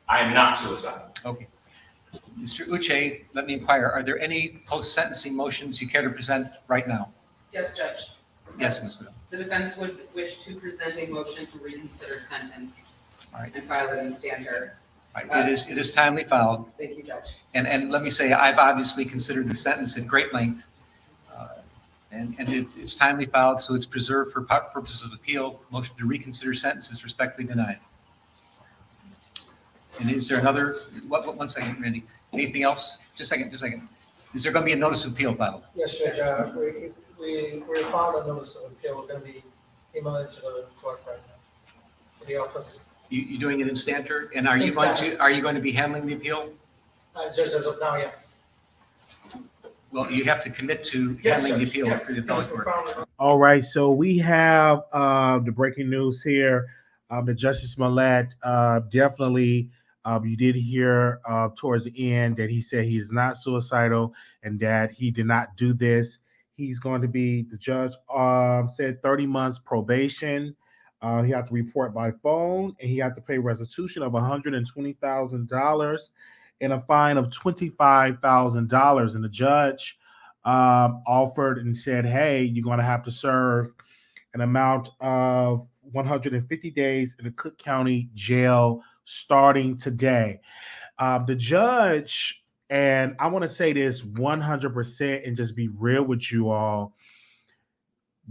I am not suicidal. Okay. Mr. Uche, let me inquire, are there any post-sentencing motions you care to present right now? Yes, Judge. Yes, Ms. Will. The defense would wish to present a motion to reconsider sentence. All right. And file it in standard. All right. It is timely filed. Thank you, Judge. And let me say, I've obviously considered the sentence at great length. And it's timely filed, so it's preserved for purposes of appeal. Motion to reconsider sentence is respectfully denied. And is there another, one second, Randy. Anything else? Just a second. Is there going to be a notice of appeal filed? Yes, Judge. We filed a notice of appeal. We're going to be emailing to the clerk right now, to the office. You doing it in standard? And are you going to be handling the appeal? Judge, as of now, yes. Well, you have to commit to handling the appeal for the appellate court. All right, so we have the breaking news here. The Jussie Smollett definitely, you did hear towards the end that he said he's not suicidal and that he did not do this. He's going to be, the judge said 30 months probation. He had to report by phone, and he had to pay restitution of $120,000 and a fine of $25,000. And the judge offered and said, hey, you're going to have to serve an amount of 150 days in the Cook County Jail starting today. The judge, and I want to say this 100% and just be real with you all,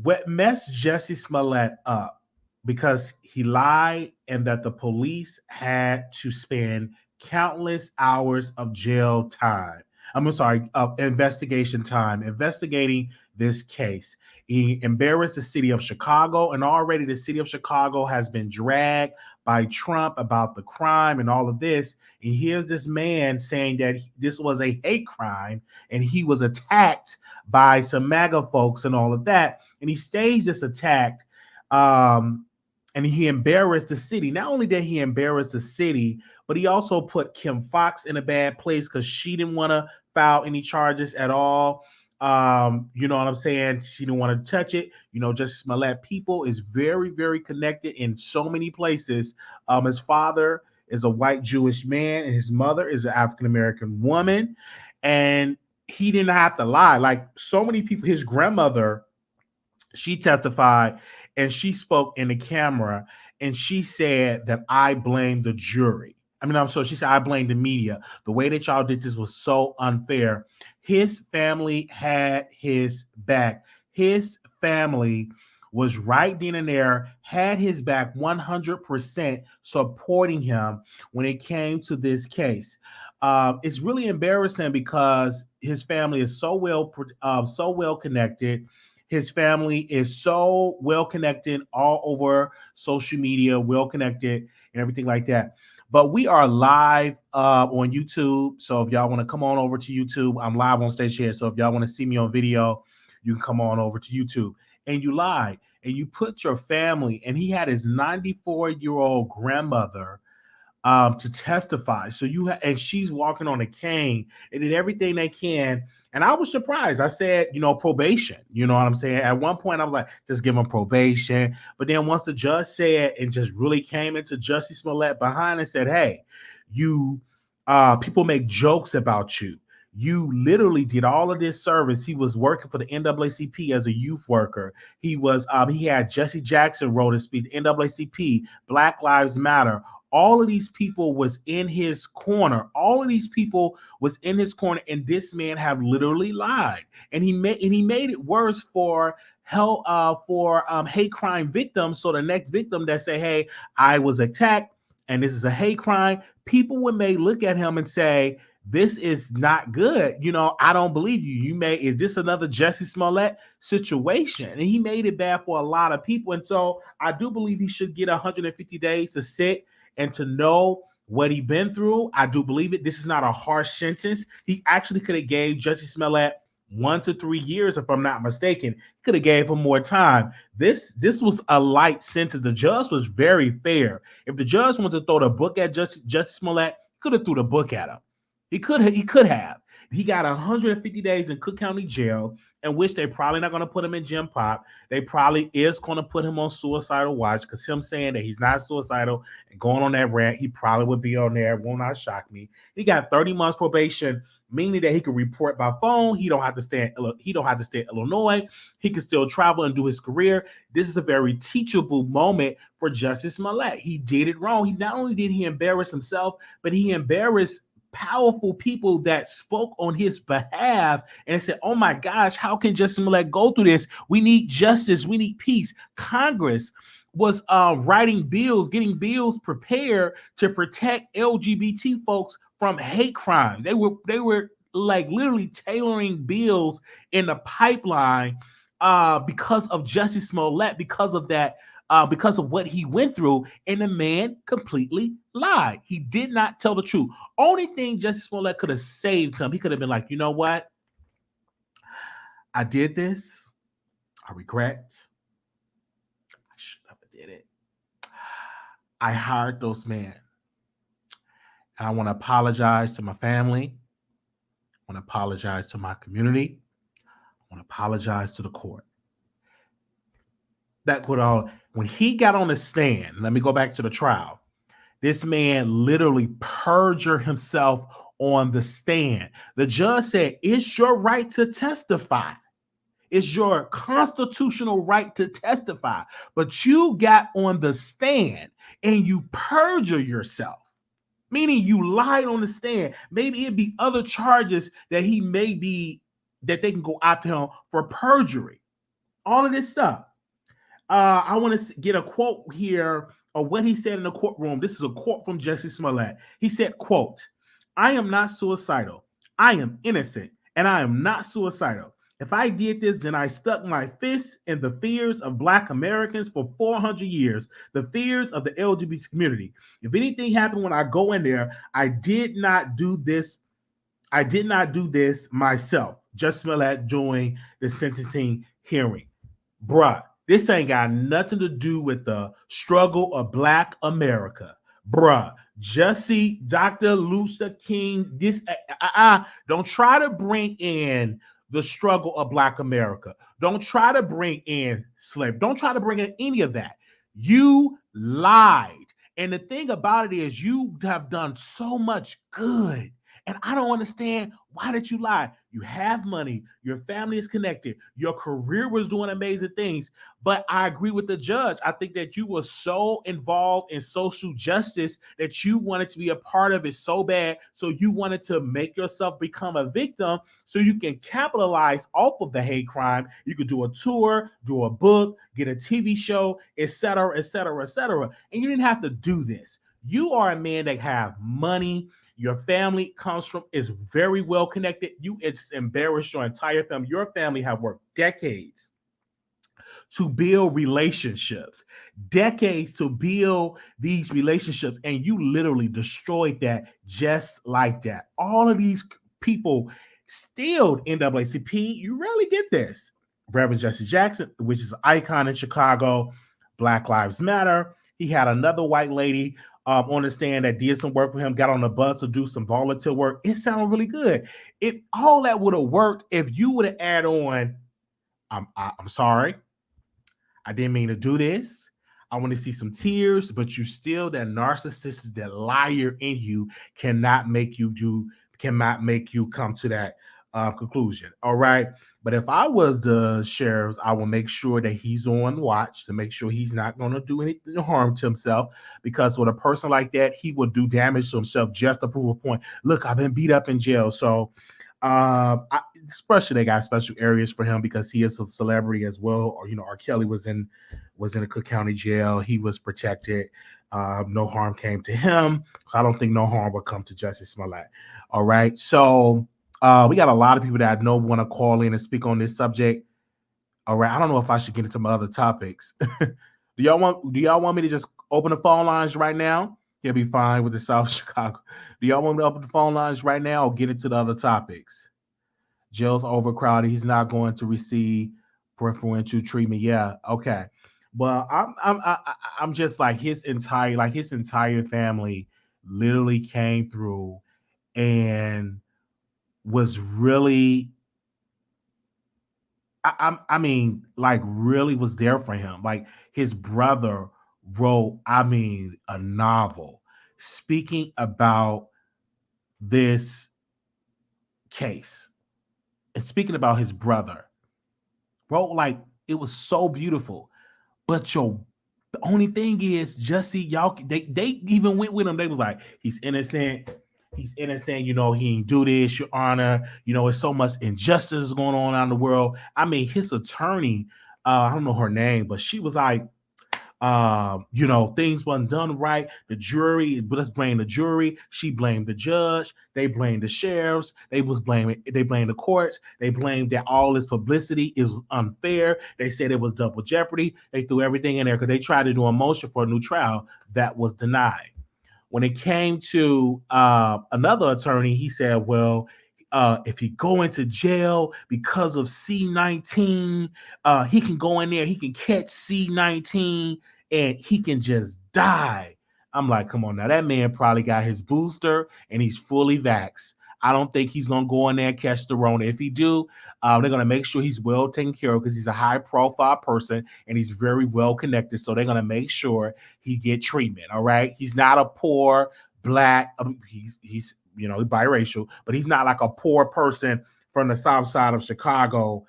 what messed Jussie Smollett up, because he lied and that the police had to spend countless hours of jail time. Of investigation time, investigating this case. He embarrassed the city of Chicago, and already the city of Chicago has been dragged by Trump about the crime and all of this. And here's this man saying that this was a hate crime and he was attacked by some MAGA folks and all of that. And he staged this attack and he embarrassed the city. Not only did he embarrass the city, but he also put Kim Foxx in a bad place because she didn't want to file any charges at all. You know what I'm saying? She didn't want to touch it. You know, Jussie Smollett people is very, very connected in so many places. His father is a white Jewish man and his mother is an African-American woman. And he didn't have to lie. Like so many people, his grandmother, she testified and she spoke in the camera and she said that I blame the jury. She said, I blame the media. The way that y'all did this was so unfair. His family had his back. His family was right then and there, had his back 100%, supporting him when it came to this case. It's really embarrassing because his family is so well connected. His family is so well connected all over social media, well connected and everything like that. But we are live on YouTube. So if y'all want to come on over to YouTube, I'm live on stage here. So if y'all want to see me on video, you can come on over to YouTube. And you lied and you put your family, and he had his 94-year-old grandmother to testify. So and she's walking on a cane and did everything they can. And I was surprised. I said, probation. You know what I'm saying? At one point, I was like, just give him probation. But then once the judge said and just really came into Jussie Smollett behind and said, hey, people make jokes about you. You literally did all of this service. He was working for the NAACP as a youth worker. He had Jesse Jackson wrote a speech, NAACP, Black Lives Matter. All of these people was in his corner. And this man have literally lied. And he made it worse for hate crime victims. So the next victim that say, hey, I was attacked and this is a hate crime, people may look at him and say, this is not good. I don't believe you. Is this another Jussie Smollett situation? And he made it bad for a lot of people. And so I do believe he should get 150 days to sit and to know what he been through. I do believe it. This is not a harsh sentence. He actually could have gave Jussie Smollett 1 to 3 years, if I'm not mistaken. Could have gave him more time. This was a light sentence. The judge was very fair. If the judge wanted to throw the book at Jussie Smollett, could have threw the book at him. He could have. He got 150 days in Cook County Jail, in which they're probably not going to put him in Gym Pop. They probably is going to put him on suicidal watch, because him saying that he's not suicidal and going on that rant, he probably would be on there. It will not shock me. He got 30 months probation, meaning that he can report by phone. He don't have to stay in Illinois. He can still travel and do his career. This is a very teachable moment for Jussie Smollett. He did it wrong. He not only did he embarrass himself, but he embarrassed powerful people that spoke on his behalf and said, oh my gosh, how can Jussie Smollett go through this? We need justice. We need peace. Congress was writing bills, getting bills prepared to protect LGBT folks from hate crimes. They were like literally tailoring bills in the pipeline because of Jussie Smollett, because of that, because of what he went through, and the man completely lied. He did not tell the truth. Only thing Jussie Smollett could have saved him, he could have been like, you know what? I did this. I regret. I should have did it. I hired those men. And I want to apologize to my family. I want to apologize to my community. I want to apologize to the court. That would all. When he got on the stand, let me go back to the trial. This man literally perjured himself on the stand. The judge said, it's your right to testify. It's your constitutional right to testify. But you got on the stand and you perjure yourself, meaning you lied on the stand. Maybe it'd be other charges that he may be, that they can go after him for perjury. All of this stuff. I want to get a quote here of what he said in the courtroom. This is a quote from Jussie Smollett. He said, quote, I am not suicidal. I am innocent, and I am not suicidal. If I did this, then I stuck my fists in the fears of Black Americans for 400 years, the fears of the LGBT community. If anything happened when I go in there, I did not do this. I did not do this myself. Jussie Smollett during the sentencing hearing. Bruh, this ain't got nothing to do with the struggle of Black America. Bruh, Jussie, Dr. Luther King, this, don't try to bring in the struggle of Black America. Don't try to bring in slavery. Don't try to bring in any of that. You lied. And the thing about it is you have done so much good. And I don't understand, why did you lie? You have money. Your family is connected. Your career was doing amazing things. But I agree with the judge. I think that you were so involved in social justice that you wanted to be a part of it so bad. So you wanted to make yourself become a victim so you can capitalize off of the hate crime. You could do a tour, do a book, get a TV show, etc., etc., etc. And you didn't have to do this. You are a man that have money. Your family is very well connected. It's embarrassed your entire family. Your family have worked decades to build relationships, decades to build these relationships, and you literally destroyed that just like that. All of these people stealed NAACP. You rarely get this. Reverend Jesse Jackson, which is an icon in Chicago, Black Lives Matter. He had another white lady on the stand that did some work for him, got on the bus to do some volunteer work. It sounded really good. All that would have worked if you would have added on, I'm sorry, I didn't mean to do this. I want to see some tears, but you still, that narcissist, that liar in you cannot make you come to that conclusion. All right. But if I was the sheriff, I will make sure that he's on watch to make sure he's not going to do anything to harm to himself, because with a person like that, he will do damage to himself just to prove a point. Look, I've been beat up in jail. So especially they got special areas for him because he is a celebrity as well. Or, R. Kelly was in a Cook County jail. He was protected. No harm came to him. So I don't think no harm will come to Jussie Smollett. All right. So we got a lot of people that I know want to call in and speak on this subject. All right. I don't know if I should get into my other topics. Do y'all want me to just open the phone lines right now? He'll be fine with the South Chicago. Do y'all want me to open the phone lines right now or get into the other topics? Jail's overcrowded. He's not going to receive preferential treatment. Yeah. Okay. Well, I'm just like his entire family literally came through and was really, I mean, like really was there for him. Like his brother wrote, I mean, a novel speaking about this case and speaking about his brother. Wrote like it was so beautiful. But the only thing is, Jussie, y'all, they even went with him. They was like, he's innocent. He's innocent. You know, he ain't do this, Your Honor. You know, it's so much injustice going on around the world. I mean, his attorney, I don't know her name, but she was like, you know, things wasn't done right. The jury, but let's blame the jury. She blamed the judge. They blamed the sheriffs. They blamed the courts. They blamed that all this publicity is unfair. They said it was double jeopardy. They threw everything in there because they tried to do a motion for a new trial that was denied. When it came to another attorney, he said, well, if he go into jail because of C-19, he can go in there, he can catch C-19, and he can just die. I'm like, come on now, that man probably got his booster and he's fully vaxxed. I don't think he's gonna go in there and catch the Rona. If he do, they're gonna make sure he's well taken care of because he's a high-profile person and he's very well connected. So they're gonna make sure he get treatment. All right, he's not a poor black. He's you know biracial, but he's not like a poor person from the south side of Chicago,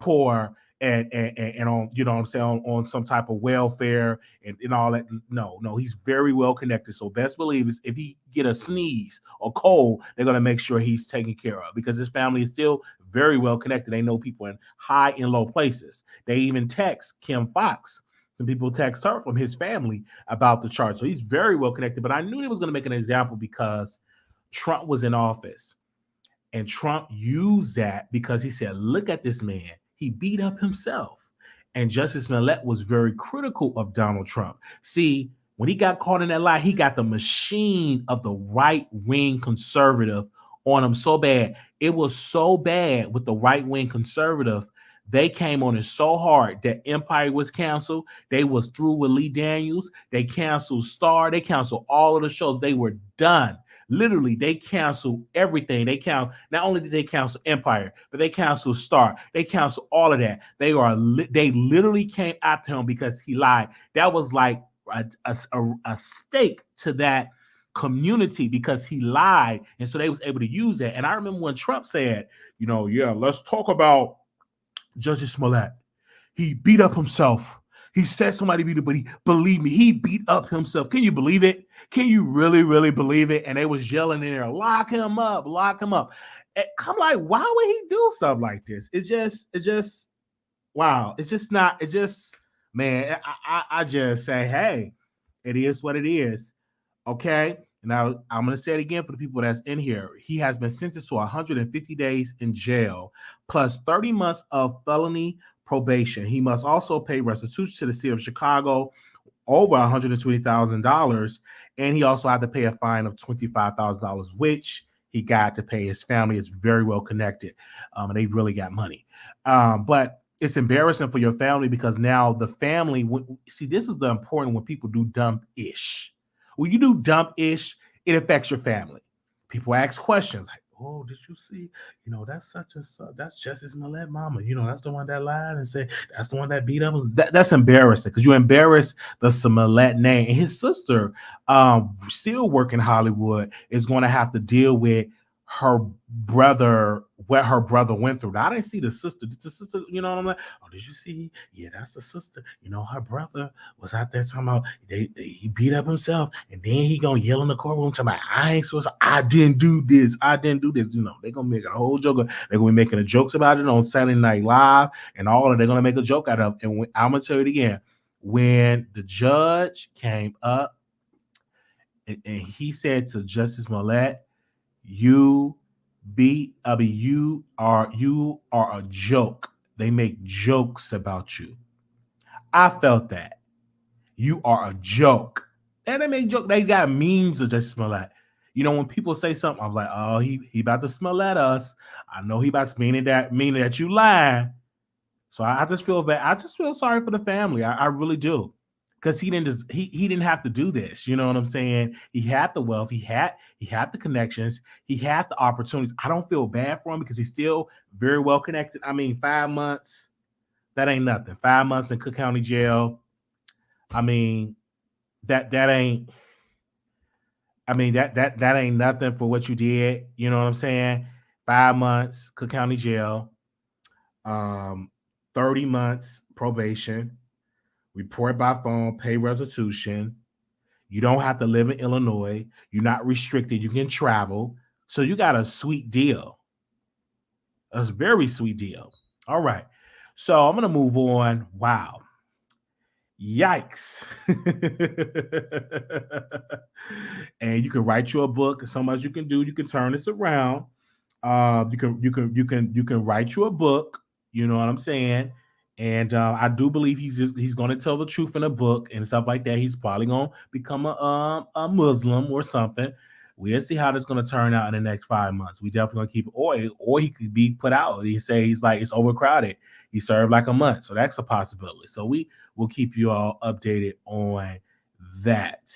poor and on, you know what I'm saying, on some type of welfare and all that. No, he's very well connected. So best believe is if he get a sneeze or cold, they're gonna make sure he's taken care of because his family is still very well connected. They know people in high and low places. They even text Kim Fox. Some people text her from his family about the chart. So he's very well connected. But I knew they was gonna make an example because Trump was in office. And Trump used that because he said, look at this man. He beat up himself. And Jussie Smollett was very critical of Donald Trump. See, when he got caught in that lie, he got the machine of the right-wing conservative on him so bad. It was so bad with the right-wing conservative. They came on it so hard that Empire was canceled. They was through with Lee Daniels. They canceled Star. They canceled all of the shows. They were done. Literally, they canceled everything. Not only did they cancel Empire, but they canceled Star. They canceled all of that. They literally came after him because he lied. That was like a stake to that community because he lied, and so they was able to use that. And I remember when Trump said, you know, yeah, let's talk about Jussie Smollett. He beat up himself. He said somebody beat him, but believe me, he beat up himself. Can you believe it? Can you really, really believe it? And they was yelling in there, lock him up, lock him up. And I'm like, why would he do something like this? It's just, wow. It's just not, man, I just say, hey, it is what it is. Okay. Now, I'm going to say it again for the people that's in here. He has been sentenced to 150 days in jail, plus 30 months of felony probation. He must also pay restitution to the city of Chicago over $120,000, and he also had to pay a fine of $25,000, which he got to pay. His family is very well connected, and they really got money. But it's embarrassing for your family because now the family, see, this is the important when people do dumb-ish. When you do dumb-ish, it affects your family. People ask questions like, oh, did you see? You know, that's Jussie Smollett mama. You know, that's the one that lied and said that's the one that beat up. That's embarrassing because you embarrass the Smollett name. And his sister, still working in Hollywood, is going to have to deal with her brother, what her brother went through. Now, I didn't see the sister. Did the sister, you know what I'm like? Oh, did you see? Yeah, that's the sister. You know, her brother was out there talking about he beat up himself, and then he gonna yell in the courtroom talking about I didn't do this. You know, they're gonna make a whole joke. They're gonna be making jokes about it on Saturday Night Live and all of. They're gonna make a joke out of it. And I'm gonna tell you it again. When the judge came up and he said to Jussie Smollett, you are a joke. They make jokes about you. I felt that. You are a joke. And they make jokes. They got memes of Jussie Smollett. You know, when people say something, I'm like, oh, he about to smell at us. I know he about to meaning that you lying. So I just feel bad. I just feel sorry for the family. I really do. because he didn't have to do this. You know what I'm saying? He had the wealth, he had the connections, he had the opportunities. I don't feel bad for him because he's still very well connected. I mean, 5 months, that ain't nothing. 5 months in Cook County Jail. I mean, that ain't. I mean, that ain't nothing for what you did. You know what I'm saying? 5 months, Cook County Jail, 30 months probation, report by phone, pay restitution. You don't have to live in Illinois. You're not restricted. You can travel. So you got a sweet deal. A very sweet deal. All right. So I'm going to move on. Wow. Yikes. And you can write you a book. So much you can do. You can turn this around. You can write you a book. You know what I'm saying? And I do believe he's going to tell the truth in a book and stuff like that. He's probably going to become a Muslim or something. We'll see how this is going to turn out in the next 5 months. We definitely going to keep it, or he could be put out. He's like it's overcrowded. He served like a month, so that's a possibility. So we will keep you all updated on that.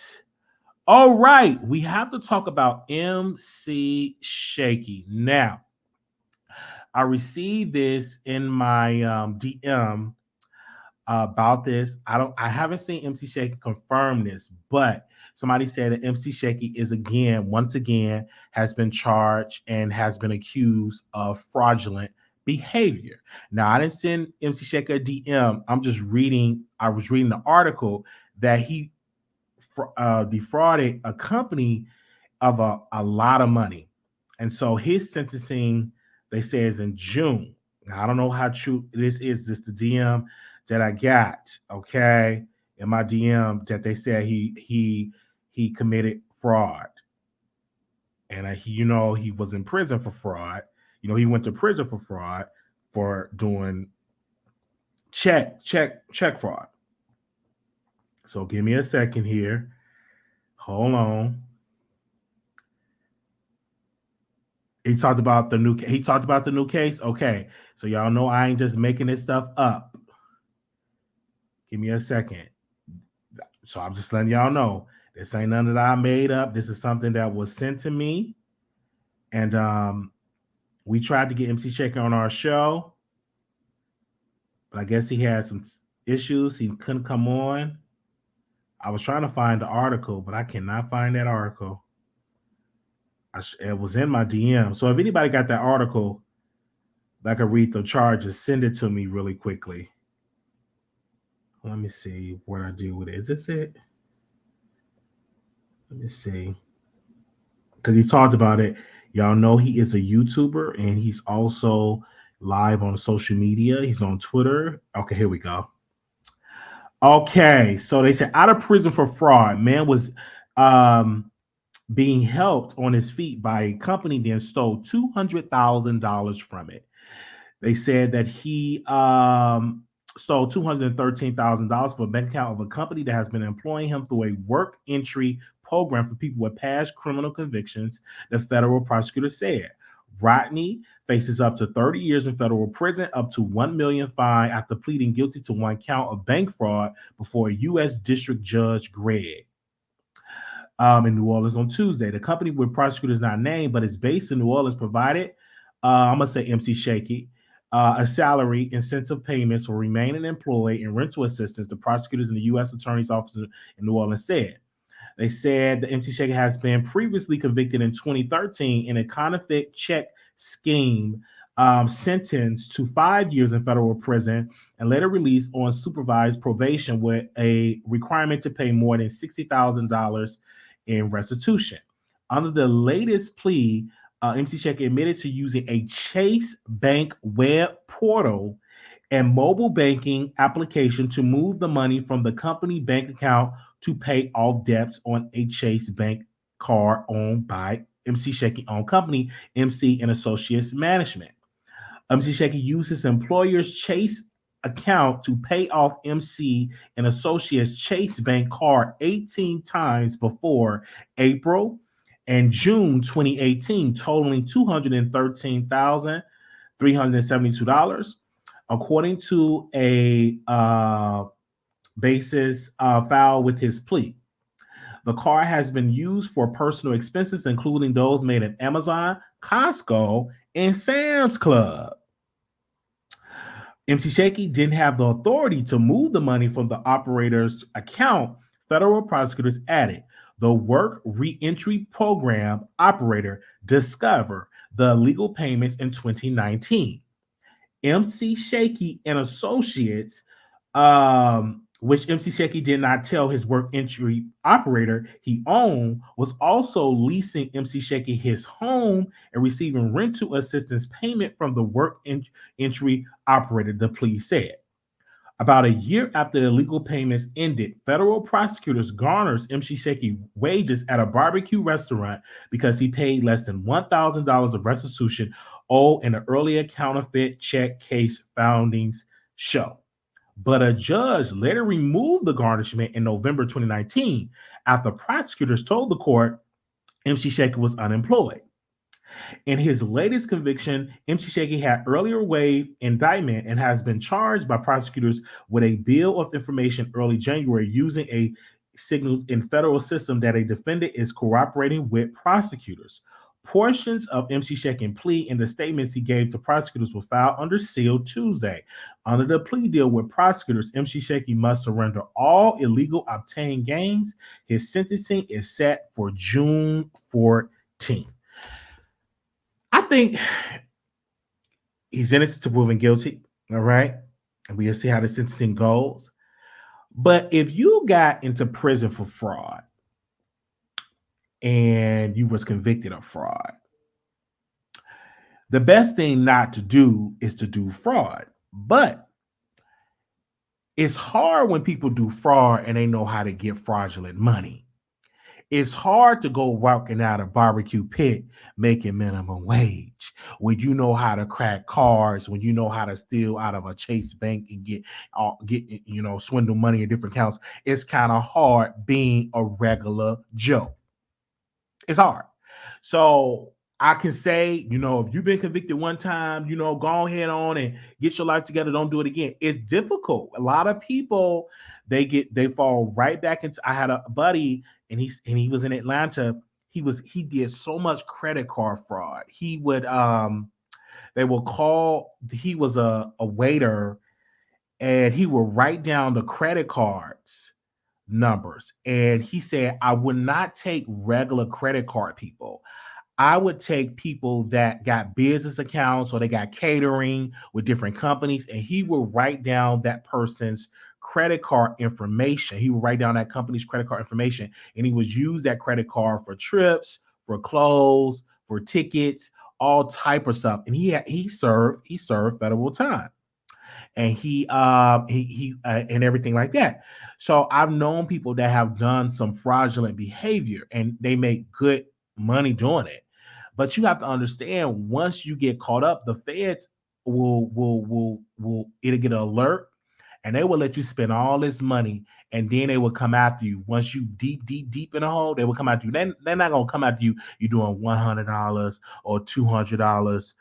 All right, we have to talk about MC Shakie. Now, I received this in my DM about this. I haven't seen MC Shakie confirm this, but somebody said that MC Shakie is once again has been charged and has been accused of fraudulent behavior. Now, I didn't send MC Shakie a DM. I was reading the article that he defrauded a company of a lot of money. And so his sentencing, they say, is in June. Now, I don't know how true this is. This the DM that I got, okay, in my DM, that they said he committed fraud. And he was in prison for fraud. He went to prison for fraud for doing check fraud. So give me a second here. Hold on. He talked about the new case. Okay. So y'all know I ain't just making this stuff up. Give me a second. So I'm just letting y'all know this ain't none that I made up. This is something that was sent to me. And we tried to get MC Shakie on our show, but I guess he had some issues. He couldn't come on. I was trying to find the article, but I cannot find that article. It was in my DM. So if anybody got that article that could read the charges, send it to me really quickly. Let me see what I do with it. Is this it? Let me see. Because he talked about it. Y'all know he is a YouTuber and he's also live on social media. He's on Twitter. Okay, here we go. Okay, so they said out of prison for fraud, man was being helped on his feet by a company, then stole $200,000 from it. They said that he stole $213,000 for a bank account of a company that has been employing him through a work entry program for people with past criminal convictions, the federal prosecutor said. Rodney faces up to 30 years in federal prison, up to $1 million fine after pleading guilty to one count of bank fraud before a U.S. District Judge Greg in New Orleans on Tuesday. The company with prosecutors not named, but is based in New Orleans, provided, I'm going to say MC Shakie, a salary, incentive payments for remaining employed, and rental assistance, the prosecutors in the U.S. Attorney's Office in New Orleans said. They said the MC Shakie has been previously convicted in 2013 in a counterfeit check scheme, sentenced to 5 years in federal prison, and later released on supervised probation with a requirement to pay more than $60,000 in restitution. Under the latest plea, MC Shakie admitted to using a Chase Bank web portal and mobile banking application to move the money from the company bank account to pay off debts on a Chase Bank card owned by MC Shakie owned company, MC and Associates Management. MC Shakie used his employer's Chase account to pay off MC and Associates Chase Bank card 18 times before April and June 2018, totaling $213,372. According to a basis filed with his plea. The card has been used for personal expenses, including those made at Amazon, Costco, and Sam's Club. MC Shakie didn't have the authority to move the money from the operator's account. Federal prosecutors added the work reentry program operator discovered the illegal payments in 2019. MC Shakie and Associates, which MC Shakie did not tell his work entry operator he owned, was also leasing MC Shakie his home and receiving rental assistance payment from the work entry operator, the plea said. About a year after the illegal payments ended, federal prosecutors garnered MC Shakie wages at a barbecue restaurant because he paid less than $1,000 of restitution owed in an earlier counterfeit check case findings show. But a judge later removed the garnishment in November 2019 after prosecutors told the court MC Shakie was unemployed. In his latest conviction, MC Shakie had earlier waived indictment and has been charged by prosecutors with a bill of information early January using a signal in federal system that a defendant is cooperating with prosecutors. Portions of MC Shakie's plea and the statements he gave to prosecutors were filed under seal Tuesday. Under the plea deal with prosecutors, MC Shakie must surrender all illegal obtained gains. His sentencing is set for June 14th. I think he's innocent to proven guilty, all right? And we'll see how the sentencing goes. But if you got into prison for fraud and you was convicted of fraud, the best thing not to do is to do fraud. But it's hard when people do fraud and they know how to get fraudulent money. It's hard to go working out a barbecue pit making minimum wage when you know how to crack cars, when you know how to steal out of a Chase bank and get swindle money in different accounts. It's kind of hard being a regular Joe. It's hard. So I can say, if you've been convicted one time, go ahead on and get your life together. Don't do it again. It's difficult. A lot of people, they fall right back into. I had a buddy, and he was in Atlanta. He did so much credit card fraud. He would they will call. He was a waiter, and he would write down the credit cards numbers. And he said, I would not take regular credit card people. I would take people that got business accounts or they got catering with different companies, and he would write down that person's credit card information. He would write down that company's credit card information, and he would use that credit card for trips, for clothes, for tickets, all type of stuff. And he served federal time, and he and everything like that. So I've known people that have done some fraudulent behavior, and they make good money doing it. But you have to understand, once you get caught up, the feds will it'll get an alert, and they will let you spend all this money, and then they will come after you. Once you deep in the hole, they will come after you. They're not gonna come after you. You're doing $100 or $200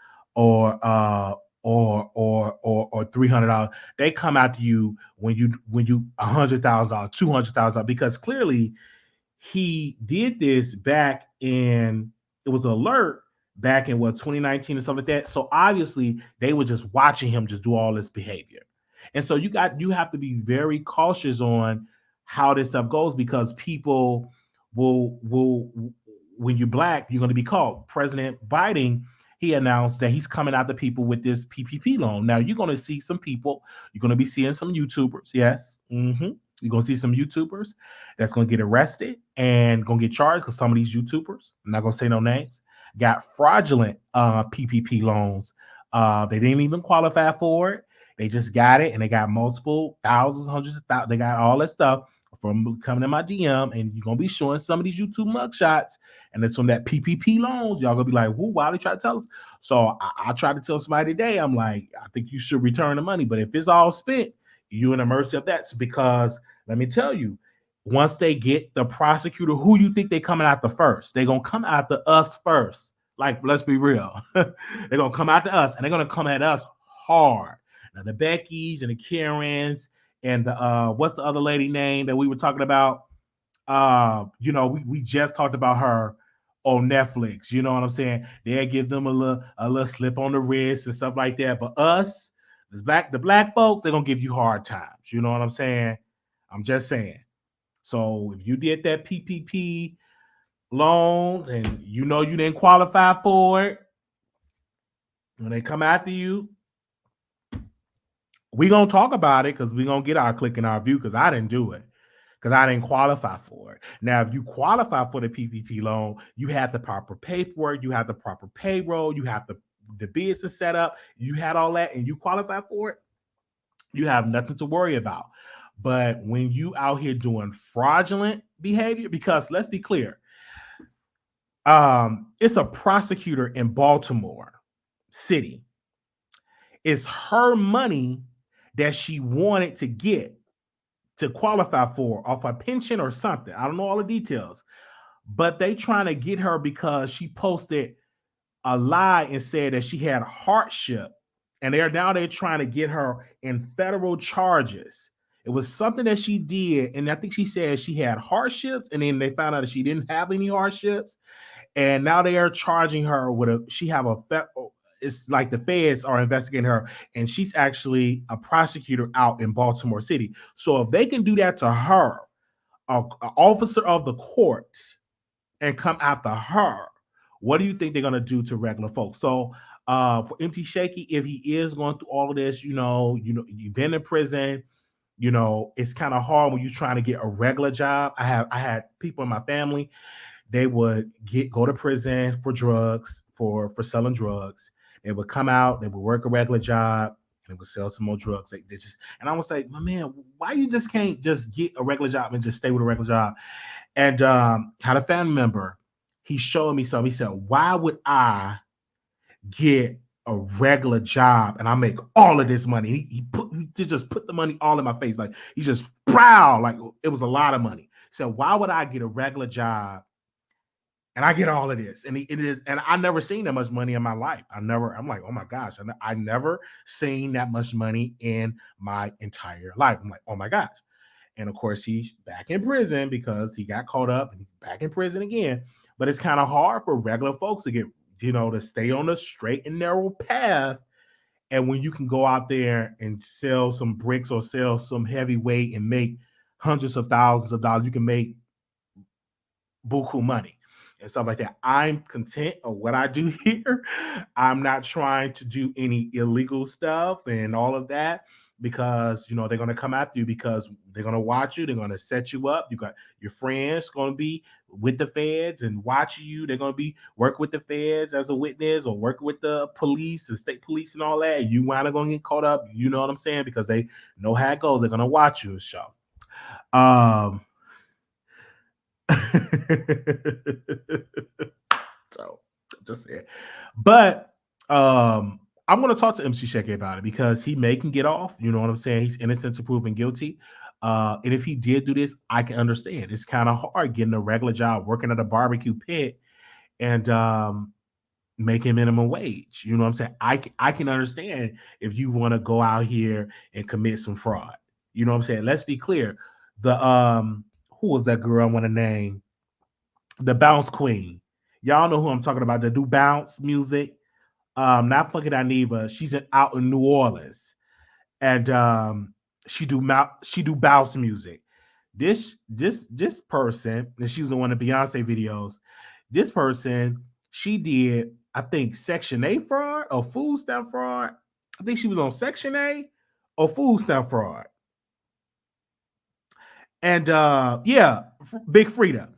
or $300. They come after you when you $100,000, $200,000, because clearly he did this back in. It was an alert back in 2019 or something like that. So obviously they were just watching him just do all this behavior. And so you have to be very cautious on how this stuff goes, because people will when you're black, you're going to be called. President Biden, he announced that he's coming after people with this PPP loan. Now you're going to see some people, you're going to be seeing some YouTubers. Yes. Mm-hmm. You're going to see some YouTubers that's going to get arrested and going to get charged, because some of these YouTubers, I'm not going to say no names, got fraudulent PPP loans. They didn't even qualify for it. They just got it, and they got multiple thousands, hundreds of thousands. They got all that stuff from coming in my DM, and you're going to be showing some of these YouTube mugshots, and it's from that PPP loans. Y'all going to be like, whoa, why they try to tell us? So I tried to tell somebody today, I'm like, I think you should return the money. But if it's all spent, you're in the mercy of that, because let me tell you, once they get the prosecutor, who you think they coming after first? They're going to come after us first. Like, let's be real. They're going to come after us, and they're going to come at us hard. Now, the Beckys and the Karens and the what's the other lady name that we were talking about? We just talked about her on Netflix. You know what I'm saying? They'll give them a little slip on the wrist and stuff like that. But us, the black folks, they're gonna give you hard times. You know what I'm saying? I'm just saying. So if you did that PPP loans and you know you didn't qualify for it, when they come after you, we gonna talk about it because we gonna get our click and our view because I didn't do it. Because I didn't qualify for it. Now, if you qualify for the PPP loan, you have the proper paperwork, you have the proper payroll, you have the business set up, you had all that, and you qualify for it, you have nothing to worry about. But when you out here doing fraudulent behavior, because let's be clear, it's a prosecutor in Baltimore City. It's her money that she wanted to get to qualify for off a pension or something. I don't know all the details, but they trying to get her because she posted a lie and said that she had hardship, and they're trying to get her in federal charges. It was something that she did, and I think she said she had hardships, and then they found out that she didn't have any hardships, and now they are charging her with it's like the feds are investigating her, and she's actually a prosecutor out in Baltimore City. So if they can do that to her, an officer of the court, and come after her, what do you think they're gonna do to regular folks? So for MT Shakie, if he is going through all of this, you've been in prison, it's kind of hard when you're trying to get a regular job. I had people in my family, they would go to prison for drugs, for selling drugs. They would come out, they would work a regular job, and they would sell some more drugs. And I was like, my man, why you just can't just get a regular job and just stay with a regular job? And had a family member, he showed me something. He said, why would I get a regular job and I make all of this money? He just put the money all in my face. Like, he's just proud, like it was a lot of money. So why would I get a regular job and I get all of this? And I never seen that much money in my life. I'm like, oh my gosh, I never seen that much money in my entire life. I'm like, oh my gosh. And of course, he's back in prison because he got caught up and back in prison again. But it's kind of hard for regular folks to get, to stay on the straight and narrow path. And when you can go out there and sell some bricks or sell some heavyweight and make hundreds of thousands of dollars, you can make buku money and stuff like that. I'm content of what I do here. I'm not trying to do any illegal stuff and all of that, because they're going to come after you, because they're going to watch you, they're going to set you up. You got your friends going to be with the feds and watching you. They're going to be working with the feds as a witness or working with the police and state police and all that. You might going to get caught up, you know what I'm saying, because they know how it goes. They're going to watch you. So so just saying. But I'm going to talk to MC Shakie about it, because he can get off. You know what I'm saying? He's innocent to proven guilty. And if he did do this, I can understand. It's kind of hard getting a regular job, working at a barbecue pit, and making minimum wage. You know what I'm saying? I can understand if you want to go out here and commit some fraud. You know what I'm saying? Let's be clear. The who was that girl I want to name? The Bounce Queen. Y'all know who I'm talking about. The do bounce music. Not fucking Aniva. She's out in New Orleans, and she do bounce music. This person, and she was in one of Beyonce videos. This person, she did, I think, Section 8 fraud or food stamp fraud. I think she was on Section 8 or food stamp fraud. And Big Frida.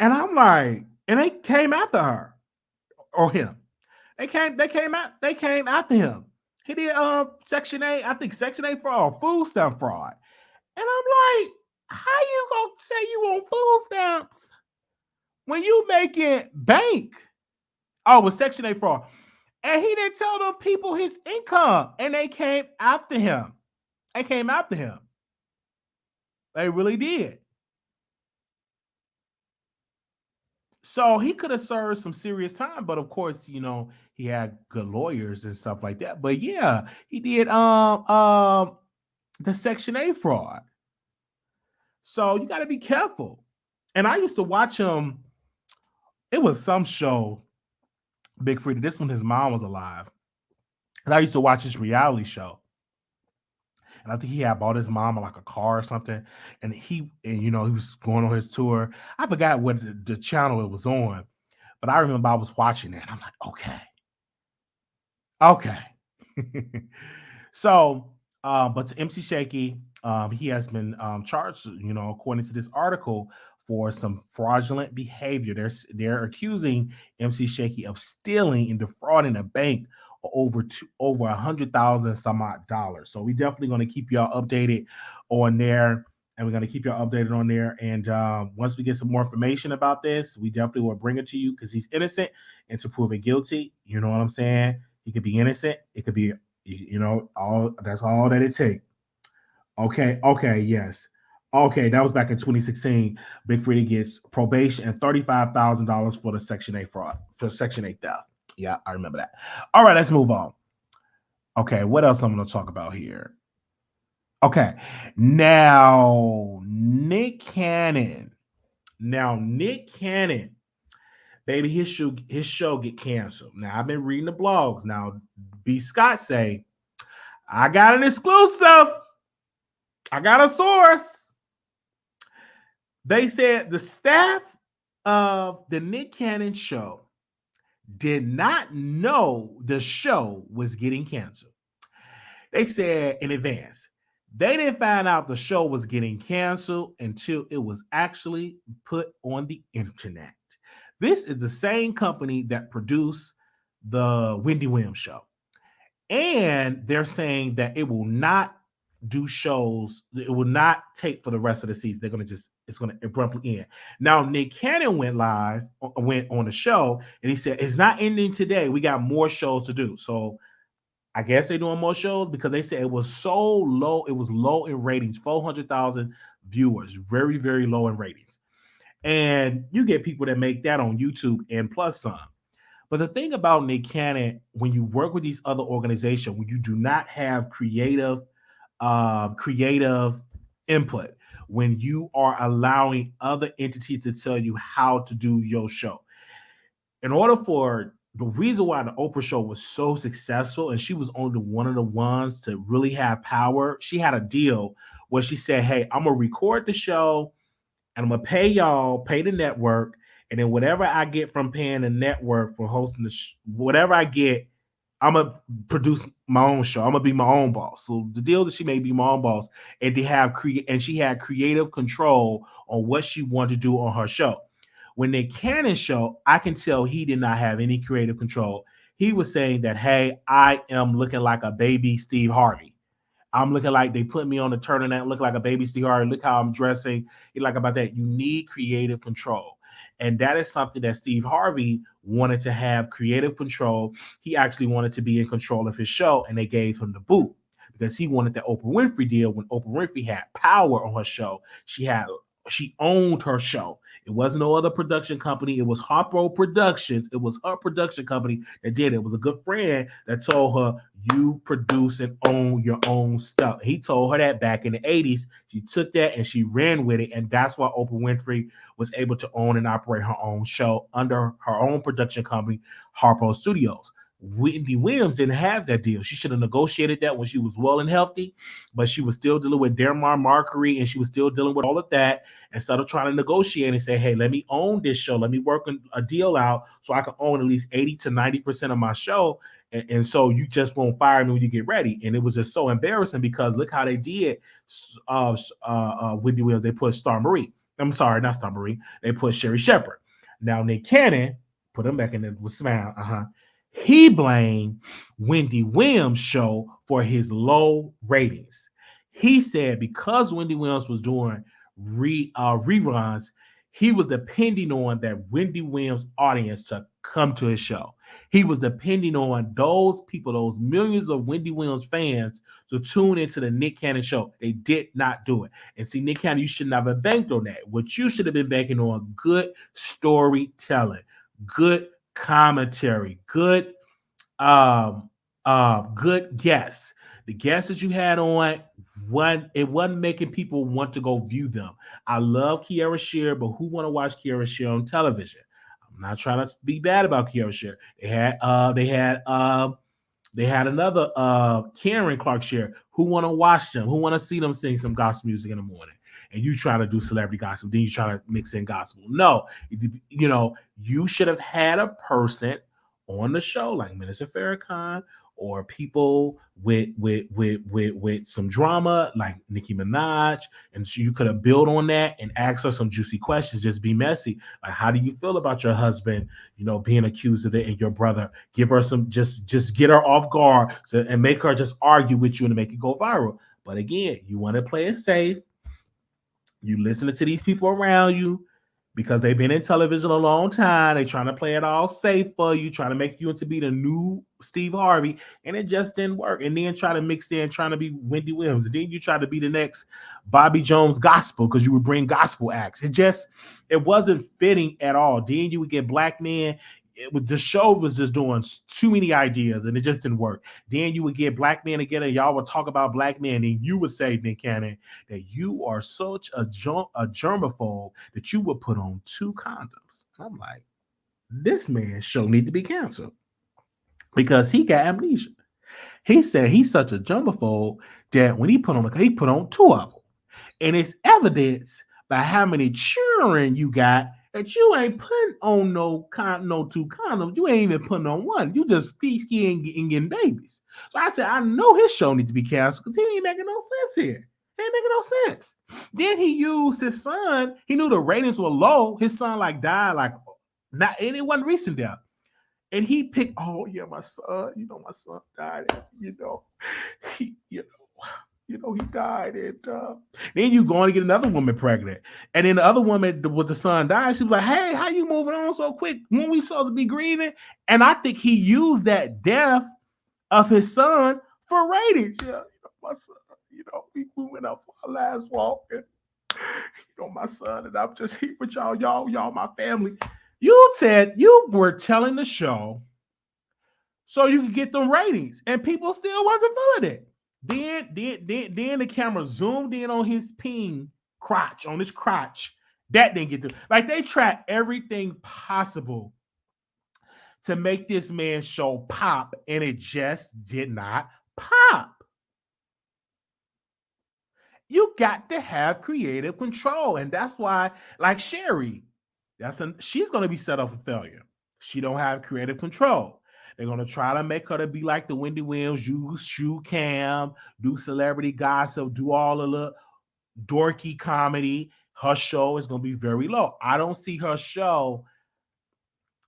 And I'm like, and they came after her or him. They came after him. He did Section 8, I think Section 8 fraud, food stamp fraud. And I'm like, how you gonna say you on food stamps when you making bank? Oh, it was Section 8 fraud. And he didn't tell them people his income. And they came after him. They really did. So he could have served some serious time, but of course, he had good lawyers and stuff like that. But yeah, he did the Section 8 fraud. So you got to be careful. And I used to watch him. It was some show, Big Freedom. This one, his mom was alive. And I used to watch this reality show. And I think he had bought his mom like a car or something. And he was going on his tour. I forgot what the channel it was on. But I remember I was watching it. And I'm like, okay. So, but to MC Shakie, he has been charged, according to this article, for some fraudulent behavior. They're accusing MC Shakie of stealing and defrauding a bank over $100,000 some odd dollars. So we definitely going to keep y'all updated on there, and we're going to keep y'all updated on there. And once we get some more information about this, we definitely will bring it to you because he's innocent, and to prove it guilty, you know what I'm saying? He could be innocent. It could be, that's all that it takes. Okay, yes. Okay, that was back in 2016. Big Freddie gets probation and $35,000 for the Section 8 fraud, for Section 8 theft. Yeah, I remember that. All right, let's move on. Okay, what else I'm going to talk about here? Okay, now Nick Cannon. Baby, his show get canceled. Now, I've been reading the blogs. Now, B. Scott say, I got an exclusive. I got a source. They said the staff of the Nick Cannon show did not know the show was getting canceled. They said in advance. They didn't find out the show was getting canceled until it was actually put on the internet. This is the same company that produced the Wendy Williams show. And they're saying that it will not do shows. It will not tape for the rest of the season. It's going to abruptly end. Now, Nick Cannon went on the show, and he said, it's not ending today. We got more shows to do. So I guess they're doing more shows because they said it was so low. It was low in ratings, 400,000 viewers, very, very low in ratings. And you get people that make that on YouTube and plus some. But the thing about Nick Cannon, when you work with these other organizations, when you do not have creative input, when you are allowing other entities to tell you how to do your show, in order for the reason why the Oprah show was so successful, and she was only one of the ones to really have power, she had a deal where she said, hey, I'm going to record the show and I'm going to pay y'all, pay the network, and then whatever I get from paying the network for hosting whatever I get, I'm going to produce my own show. I'm going to be my own boss. So the deal that she made be my own boss, and she had creative control on what she wanted to do on her show. When Nick Cannon show, I can tell he did not have any creative control. He was saying that, hey, I am looking like a baby Steve Harvey. I'm looking like they put me on the turtleneck, look like a baby Steve Harvey. Look how I'm dressing. You like about that. You need creative control. And that is something that Steve Harvey wanted to have creative control. He actually wanted to be in control of his show, and they gave him the boot because he wanted the Oprah Winfrey deal. When Oprah Winfrey had power on her show, she owned her show. It wasn't no other production company. It was Harpo Productions. It was her production company that did it. It was a good friend that told her, you produce and own your own stuff. He told her that back in the 80s. She took that and she ran with it. And that's why Oprah Winfrey was able to own and operate her own show under her own production company, Harpo Studios. Wendy Williams didn't have that deal. She should have negotiated that when she was well and healthy, but she was still dealing with Dermar Markery, and she was still dealing with all of that. Instead of trying to negotiate and say, hey, let me own this show. Let me work a deal out so I can own at least 80 to 90% of my show. And so you just won't fire me when you get ready. And it was just so embarrassing because look how they did Wendy Williams. They put Star Marie. I'm sorry, not Star Marie. They put Sherry Shepherd. Now, Nick Cannon, put him back in there with smile. He blamed Wendy Williams' show for his low ratings. He said because Wendy Williams was doing reruns, he was depending on that Wendy Williams audience to come to his show. He was depending on those people, those millions of Wendy Williams fans to tune into the Nick Cannon show. They did not do it. And see, Nick Cannon, you should not have banked on that. What you should have been banking on, good storytelling, good commentary, good guests. The guests that you had on, it wasn't making people want to go view them. I love Kiara Shear, but who want to watch Kiara Shear on television? I'm not trying to be bad about Kiara Shear. They had another Karen Clark Shear. Who want to watch them? Who want to see them sing some gospel music in the morning? And you try to do celebrity gospel, then you try to mix in gospel. No, you should have had a person on the show like Minister Farrakhan or people with some drama like Nicki Minaj, and so you could have built on that and asked her some juicy questions. Just be messy. Like, how do you feel about your husband, being accused of it, and your brother? Give her some, just get her off guard, and make her just argue with you and make it go viral. But again, you want to play it safe. You listening to these people around you because they've been in television a long time. They trying to play it all safe for you, trying to make you into be the new Steve Harvey, and it just didn't work. And then try to mix in trying to be Wendy Williams, and then you try to be the next Bobby Jones gospel because you would bring gospel acts. It wasn't fitting at all. Then you would get black men. The show was just doing too many ideas, and it just didn't work. Then you would get black men together, and y'all would talk about black men, and you would say, Nick Cannon, that you are such a germaphobe that you would put on 2 condoms. I'm like, this man's show need to be canceled because he got amnesia. He said he's such a germaphobe that when he put on 2 of them, and it's evidence by how many children you got that you ain't putting on no 2 condoms. You ain't even putting on 1. You just ski and getting babies. So I said, I know his show needs to be canceled because he ain't making no sense here. It ain't making no sense. Then he used his son. He knew the ratings were low. His son died and it wasn't recent death. And he picked, my son. My son died. He died, and then you going to get another woman pregnant, and then the other woman with the son died. She was like, "Hey, how you moving on so quick? When we supposed to be grieving?" And I think he used that death of his son for ratings. Yeah, my son. We went out for our last walk, and my son, and I'm just here with y'all, my family. You said you were telling the show so you could get them ratings, and people still wasn't feeling it. Then the camera zoomed in on his crotch. That didn't get through. Like, they tried everything possible to make this man's show pop, and it just did not pop. You got to have creative control, and that's why, like Sherry, she's going to be set up for failure. She don't have creative control. They're going to try to make her to be like the Wendy Williams, use shoe cam, do celebrity gossip, do all of the dorky comedy. Her show is going to be very low. I don't see her show.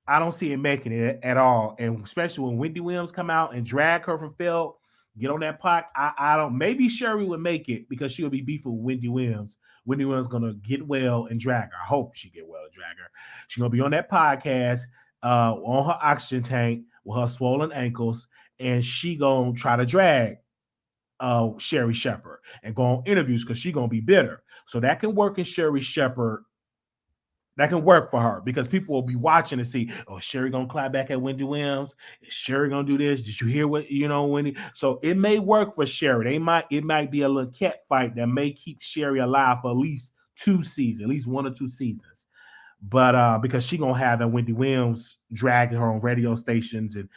I don't see it making it at all. And especially when Wendy Williams come out and drag her from Phil, get on that pot. I don't. Maybe Sherry would make it because she'll be beefing with Wendy Williams. Wendy Williams going to get well and drag her. I hope she get well and drag her. She's going to be on that podcast on her oxygen tank with her swollen ankles, and she gonna try to drag Sherry Shepherd and go on interviews because she gonna be bitter. So that can work in Sherry Shepherd. That can work for her because people will be watching to see, Sherry gonna clap back at Wendy Williams. Is Sherry gonna do this? Did you hear what Wendy? So it may work for Sherry. It might be a little cat fight that may keep Sherry alive for at least 2 seasons, at least 1 or 2 seasons. But because she gonna have that Wendy Williams dragging her on radio stations and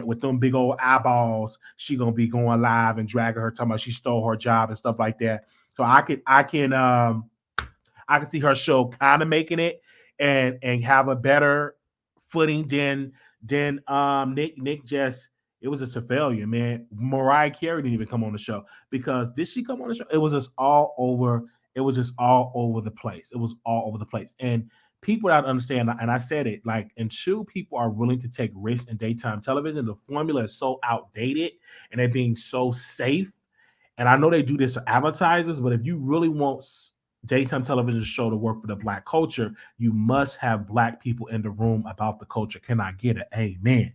with them big old eyeballs, she gonna be going live and dragging her, talking about she stole her job and stuff like that. So I can see her show kind of making it and have a better footing than Nick. Just it was just a failure, man. Mariah Carey didn't even come on the show because did she come on the show? It was just all over. It was just all over the place. It was all over the place. And people don't understand, and I said it, like, until people are willing to take risks in daytime television, the formula is so outdated and they're being so safe. And I know they do this for advertisers, but if you really want daytime television show to work for the Black culture, you must have Black people in the room about the culture. Can I get an amen?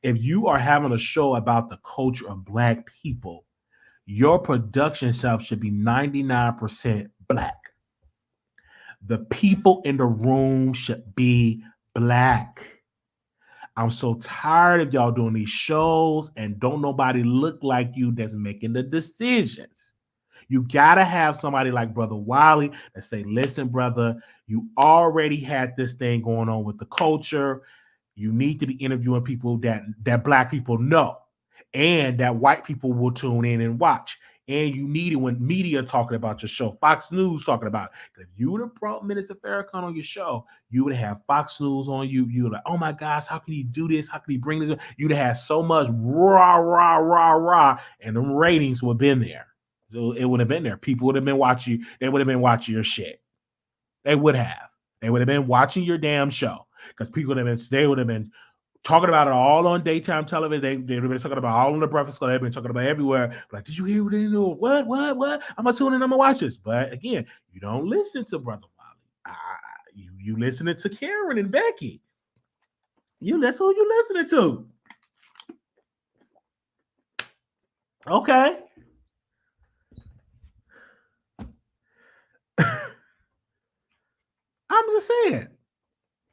If you are having a show about the culture of Black people, your production self should be 99% Black. The people in the room should be Black. I'm so tired of y'all doing these shows and don't nobody look like you that's making the decisions. You gotta have somebody like Brother Wiley that say, listen, brother, you already had this thing going on with the culture. You need to be interviewing people that black people know and that white people will tune in and watch. And you need it when media talking about your show, Fox News talking about it. If you would have brought Minister Farrakhan on your show, you would have Fox News on you. You would like, oh my gosh, how can he do this? How can he bring this? You'd have had so much rah, rah, rah, rah, and the ratings would have been there. So it would have been there. People would have been watching. They would have been watching your shit. They would have. They would have been watching your damn show because people they would have been talking about it all on daytime television. They would have been talking about all on the Breakfast Club. They've been talking about everywhere. Like, did you hear what they do? What? I'm gonna tune in. I'm gonna watch this. But again, you don't listen to Brother Wiley. You listening to Karen and Becky. That's who you listening to. Okay. I'm just saying.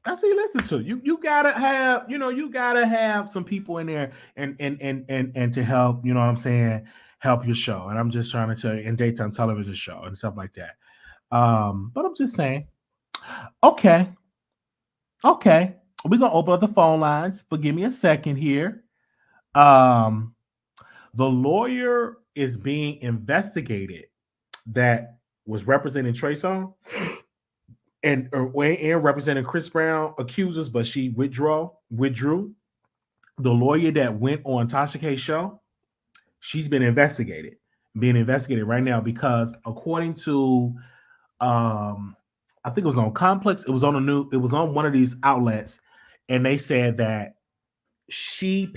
That's who you listen to. You gotta have some people in there and to help, you know what I'm saying, help your show. And I'm just trying to tell you, in daytime television show and stuff like that. But I'm just saying, okay. We're gonna open up the phone lines, but give me a second here. The lawyer is being investigated that was representing Trey Songz and representing Chris Brown accusers, but she withdrew. The lawyer that went on Tasha K's show, she's being investigated right now because according to I think it was on Complex, it was on one of these outlets, and they said that she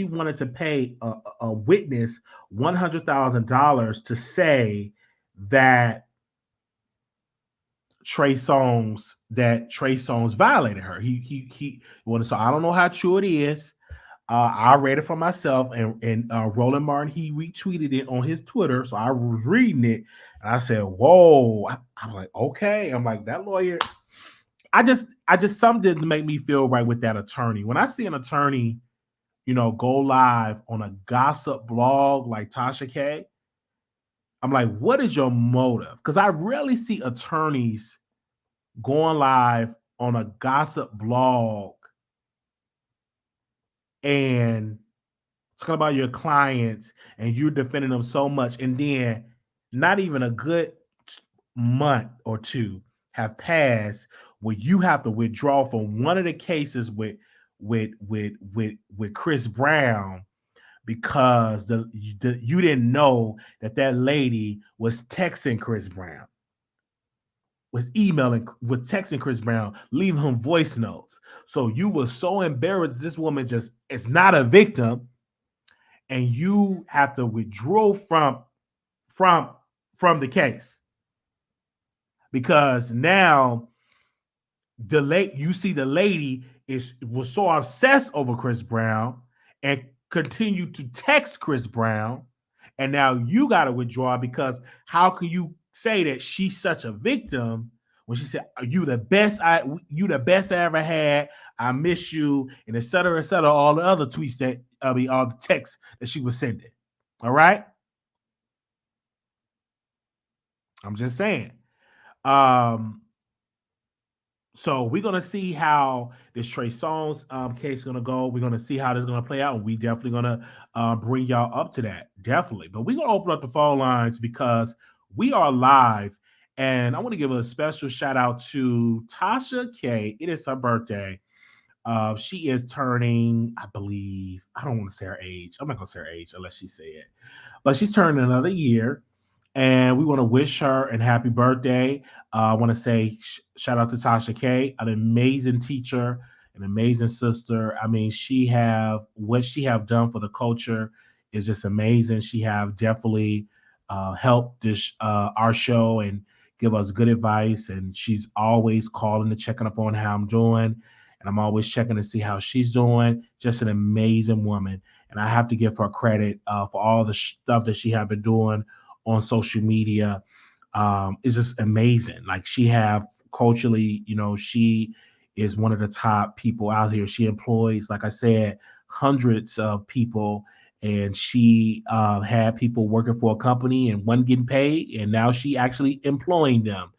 wanted to pay a witness $100,000 to say that Trey Songz violated her. He wanted. So I don't know how true it is. I read it for myself, and Roland Martin, he retweeted it on his Twitter. So I was reading it, and I said, "Whoa!" I'm like, "Okay." I'm like, that lawyer. I just something didn't make me feel right with that attorney. When I see an attorney, go live on a gossip blog like Tasha K, I'm like, what is your motive? Because I rarely see attorneys going live on a gossip blog and talking about your clients and you're defending them so much, and then not even a good month or two have passed where you have to withdraw from one of the cases with Chris Brown because you didn't know that lady was texting Chris Brown, was texting Chris Brown, leaving him voice notes. So you were so embarrassed this woman just is not a victim, and you have to withdraw from the case because now the lady was so obsessed over Chris Brown and continued to text Chris Brown, and now you got to withdraw because how can you say that she's such a victim when she said you the best I ever had, I miss you, and et cetera, all the other tweets all the texts that she was sending. All right, I'm just saying. So we're gonna see how this Trey Songz case is gonna go. We're gonna see how this is gonna play out, and we definitely gonna bring y'all up to that, definitely. But we're gonna open up the phone lines because we are live, and I want to give a special shout out to Tasha K. It is her birthday. She is turning, I believe, I don't want to say her age. I'm not gonna say her age unless she say it, but she's turning another year. And we want to wish her a happy birthday. I want to say shout out to Tasha K, an amazing teacher, an amazing sister. I mean, what she have done for the culture is just amazing. She have definitely helped our show and give us good advice. And she's always calling and checking up on how I'm doing. And I'm always checking to see how she's doing. Just an amazing woman. And I have to give her credit for all the stuff that she have been doing on social media. Is just amazing. Like she have culturally, she is one of the top people out here. She employs, like I said, hundreds of people, and she had people working for a company and one getting paid, and now she actually employing them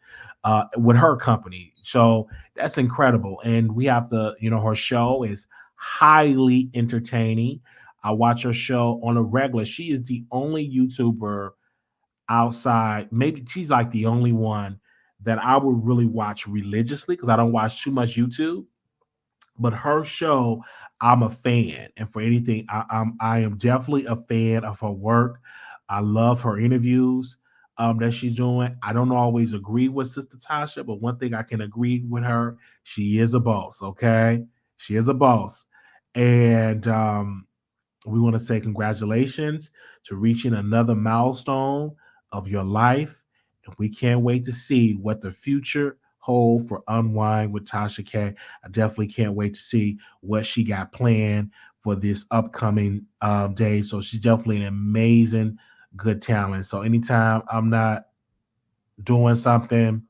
with her company. So that's incredible. And we have to, her show is highly entertaining. I watch her show on a regular. She is the only YouTuber outside. Maybe she's like the only one that I would really watch religiously because I don't watch too much YouTube. But her show, I'm a fan, and for anything, I am definitely a fan of her work. I love her interviews that she's doing. I don't always agree with Sister Tasha, but one thing I can agree with her, she is a boss. Okay, she is a boss, and we want to say congratulations to reaching another milestone of your life. And we can't wait to see what the future hold for Unwind with Tasha K. I definitely can't wait to see what she got planned for this upcoming day. So she's definitely an amazing, good talent. So anytime I'm not doing something,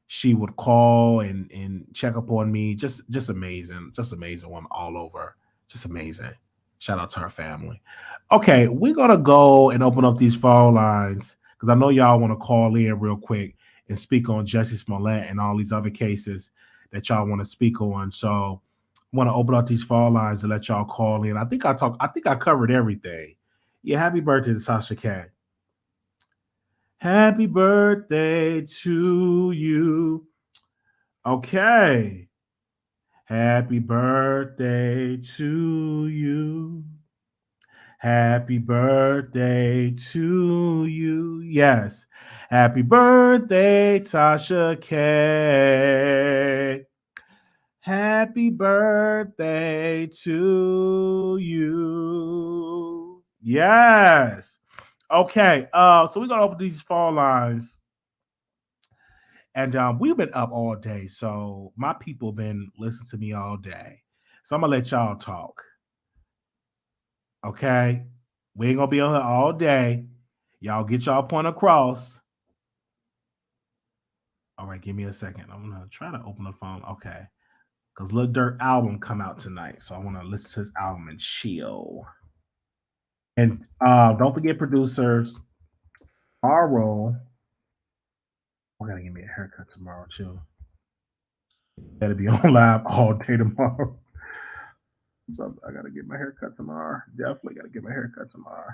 she would call and check up on me. Just amazing woman all over. Just amazing. Shout out to her family. Okay, we're gonna go and open up these phone lines because I know y'all want to call in real quick and speak on Jussie Smollett and all these other cases that y'all want to speak on. So I want to open up these phone lines and let y'all call in. I think I covered everything. Yeah, happy birthday to Sasha K. Happy birthday to you. Okay. Happy birthday to you. Happy birthday to you. Yes. Happy birthday, Tasha K. Happy birthday to you. Yes. Okay. So we're gonna open these phone lines. And we've been up all day. So my people been listening to me all day. So I'm gonna let y'all talk. Okay. We ain't gonna be on here all day. Y'all get y'all point across. All right, give me a second. I'm gonna try to open the phone. Okay. Because Lil Durk album come out tonight. So I want to listen to his album and chill. And don't forget producers. Tomorrow. I gotta give me a haircut tomorrow too. Gotta be on live all day tomorrow. So I gotta get my haircut tomorrow. Definitely gotta get my haircut tomorrow.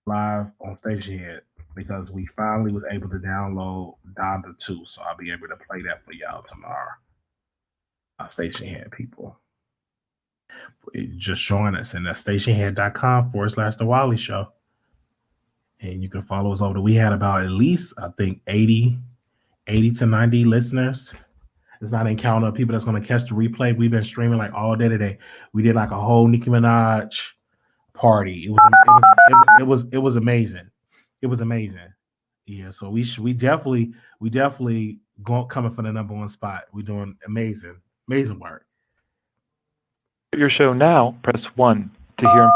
Live on Station Head because we finally was able to download Donda 2. So I'll be able to play that for y'all tomorrow. Station Head people. Just join us in stationhead.com/The Wiley Show. And you can follow us over there. We had about at least, I think, 80 to 90 listeners. It's not in count of people that's going to catch the replay. We've been streaming like all day today. We did like a whole Nicki Minaj party. It was amazing. It was amazing. Yeah, so we definitely coming for the number one spot. We're doing amazing work. Your show now, press 1 to hear.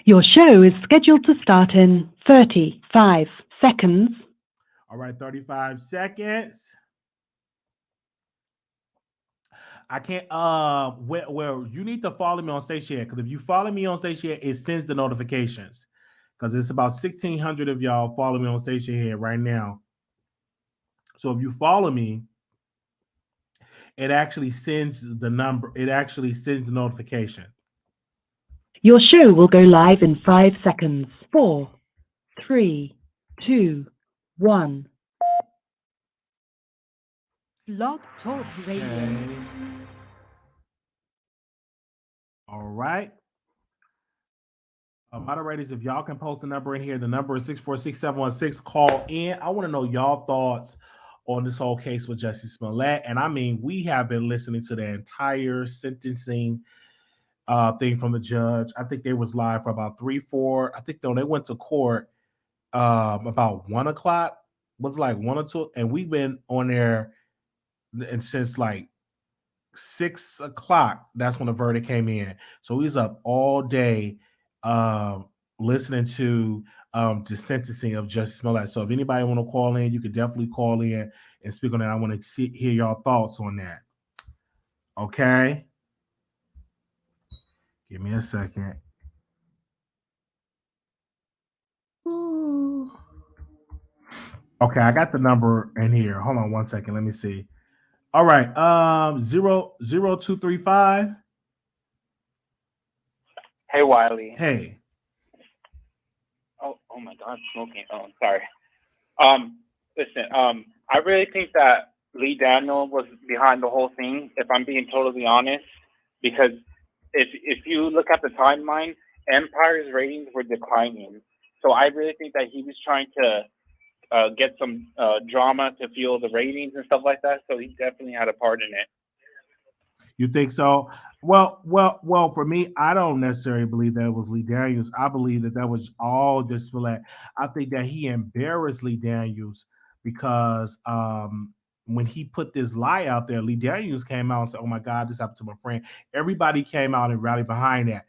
Your show is scheduled to start in 35 seconds. All right, 35 seconds. I can't well, you need to follow me on Station because if you follow me on Station, it sends the notifications. Because it's about 1,600 of y'all follow me on Station Head right now. So if you follow me, it actually sends the number, it actually sends the notification. Your show will go live in 5 seconds. 4, 3, 2, 1. Blog Talk Radio. Okay. All right. Moderators, if y'all can post the number in here, the number is 646-716. Call in. I want to know y'all thoughts on this whole case with Jussie Smollett. And I mean, we have been listening to the entire sentencing thing from the judge. I think they was live for about 3-4. I think they went to court about 1 o'clock. Was it like 1 or 2? And we've been on there and since like 6 o'clock. That's when the verdict came in. So we was up all day listening to the sentencing of Jussie Smollett. So if anybody want to call in, you could definitely call in and speak on that. I want to hear your thoughts on that. Okay. Give me a second. Ooh. Okay, I got the number in here. Hold on 1 second. Let me see. All right. 00235. Hey, Wiley. Hey. Oh my God, smoking. Oh, I'm sorry. Listen. I really think that Lee Daniel was behind the whole thing. If I'm being totally honest, because if you look at the timeline, Empire's ratings were declining. So I really think that he was trying to get some drama to fuel the ratings and stuff like that. So he definitely had a part in it. You think so? Well. For me, I don't necessarily believe that it was Lee Daniels. I believe that was all just for that. I think that he embarrassed Lee Daniels because when he put this lie out there, Lee Daniels came out and said, "Oh my God, this happened to my friend." Everybody came out and rallied behind that.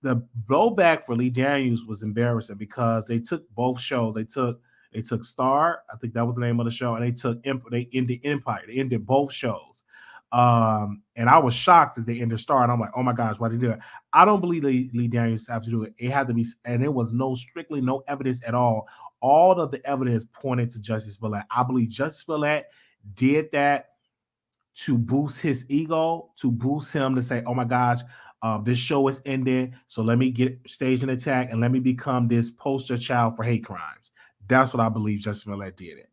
The blowback for Lee Daniels was embarrassing because they took both shows. They took Star, I think that was the name of the show, and they ended Empire. They ended both shows. And I was shocked that they ended Star, and I'm like, oh my gosh, why did they do it? I don't believe Lee Daniels have to do it. It had to be, and there was strictly no evidence at all. All of the evidence pointed to Jussie Smollett. I believe Jussie Smollett did that to boost his ego, to boost him to say, oh my gosh, this show is ended, so let me stage an attack and let me become this poster child for hate crimes. That's what I believe Jussie Smollett did it.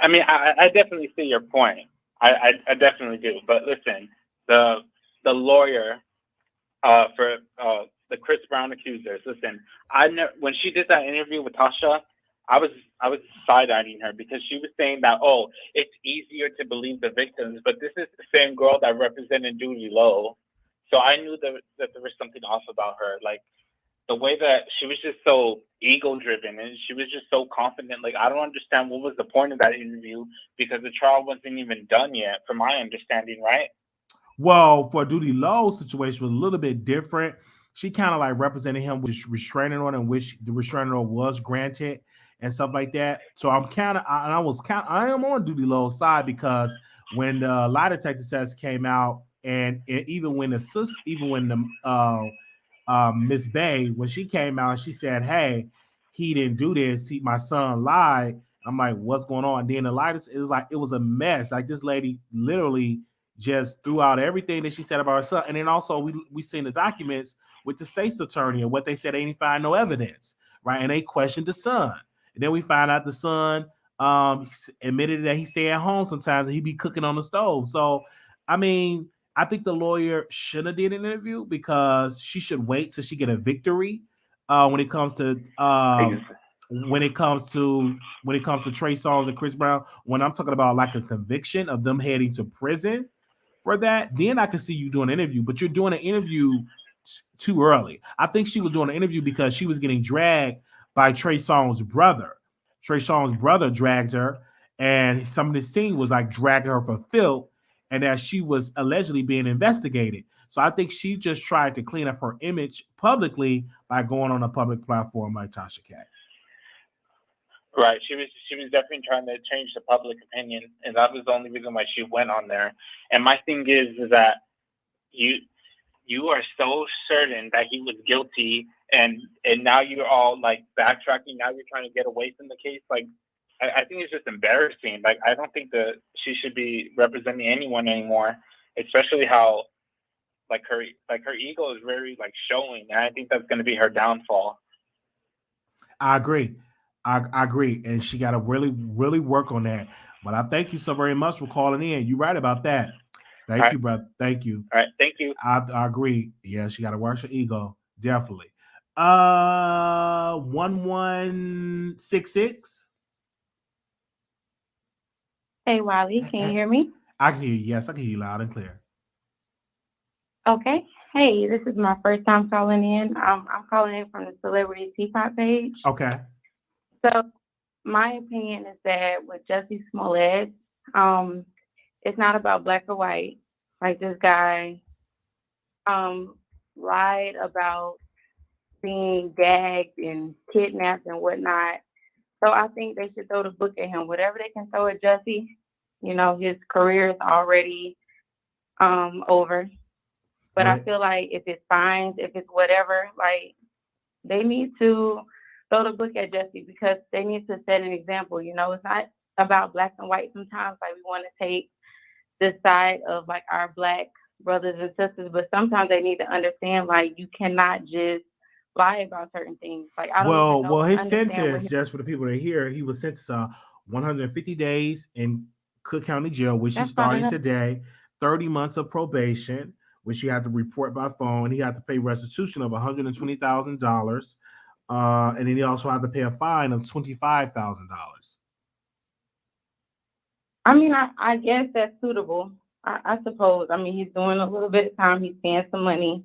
I mean, I definitely see your point. I definitely do. But listen, the lawyer for the Chris Brown accusers. Listen, when she did that interview with Tasha, I was side-eyeing her because she was saying that, oh, it's easier to believe the victims, but this is the same girl that represented Duty Low. So I knew that there was something off about her. Like, the way that she was just so ego-driven and she was just so confident. Like, I don't understand what was the point of that interview because the trial wasn't even done yet, from my understanding, right? Well, for Duty Low's situation was a little bit different. She kind of like represented him with restraining order, in which the restraining order was granted and stuff like that. So I am on Duty Low's side because when the lie detector test came out, and even when the Miss Bay, when she came out and she said, "Hey, he didn't do this. My son lied." I'm like, "What's going on?" And then the lie, it was like it was a mess. Like this lady literally just threw out everything that she said about her son. And then also we seen the documents with the state's attorney and what they said they didn't find no evidence, right? And they questioned the son. And then we find out the son admitted that he stay at home sometimes and he be cooking on the stove. So, I mean, I think the lawyer should have did an interview because she should wait till she get a victory when it comes to when it comes to Trey Songz and Chris Brown. When I'm talking about like a conviction of them heading to prison for that, then I can see you doing an interview. But you're doing an interview too early. I think she was doing an interview because she was getting dragged by Trey Songz's brother. Trey Songz's brother dragged her, and some of the scene was like dragging her for filth, and that she was allegedly being investigated. So I think she just tried to clean up her image publicly by going on a public platform like Tasha Cat. Right. She was definitely trying to change the public opinion, and that was the only reason why she went on there. And my thing is that you are so certain that he was guilty, and now you're all like backtracking. Now you're trying to get away from the case. Like, I think it's just embarrassing. Like, I don't think that she should be representing anyone anymore, especially how like her ego is very like showing, and I think that's going to be her downfall. I agree. I agree, and she got to really, really work on that. But I thank you so very much for calling in. You're right about that. Thank you, brother. Thank you. All right, thank you. I agree. Yeah, she got to work her ego, definitely. 1166. Hey, Wiley, can you hear me? I can hear you. Yes, I can hear you loud and clear. Okay. Hey, this is my first time calling in. I'm calling in from the Celebrity Teapot page. Okay. So my opinion is that with Jussie Smollett, it's not about black or white. Like, this guy lied about being gagged and kidnapped and whatnot. So I think they should throw the book at him. Whatever they can throw at Jussie, you know, his career is already over. But I Right. feel like if it's fines, if it's whatever, like they need to throw the book at Jussie because they need to set an example. You know, it's not about black and white sometimes. Like we want to take the side of like our black brothers and sisters, but sometimes they need to understand like you cannot just lie about certain things. Like I don't even know, His understand what sentence, his, just for the people that hear, he was sentenced 150 days in Cook County Jail, which he's that's not starting enough. today, 30 months of probation, which he had to report by phone. He had to pay restitution of $120,000. And then he also had to pay a fine of $25,000. I mean, I guess that's suitable. I suppose. I mean, he's doing a little bit of time. He's paying some money,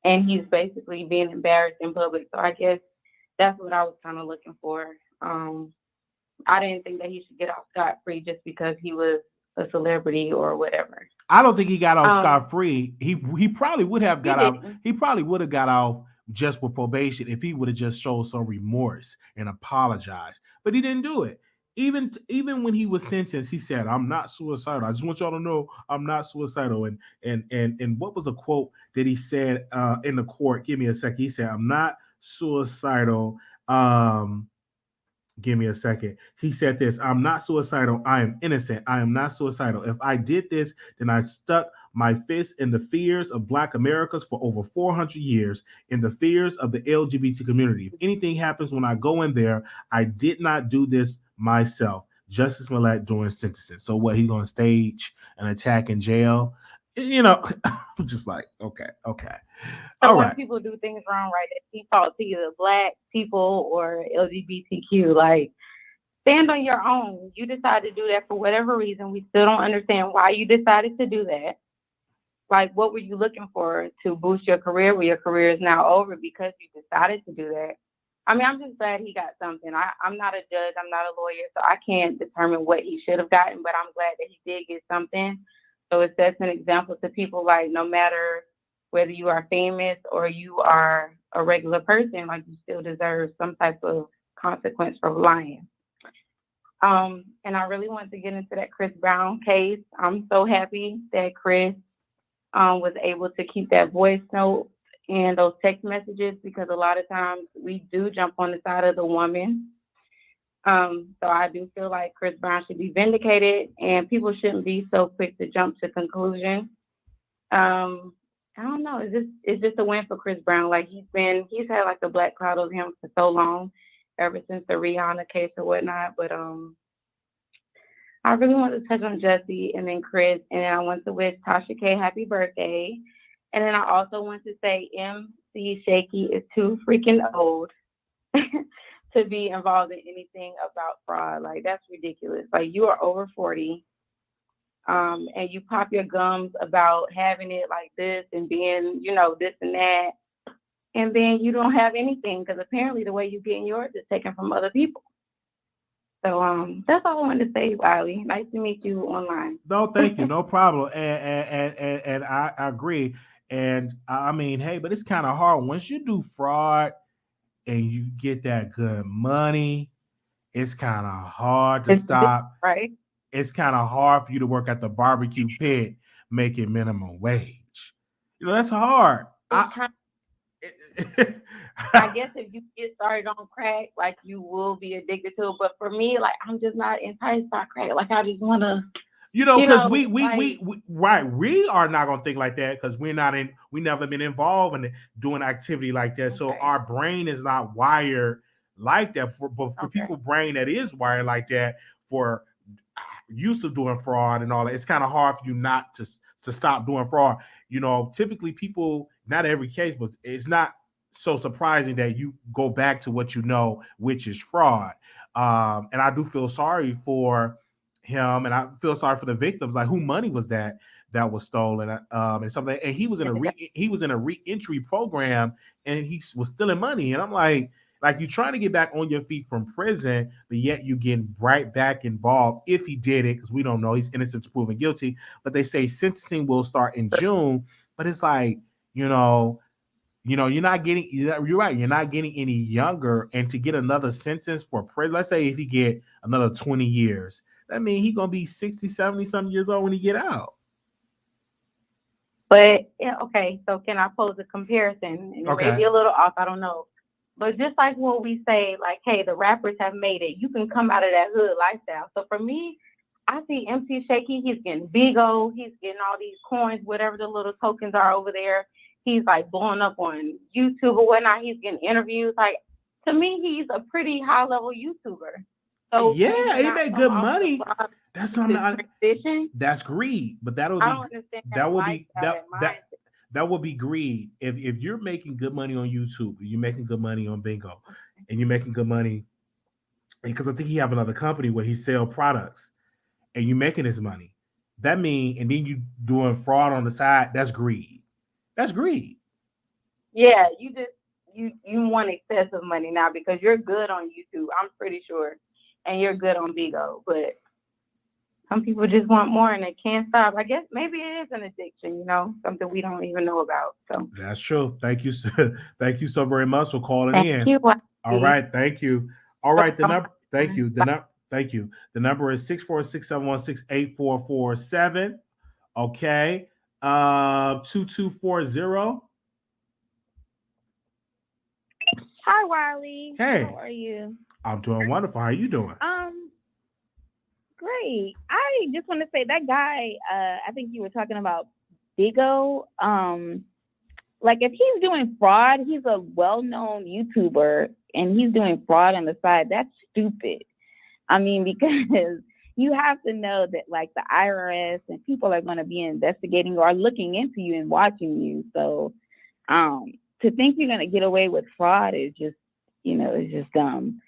and he's basically being embarrassed in public. So I guess that's what I was kind of looking for. I didn't think that he should get off scot-free just because he was a celebrity or whatever. I don't think he got off Um, scot free. He probably would have He got out. didn't. He probably would have got off just with probation if he would have just showed some remorse and apologized. But he didn't do it. Even when he was sentenced, he said, "I'm not suicidal. I just want y'all to know I'm not suicidal." And what was the quote that he said in the court? Give me a second. He said, "I'm not suicidal." Give me a second. He said this: "I'm not suicidal. I am innocent. I am not suicidal. If I did this, then I stuck my fist in the fears of Black Americans for over 400 years, in the fears of the LGBT community. If anything happens when I go in there, I did not do this myself." Jussie Smollett during sentencing. So what? He gonna stage an attack in jail? You know, I'm just like, okay. So All when right. people do things wrong, right, they default to either black people or LGBTQ. Like, stand on your own. You decided to do that for whatever reason. We still don't understand why you decided to do that. Like, what were you looking for to boost your career when your career is now over because you decided to do that? I mean, I'm just glad he got something. I'm not a judge. I'm not a lawyer, so I can't determine what he should have gotten, but I'm glad that he did get something. So it sets an example to people, like, no matter whether you are famous or you are a regular person, like, you still deserve some type of consequence for lying. And I really wanted to get into that Chris Brown case. I'm so happy that Chris was able to keep that voice note and those text messages, because a lot of times we do jump on the side of the woman. So I do feel like Chris Brown should be vindicated, and people shouldn't be so quick to jump to conclusion. I don't know. It's just a win for Chris Brown. Like, he's had like a black cloud over him for so long, ever since the Rihanna case or whatnot. But I really want to touch on Jussie and then Chris, and then I want to wish Tasha K happy birthday. And then I also want to say MC Shakie is too freaking old to be involved in anything about fraud. Like, that's ridiculous. Like, you are over 40. And you pop your gums about having it like this and being, this and that. And then you don't have anything because apparently the way you're getting yours is taken from other people. So that's all I wanted to say, Wiley. Nice to meet you online. No, thank you. No problem. And I agree. And I mean, hey, but it's kind of hard once you do fraud and you get that good money. It's kind of hard to stop. Right? It's kind of hard for you to work at the barbecue pit making minimum wage. That's hard. I guess if you get started on crack, like, you will be addicted to it. But for me, like, I'm just not enticed by crack. Like, I just want to. Because we are not gonna think like that because we never been involved in doing activity like that. So our brain is not wired like that. But for people brain that is wired like that, for use of doing fraud and all that, it's kind of hard for you not to stop doing fraud. Typically people, not every case, but it's not so surprising that you go back to what which is fraud. And I do feel sorry for him, and I feel sorry for the victims. Like, who money was that was stolen, and something. And he was in a re-entry program, and he was stealing money. And I'm like you're trying to get back on your feet from prison, but yet you getting right back involved. If he did it, because we don't know, he's innocent to proven guilty. But they say sentencing will start in June. But it's like, You know, you're right. You're not getting any younger. And to get another sentence for prison, let's say if he get another 20 years, that means he's going to be 60, 70 some years old when he get out. But yeah, okay, so can I pose a comparison? And it may Okay. be a little off, I don't know. But just like when we say, like, hey, the rappers have made it, you can come out of that hood lifestyle. So for me, I see MC Shakie, he's getting big O, he's getting all these coins, whatever the little tokens are over there. He's like blowing up on YouTube or whatnot. He's getting interviews. Like, to me, he's a pretty high level YouTuber. So Yeah, he made good money. That's something. Tradition. That's greed, but that'll I be don't understand that would be lifestyle, that would be greed. If you're making good money on YouTube, you're making good money on Bingo, and you're making good money because I think he have another company where he sell products, and you making his money. That mean, and then you doing fraud on the side. That's greed. That's greed. Yeah, you want excessive money now because you're good on YouTube, I'm pretty sure, and you're good on Bigo, but some people just want more and they can't stop. I guess maybe it is an addiction, you know, something we don't even know about. So That's true. Thank you, thank you so very much for calling thank in. you. All right, thank you. All right, the number. Thank you. Thank you. The number is 646-716-8447. Okay. 2240. Hi, Wiley. Hey. How are you? I'm doing wonderful. How you doing? Great. I just want to say that guy, I think you were talking about Bigo. Like if he's doing fraud, he's a well-known YouTuber and he's doing fraud on the side. That's stupid. I mean, because you have to know that like the IRS and people are going to be investigating or looking into you and watching you. So to think you're going to get away with fraud is just, you know, it's just dumb.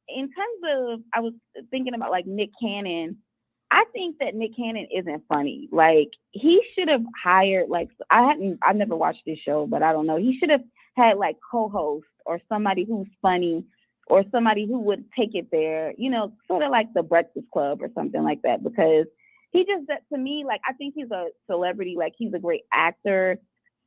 In terms of, I was thinking about like Nick Cannon. I think that Nick Cannon isn't funny. Like he should have hired, like I've never watched this show, but I don't know. He should have had like co-host or somebody who's funny or somebody who would take it there, you know, sort of like the Breakfast Club or something like that. Because he just, to me, like I think he's a celebrity, like he's a great actor,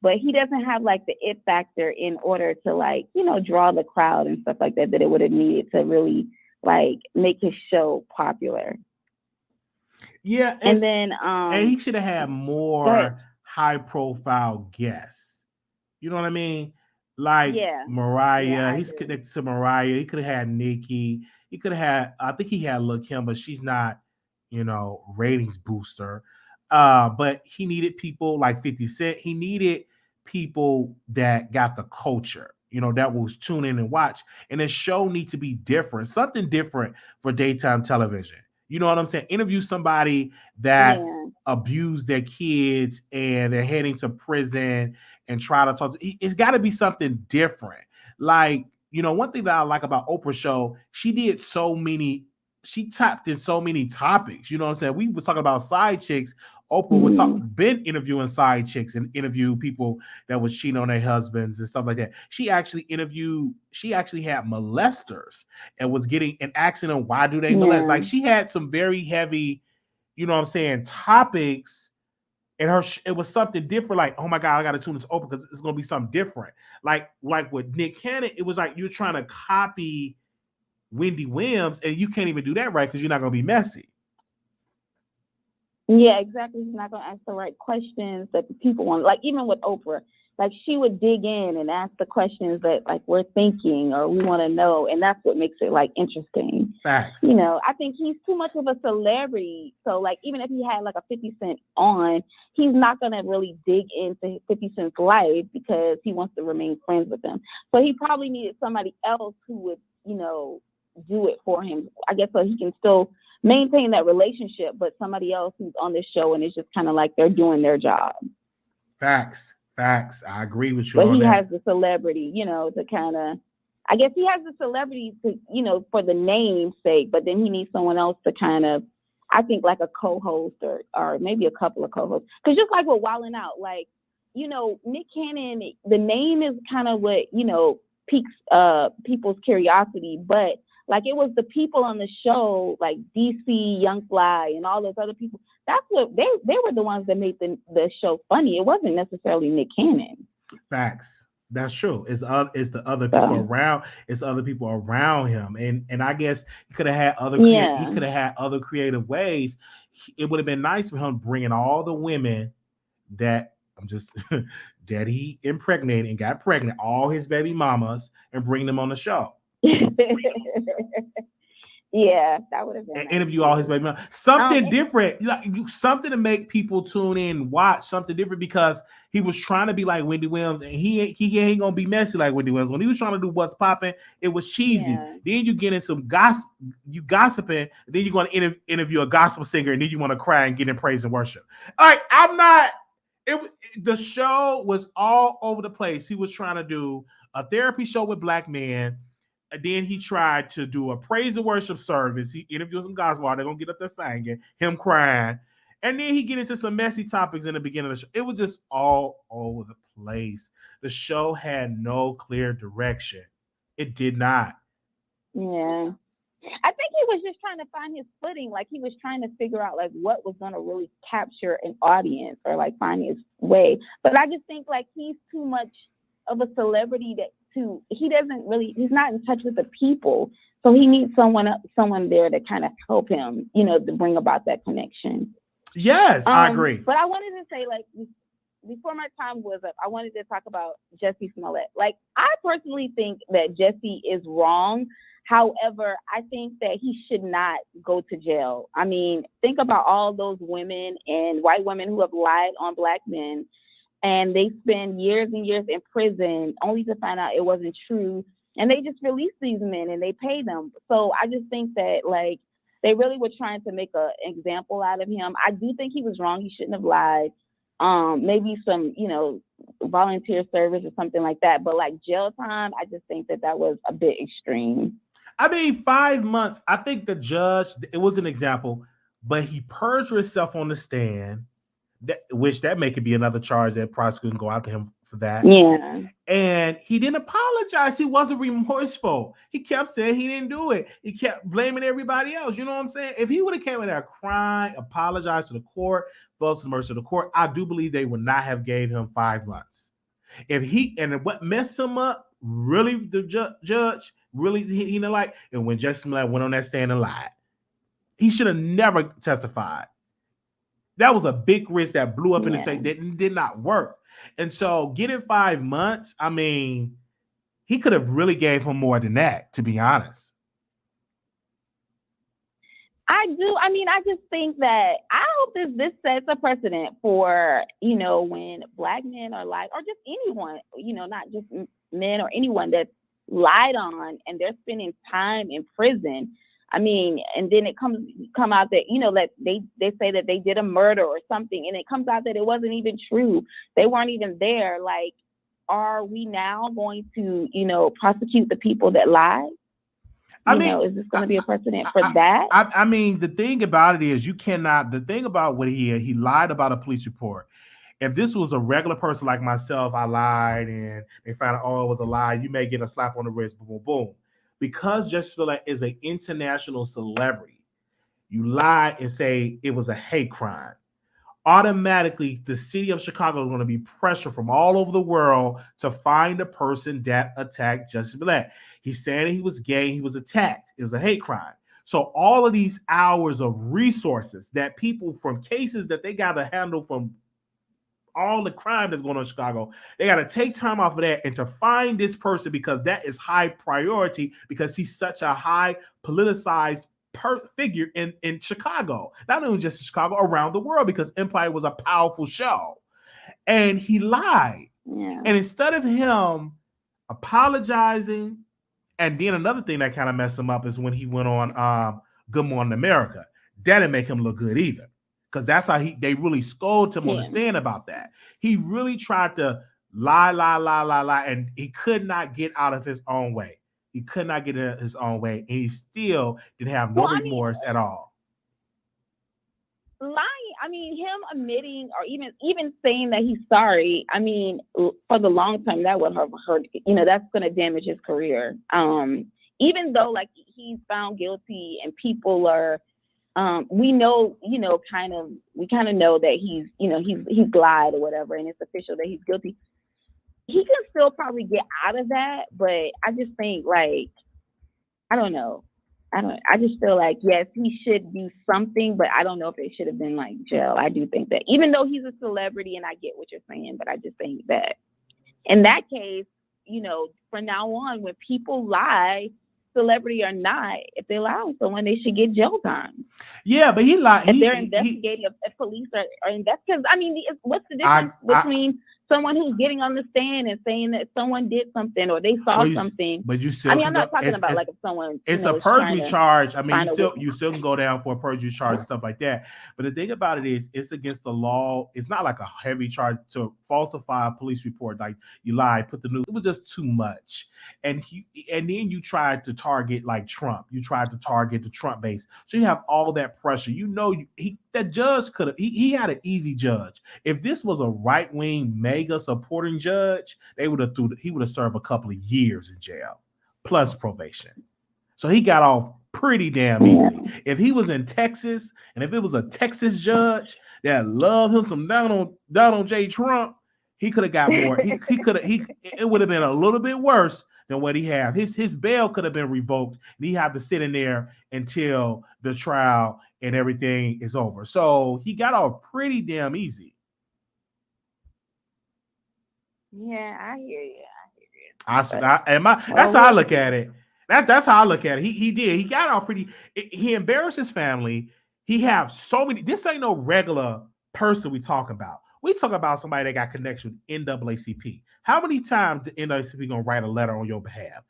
but he doesn't have like the it factor in order to like, you know, draw the crowd and stuff like that it would have needed to really like make his show popular. Yeah, and then and he should have had more high profile guests. You know what I mean? Like Mariah, he's connected to Mariah. He could have had Nikki. He could have had, I think he had Lil' Kim, but she's not, you know, ratings booster. But he needed people like 50 Cent. He needed people that got the culture, you know, that will tune in and watch. And the show needs to be different, something different for daytime television. You know what I'm saying? Interview somebody that abused their kids and they're heading to prison and try to talk. It's got to be something different. Like, you know, one thing that I like about Oprah's show, she tapped in so many topics. You know what I'm saying? We were talking about side chicks. Oprah was been interviewing side chicks and interview people that was cheating on their husbands and stuff like that. She actually had molesters and was asking them, why do they molest? Like she had some very heavy, you know what I'm saying, topics. And it was something different. Like, oh my God, I got to tune this Oprah because it's going to be something different. Like with Nick Cannon, it was like you're trying to copy Wendy Williams and you can't even do that right because you're not going to be messy. Yeah, exactly. He's not going to ask the right questions that the people want. Like even with Oprah, like she would dig in and ask the questions that like we're thinking or we want to know. And that's what makes it like interesting. Facts. You know, I think he's too much of a celebrity. So like even if he had like a 50 Cent on, he's not going to really dig into 50 Cent's life because he wants to remain friends with him. So he probably needed somebody else who would, you know, do it for him. I guess so he can still maintain that relationship, but somebody else who's on this show and it's just kind of like they're doing their job. Facts. I agree with you. But he has the celebrity, you know, to kind of, I guess he has the celebrity to, you know, for the name's sake, but then he needs someone else to kind of, I think like a co-host or maybe a couple of co-hosts. Because just like with Wildin' Out, like, you know, Nick Cannon, the name is kind of what, you know, piques people's curiosity, but like it was the people on the show, like DC, Young Fly, and all those other people. That's what they were the ones that made the show funny. It wasn't necessarily Nick Cannon. Facts. That's true. It's the other people around. It's other people around him, and I guess he could have had other. He could have had other creative ways. It would have been nice for him bringing all the women that that he impregnated and got pregnant, all his baby mamas, and bring them on the show. Yeah, that would have been And nice. interview all his baby mamas. Something different, something to make people tune in, watch something different, because he was trying to be like Wendy Williams, and he ain't gonna be messy like Wendy Williams. When he was trying to do What's Poppin', it was cheesy. Yeah. Then you get in some gossiping, then you're gonna interview a gospel singer, and then you want to cry and get in praise and worship. Like, I'm not. The show was all over the place. He was trying to do a therapy show with black men, and then he tried to do a praise and worship service. He interviewed some gospel. They're gonna get up there singing, him crying, and then he get into some messy topics in the beginning of the show. It was just all over the place. The show had no clear direction. It did not. Yeah. I think he was just trying to find his footing. Like, he was trying to figure out like what was going to really capture an audience, or like find his way. But I just think like he's too much of a celebrity he's not in touch with the people. So he needs someone there to kind of help him, to bring about that connection. Yes, I agree. But I wanted to say, like, before my time was up, I wanted to talk about Jussie Smollett. Like, I personally think that Jussie is wrong. However, I think that he should not go to jail. I mean, think about all those women and white women who have lied on black men, and they spend years and years in prison only to find out it wasn't true. And they just release these men and they pay them. So I just think that, like, they really were trying to make an example out of him. I do think he was wrong. He shouldn't have lied. Maybe some, volunteer service or something like that. But like jail time, I just think that was a bit extreme. I mean, 5 months. I think the judge, it was an example, but he perjured himself on the stand, which may could be another charge that prosecutor can go after him for that. Yeah. And he didn't apologize. He wasn't remorseful. He kept saying he didn't do it. He kept blaming everybody else. You know what I'm saying? If he would have came in there crying, apologized to the court, felt to the mercy of the court, I do believe they would not have gave him 5 months. And what messed him up, really, the judge, really, he didn't like, and when Jussie Smollett went on that stand and lied. He should have never testified. That was a big risk that blew up in the state that did not work. And so getting 5 months, I mean, he could have really gave him more than that, to be honest. I do. I mean, I just think that I hope this sets a precedent for, when black men are lied, or just anyone, not just men or anyone that's lied on and they're spending time in prison. I mean, and then it come out that, that they say that they did a murder or something, and it comes out that it wasn't even true. They weren't even there. Like, are we now going to, prosecute the people that lied? Is this going to be a precedent for that? I mean, the thing about it is the thing about what he lied about a police report. If this was a regular person like myself, I lied and they found out, it was a lie, you may get a slap on the wrist, boom, boom, boom. Because Jussie Smollett is an international celebrity, you lie and say it was a hate crime. Automatically, the city of Chicago is going to be pressure from all over the world to find the person that attacked Jussie Smollett. He's saying he was gay, he was attacked. It was a hate crime. So all of these hours of resources that people from cases that they got to handle from all the crime that's going on in Chicago, they got to take time off of that and to find this person, because that is high priority, because he's such a high politicized figure in Chicago. Not only just in Chicago, around the world, because Empire was a powerful show. And he lied. Yeah. And instead of him apologizing, and then another thing that kind of messed him up is when he went on Good Morning America. That didn't make him look good either. Because that's how they really scolded him on the stand about that. He really tried to lie, and he could not get out of his own way. He could not get out of his own way, and he still didn't have no remorse at all. Lying, I mean, him admitting or even saying that he's sorry, I mean, for the long term, that would have hurt, that's going to damage his career. Even though, like, he's found guilty and people are, we know, kind of know that he's lied or whatever, and it's official that he's guilty. he can still probably get out of that, but I just think like, I don't know. I just feel like, yes, he should do something, but I don't know if it should have been like jail. I do think that, even though he's a celebrity, and I get what you're saying, but I just think that in that case, you know, from now on, when people lie, celebrity or not, if they lie on someone, they should get jail time. Yeah, but he lied. If they're investigating, if police are investigating, I mean, what's the difference between someone who's getting on the stand and saying that someone did something or they saw something? But you still. I mean, I'm not talking about like if someone. It's a perjury charge. I mean, you still can go down for a perjury charge and stuff like that. But the thing about it is, it's against the law. It's not like a heavy charge to falsify a police report. Like you lied, put the news. It was just too much. And then you tried to target like Trump. You tried to target the Trump base. So you have all that pressure. You know, that judge could have. He had an easy judge. If this was a right wing mega supporting judge, he would have served a couple of years in jail plus probation. So he got off pretty damn easy. If he was in Texas, and if it was a Texas judge that loved him some Donald J. Trump, he could have got more. It would have been a little bit worse than what he had. His bail could have been revoked, and he had to sit in there until the trial and everything is over. So he got off pretty damn easy. Yeah, I hear you. That's how I look at it. That's how I look at it. He did. He got off pretty. He embarrassed his family. He have so many. This ain't no regular person we talk about. We talk about somebody that got connection with NAACP. How many times the NAACP gonna write a letter on your behalf?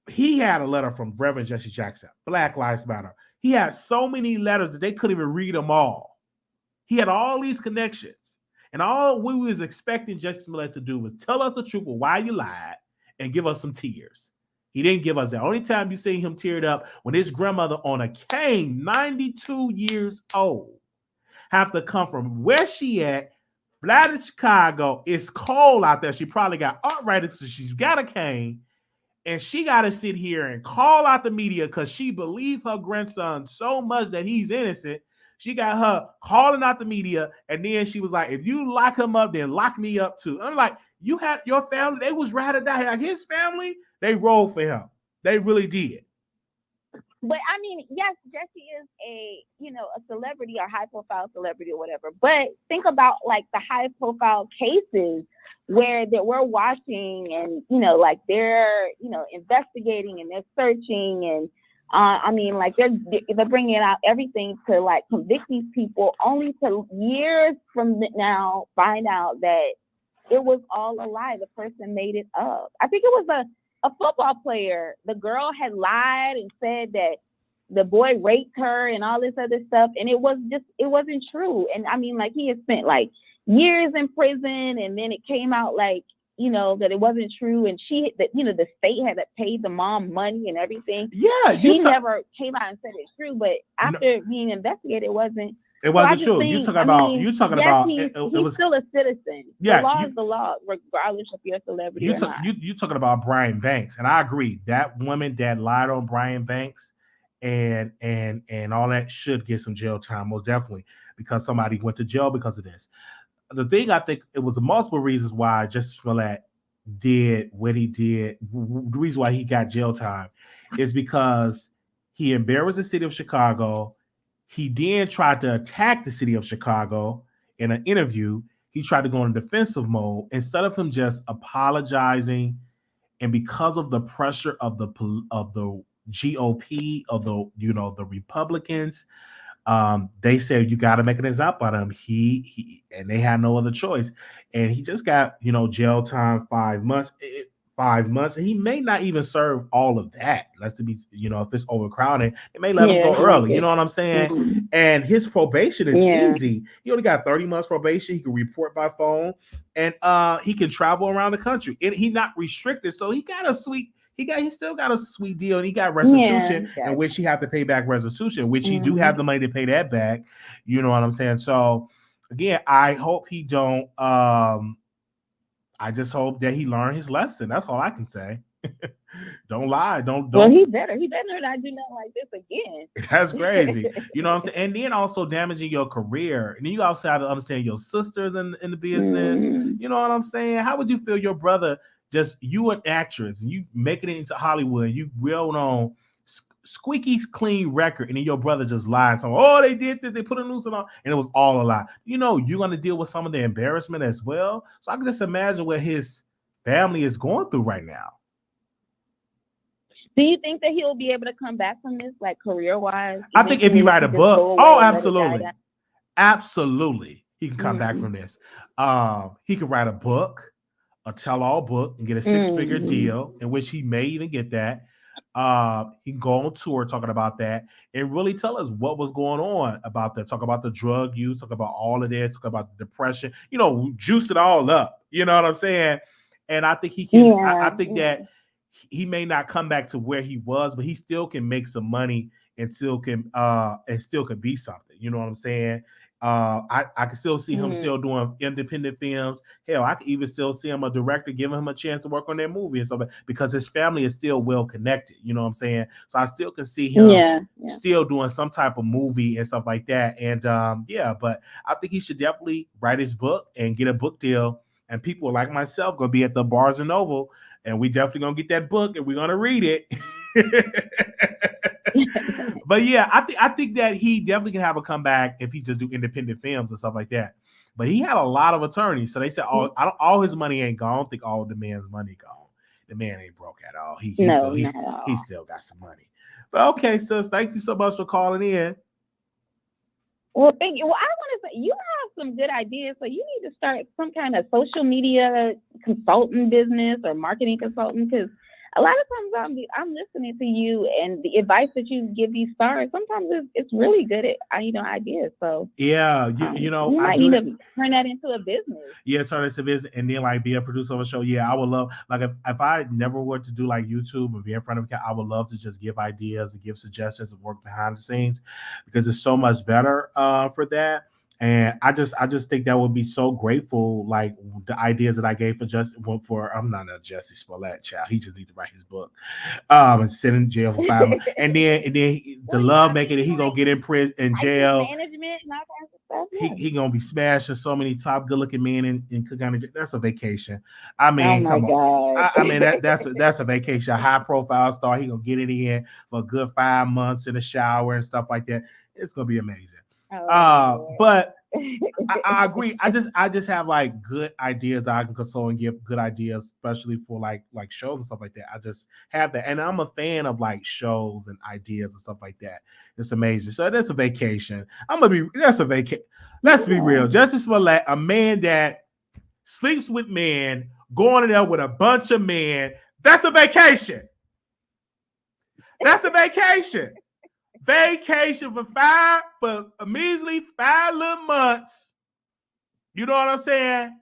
He had a letter from Reverend Jussie Jackson, Black Lives Matter. He had so many letters that they couldn't even read them all. He had all these connections. And all we was expecting Jussie Smollett to do was tell us the truth of why you lied and give us some tears. He didn't give us that. Only time you seen him teared up when his grandmother on a cane, 92 years old, have to come from where she at, fly to Chicago. It's cold out there. She probably got arthritis, so she's got a cane. And she got to sit here and call out the media because she believed her grandson so much that he's innocent. She got her calling out the media, and then she was like, if you lock him up, then lock me up too. I'm like, you had your family, they was ride or die. Like his family, they rolled for him. They really did. But I mean, yes, Jussie is a celebrity or high profile celebrity or whatever. But think about like the high profile cases where that we're watching and, like they're, investigating and they're searching and, I mean, like they're bringing out everything to like convict these people, only to years from now find out that it was all a lie. The person made it up. I think it was a football player. The girl had lied and said that the boy raped her and all this other stuff, and it wasn't true. And I mean, like he had spent like years in prison, and then it came out like, that it wasn't true, and the state had paid the mom money and everything. Yeah, he never came out and said it's true, but after being investigated, it wasn't. It wasn't true. He's still a citizen. Yeah, the law is the law, regardless if you're a celebrity or not. You talking about Brian Banks, and I agree. That woman that lied on Brian Banks and all that should get some jail time, most definitely, because somebody went to jail because of this. The thing, I think it was multiple reasons why Jussie Smollett did what he did. The reason why he got jail time is because he embarrassed the city of Chicago. He then tried to attack the city of Chicago in an interview. He tried to go in defensive mode instead of him just apologizing. And because of the pressure of the GOP, of the Republicans, they said you got to make an example out of him. He and they had no other choice, and he just got jail time 5 months. 5 months, and he may not even serve all of that. Let's be, if it's overcrowded, they may let him go early. You know what I'm saying? Mm-hmm. And his probation is easy. He only got 30 months probation. He can report by phone, and he can travel around the country. And he's not restricted, so he still got a sweet deal, and he got restitution, in which he have to pay back restitution, which he do have the money to pay that back. You know what I'm saying? So again, I hope he don't. I just hope that he learned his lesson. That's all I can say. Don't lie. Don't. Well, he better not do nothing like this again. That's crazy. You know what I'm saying? And then also damaging your career. And then you also have to understand your sisters in the business. Mm. You know what I'm saying? How would you feel your brother, just you an actress, and you making it into Hollywood, you real on squeaky clean record, and then your brother just lied. So, oh, they did this, they put a noose on, and it was all a lie. You know, you're going to deal with some of the embarrassment as well. So I can just imagine what his family is going through right now. Do you think that he'll be able to come back from this, like career-wise? I think if he write a book, absolutely. Absolutely. He can come back from this. He could write a book, a tell-all book, and get a six-figure deal, in which he may even get that. He can go on tour talking about that and really tell us what was going on about that. Talk about the drug use, talk about all of this, talk about the depression, you know, juice it all up. You know what I'm saying? And I think he can, I think that he may not come back to where he was, but he still can make some money and still can be something. You know what I'm saying? I can still see him still doing independent films. Hell, I can even still see him a director giving him a chance to work on that movie and stuff, because his family is still well connected. You know what I'm saying? So I still can see him still doing some type of movie and stuff like that. And but I think he should definitely write his book and get a book deal. And people like myself gonna be at the Barnes and Noble, and we definitely gonna get that book and we're gonna read it. But yeah, I think that he definitely can have a comeback if he just do independent films and stuff like that. But he had a lot of attorneys, so they said all his money ain't gone. I don't think all the man's money gone. The man ain't broke at all. He still got some money. But okay, sis, thank you so much for calling in. Well, thank you. Well, I want to say you have some good ideas, so you need to start some kind of social media consultant business or marketing consultant, because a lot of times I'm listening to you and the advice that you give these stars. Sometimes it's really good at ideas. So yeah, you might need to turn that into a business. Yeah, turn it into business, and then like be a producer of a show. Yeah, I would love, like if I never were to do like YouTube or be in front of a camera, I would love to just give ideas and give suggestions and work behind the scenes, because it's so much better for that. And I just think that would be so grateful, like the ideas that I gave for I'm not a Jussie Smollett child. He just needs to write his book, and sit in jail for 5 months. and then the love making it, he gonna get in prison in jail. Management and all kinds of stuff. Yeah. He gonna be smashing so many top good looking men in Cook County. That's a vacation. I mean, come on. I mean that's a vacation. A high profile star. He gonna get it in for a good 5 months in the shower and stuff like that. It's gonna be amazing. But I agree. I just have like good ideas that I can consult and give good ideas, especially for like shows and stuff like that. I just have that, and I'm a fan of like shows and ideas and stuff like that. It's amazing. So that's a vacation. That's a vacation. Let's be real. Jussie Smollett, a man that sleeps with men, going in there with a bunch of men. That's a vacation. That's a vacation. Vacation for a measly 5 little months. You know what I'm saying?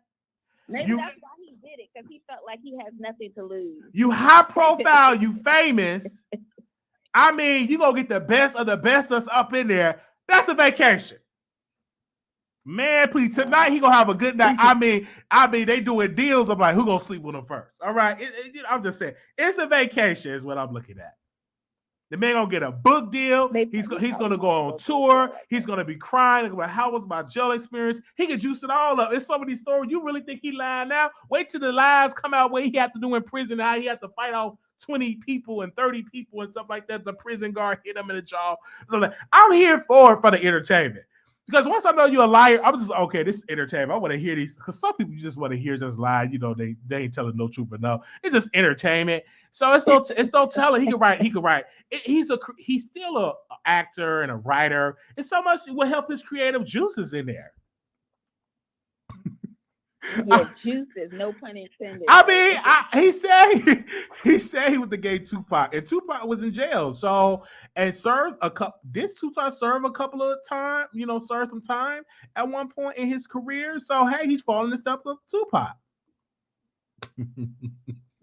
Maybe that's why he did it, because he felt like he has nothing to lose. You high profile, you famous. I mean, you gonna get the best of the best that's up in there. That's a vacation. Man, please, tonight he gonna have a good night. I mean, they doing deals. I'm like, who gonna sleep with him first? All right, I'm just saying, it's a vacation is what I'm looking at. The man gonna get a book deal. He's gonna go on tour. He's gonna be crying about how was my jail experience. He can juice it all up. It's some of these stories. You really think he lying now? Wait till the lies come out what he had to do in prison. How he had to fight off 20 people and 30 people and stuff like that. The prison guard hit him in the jaw. So I'm here for the entertainment. Because once I know you're a liar, I'm just okay. This is entertainment. I want to hear these, because some people just want to hear just lie. You know, they ain't telling no truth or no. It's just entertainment. So it's no telling. He can write. He's still a actor and a writer. It's so much will help his creative juices in there. Yeah, juices, no pun intended. I mean, he said he was the gay Tupac, and Tupac was in jail. So and served a couple. Did Tupac serve a couple of time? You know, serve some time at one point in his career. So hey, he's following the steps of Tupac.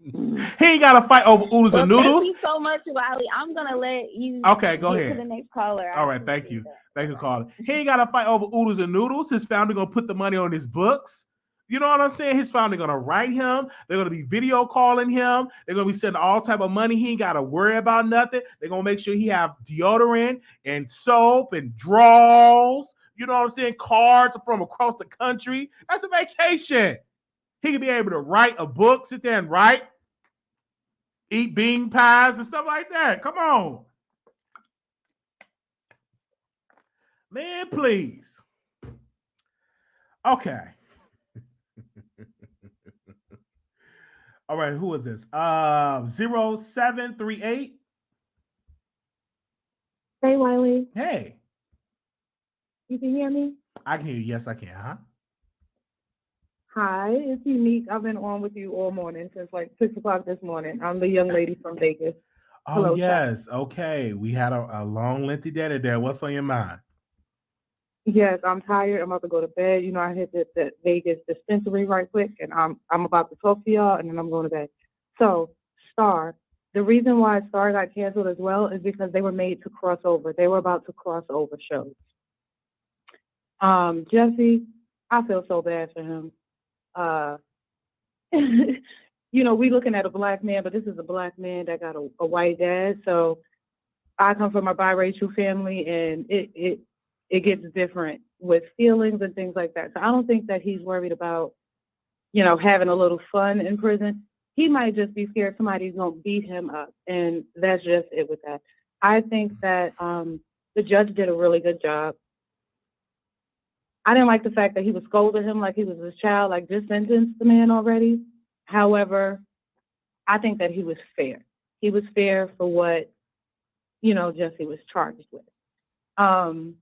He ain't got to fight over oodles and noodles. Thank you so much, Wiley. I'm gonna let you. Okay, go ahead. To the next caller. All right, thank you. Thank you, caller. He ain't got to fight over oodles and noodles. His family gonna put the money on his books. You know what I'm saying? His family gonna write him. They're gonna be video calling him. They're gonna be sending all type of money. He ain't gotta worry about nothing. They're gonna make sure he have deodorant and soap and drawers. You know what I'm saying? Cards from across the country. That's a vacation. He could be able to write a book, sit there and write, eat bean pies and stuff like that. Come on. Man, please. Okay. All right, who is this? 0738. Hey, Wiley, Hey, you can hear me? I can hear you. Yes, I can. Huh? Hi, it's Unique. I've been on with you all morning since like 6 o'clock this morning. I'm the young lady from Vegas. Oh, Hello, yes. Okay. We had a long, lengthy day today. What's on your mind? Yes, I'm tired. I'm about to go to bed. You know, I hit the Vegas dispensary right quick, and I'm about to talk to y'all, and then I'm going to bed. So, Star, the reason why Star got canceled as well is because they were made to cross over. They were about to cross over shows. Jussie, I feel so bad for him. You know, we looking at a black man, but this is a black man that got a white dad. So I come from a biracial family, and it gets different with feelings and things like that. So I don't think that he's worried about, you know, having a little fun in prison. He might just be scared somebody's going to beat him up. And that's just it with that. I think that the judge did a really good job. I didn't like the fact that he was scolding him like he was his child, like just sentenced the man already. However, I think that he was fair. He was fair for what, you know, Jussie was charged with. How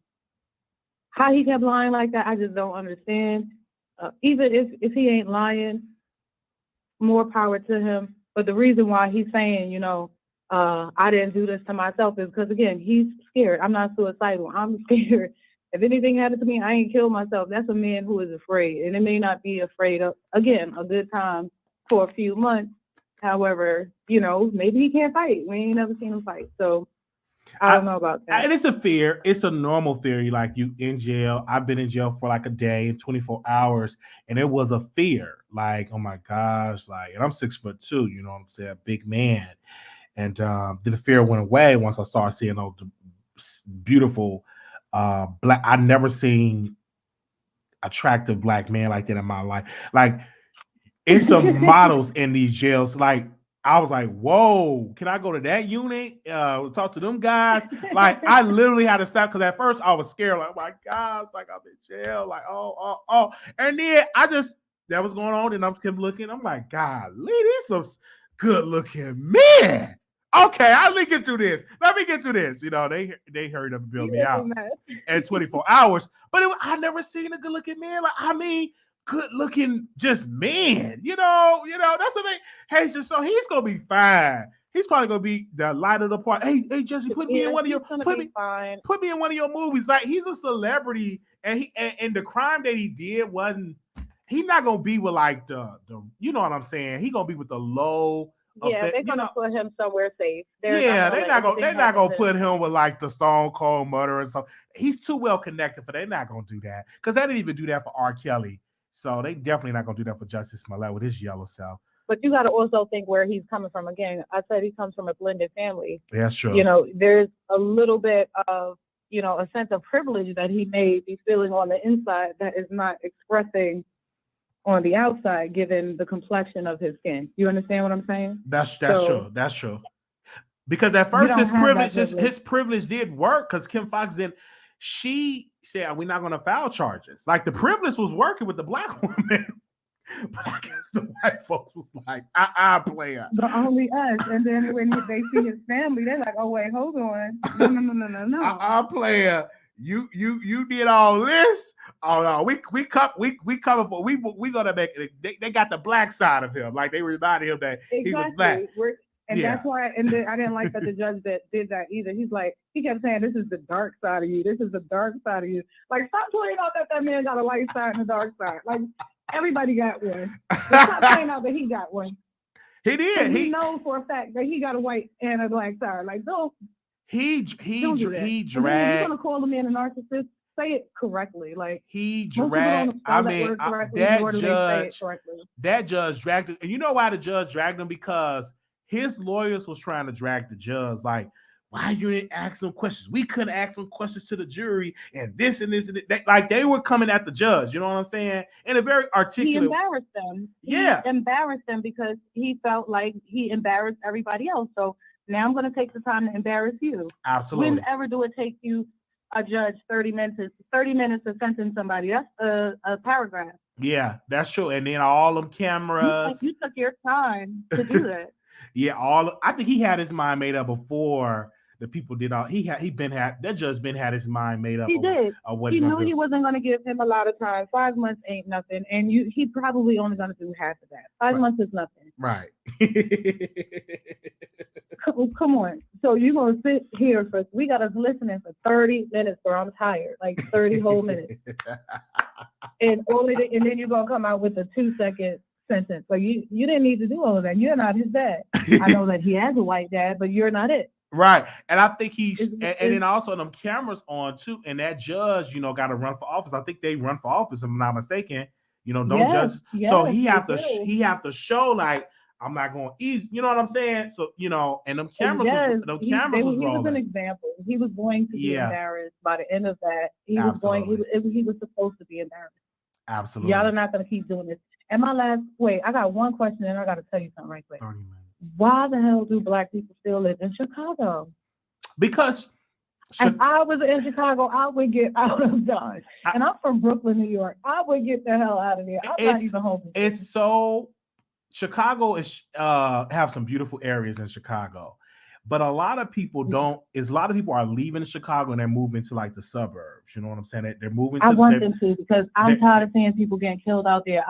he kept lying like that, I just don't understand. Even if he ain't lying, more power to him. But the reason why he's saying, you know, I didn't do this to myself is because, again, he's scared. I'm not suicidal. I'm scared. If anything happened to me, I ain't killed myself. That's a man who is afraid. And it may not be afraid of, again, a good time for a few months. However, you know, maybe he can't fight. We ain't never seen him fight. So I don't know about that. And it's a fear. It's a normal fear. Like you in jail. I've been in jail for like a day and 24 hours. And it was a fear. Like, oh my gosh. Like, and I'm 6'2", you know what I'm saying? A big man. And the fear went away once I started seeing all the beautiful black. I've never seen attractive black man like that in my life. Like, it's some models in these jails. Like, I was like, whoa, can I go to that unit? Talk to them guys? Like, I literally had to stop because at first I was scared. Like, oh my gosh, like I'm in jail. Like, oh. And then that was going on, and I kept looking. I'm like, golly, these some good looking men. Okay, let me get through this. You know, they hurried up and built me out in 24 hours. But I never seen a good looking man. Like, I mean, good looking just man. You know, that's the thing. Hey, so he's gonna be fine. He's probably gonna be the light of the party. Hey, Jussie, put me in one of your put me in one of your movies. Like, he's a celebrity, and and the crime that he did wasn't. He's not gonna be with like the you know what I'm saying. He gonna be with the low. Yeah, they're gonna put him somewhere safe. They're not gonna put him with like the Stone Cold Murderer and stuff. He's too well connected for. They're not gonna do that because they didn't even do that for R. Kelly. So they definitely not gonna do that for Jussie Smollett with his yellow self. But you got to also think where he's coming from. Again, I said he comes from a blended family. Yeah, that's true. You know, there's a little bit of, you know, a sense of privilege that he may be feeling on the inside that is not expressing on the outside, given the complexion of his skin. You understand what I'm saying? That's true. That's true. Because at first his privilege did work because Kim Fox did. She said, we're not going to file charges. Like, the privilege was working with the black woman. But I guess the white folks was like, player. But only us. And then when they see his family, they're like, oh, wait, hold on. No. Player. You did all this. Oh no, we coming for we gonna make it. They got the black side of him. Like, they reminded him that he was black. That's why, and then I didn't like that the judge that did that either. He's like, he kept saying, this is the dark side of you. This is the dark side of you. Like, stop pointing out that man got a light side and a dark side. Like, everybody got one. Stop pointing out that he got one. He did. He knows for a fact that he got a white and a black side. Like, don't. He Don't do that. dragged. You're gonna call the man a narcissist. say it correctly. Like He most people dragged. don't spell that word correctly, nor do they say it correctly. That judge dragged it. And you know why the judge dragged him? Because his lawyers was trying to drag the judge. Like, why you didn't ask them questions? We couldn't ask them questions to the jury, and this and this and that. Like they were coming at the judge. You know what I'm saying? In a very He articulate. embarrassed them. Yeah. He embarrassed them because he felt like he embarrassed everybody else. So now I'm going to take the time to embarrass you. Absolutely. Whenever do it take you, a judge, 30 minutes to sentence somebody? That's a paragraph. Yeah, that's true. And then all them cameras. You took your time to do that. Yeah, I think he had his mind made up before the people did all. That judge had his mind made up. He did. What He knew he wasn't going to give him a lot of time. 5 months ain't nothing, and he probably only going to do half of that. 5 months is nothing. Right. Come on. So you're going to sit here we got us listening for 30 minutes, or I'm tired, like 30 whole minutes. And then you're going to come out with a 2-second sentence. So you didn't need to do all of that. You're not his dad. I know that he has a white dad, but you're not it. Right. And I think and then also them cameras on too. And that judge, got to run for office. I think they run for office, if I'm not mistaken. Judge. So he have to show like, I'm not going easy. You know what I'm saying? So, and them cameras, he was an example. He was going to be embarrassed by the end of that. He was supposed to be embarrassed. Absolutely. Y'all are not going to keep doing this. And I got one question, and I got to tell you something right quick. Why the hell do Black people still live in Chicago? Because if I was in Chicago, I would get out of Dodge. And I'm from Brooklyn, New York. I would get the hell out of there. I'm not even hoping. It's so Chicago is have some beautiful areas in Chicago, but a lot of people don't. A lot of people are leaving Chicago and they're moving to like the suburbs. You know what I'm saying? They're moving. I want them to, because I'm tired of seeing people getting killed out there.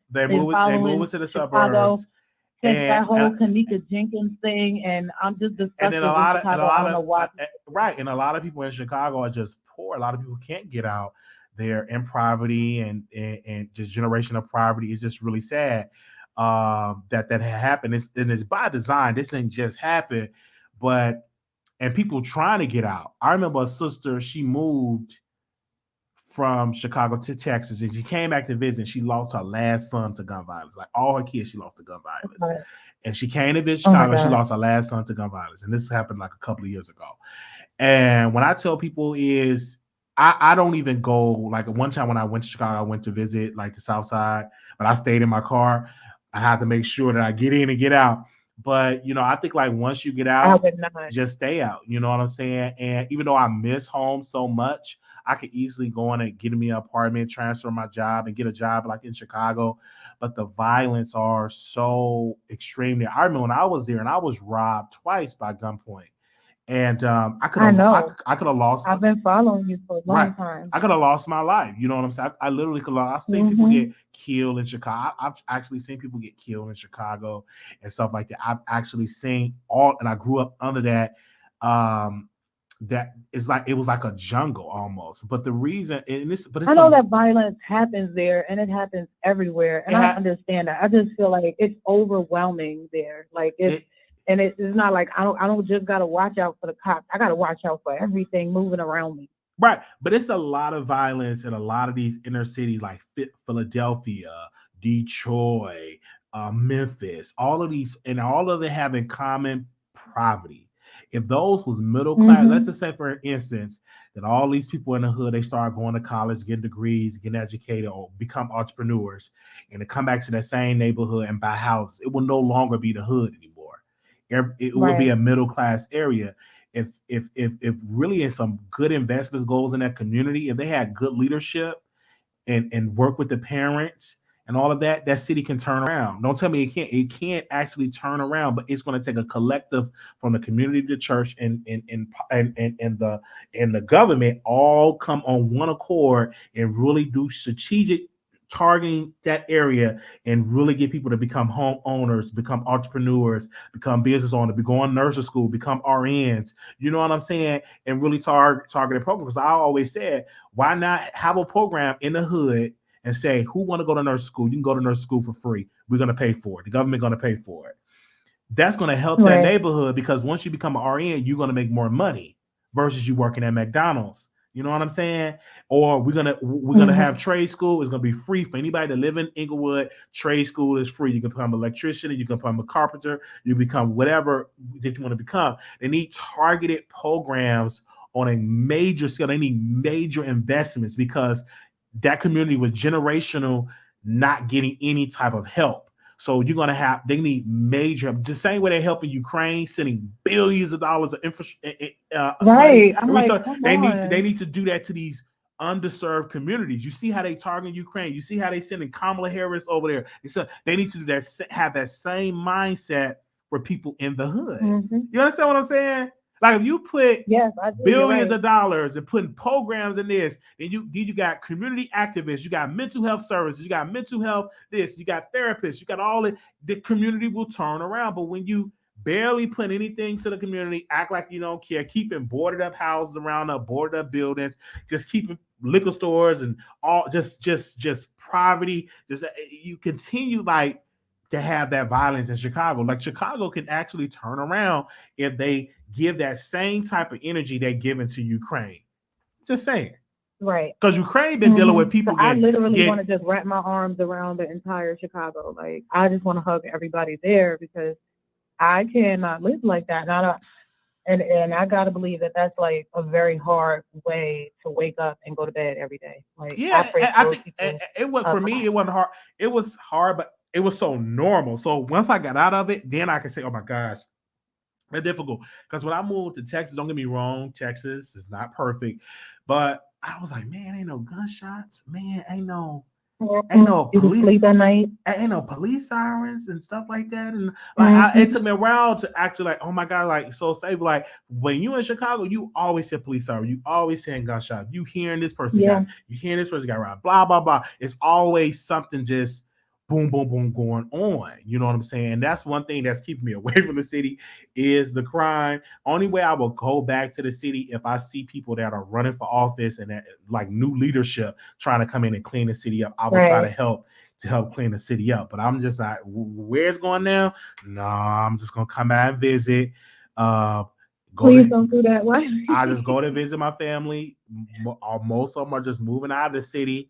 They're moving to the suburbs. Since that whole Kanika Jenkins thing, and I'm just disgusted. And then a lot of right, and a lot of people in Chicago are just poor. A lot of people can't get out. They're in poverty and just generation of poverty. It's just really sad that happened. It's by design. This didn't just happen, and people trying to get out. I remember a sister. She moved from Chicago to Texas, and she came back to visit. She lost her last son to gun violence. Like all her kids, she lost to gun violence. Right. And she came to visit Chicago. She lost her last son to gun violence. And this happened like a couple of years ago. And when I tell people I don't even go, like one time when I went to Chicago, I went to visit like the South Side, but I stayed in my car. I had to make sure that I get in and get out. But, I think like once you get out, just stay out. You know what I'm saying? And even though I miss home so much, I could easily go in and get me an apartment, transfer my job, and get a job like in Chicago. But the violence are so extreme there. I remember when I was there and I was robbed twice by gunpoint. And I could have lost. I've been following you for a long time. I could have lost my life. You know what I'm saying? I literally could have. I've seen people get killed in Chicago. I've actually seen people get killed in Chicago and stuff like that. I've actually seen and I grew up under that. That is like it was like a jungle almost. But the reason, I know that violence happens there, and it happens everywhere, and I understand that. I just feel like it's overwhelming there. Like it's not like I don't just gotta watch out for the cops. I gotta watch out for everything moving around me. Right, but it's a lot of violence in a lot of these inner cities, like Philadelphia, Detroit, Memphis. All of these, and all of them have in common poverty. If those was middle class, let's just say, for instance, that all these people in the hood, they start going to college, getting degrees, getting educated, or become entrepreneurs, and to come back to that same neighborhood and buy houses, it will no longer be the hood anymore. It will be a middle class area. If really in some good investments goes in that community, if they had good leadership and work with the parents and all of that, that city can turn around. Don't tell me it can't. It can't actually turn around, but it's going to take a collective from the community, the church, and the government all come on one accord and really do strategic targeting that area and really get people to become homeowners, become entrepreneurs, become business owners, be going to nursing school, become RNs. You know what I'm saying? And really targeted program. Because I always said, why not have a program in the hood and say, who want to go to nursing school? You can go to nursing school for free. We're going to pay for it. The government going to pay for it. That's going to help that neighborhood, because once you become an RN, you're going to make more money versus you working at McDonald's You know what I'm saying? Or we're gonna have trade school. It's gonna be free for anybody that live in Inglewood. Trade school is free. You can become an electrician, you can become a carpenter, you become whatever that you want to become. They need targeted programs on a major scale. They need major investments because that community was generational, not getting any type of help. So they need major help. The same way they're helping Ukraine, sending billions of dollars of infrastructure. Right. I'm like, come They on. need to do that to these underserved communities. You see how they target Ukraine. You see how they sending Kamala Harris over there. They need to do that. Have that same mindset for people in the hood. You understand what I'm saying? Like if you put billions of dollars and putting programs in this, and you got community activists, you got mental health services, you got mental health this, you got therapists, you got all it. The community will turn around. But when you barely put anything to the community, act like you don't care, keeping boarded up houses around up, boarded up buildings, just keeping liquor stores and all just poverty, just you continue like to have that violence in Chicago. Like Chicago can actually turn around if they give that same type of energy they're giving to Ukraine. Just saying. Right. Because Ukraine been dealing with people. So I literally want to just wrap my arms around the entire Chicago. Like I just want to hug everybody there because I cannot live like that. And I gotta believe that that's like a very hard way to wake up and go to bed every day. Like it was for me. It wasn't hard. It was hard, but it was so normal. So once I got out of it, then I can say, "Oh my gosh, it's difficult." Because when I moved to Texas, don't get me wrong, Texas is not perfect, but I was like, "Man, ain't no gunshots. Man, ain't no police sleep at night. Ain't no police sirens and stuff like that." And like it took me a while to actually like, oh my god, like so safe. Like when you in Chicago, you always hear police sirens, you always hearing gunshots, you hearing this person got robbed, blah blah blah. It's always something just boom boom boom going on. You know what I'm saying? And that's one thing that's keeping me away from the city is the crime. Only way I will go back to the city if I see people that are running for office and that, like new leadership trying to come in and clean the city up. I will try to help clean the city up. But I'm just like, where it's going now? No, I'm just gonna come out and visit. Please don't do that. Why? I just go to visit my family. Most of them are just moving out of the city.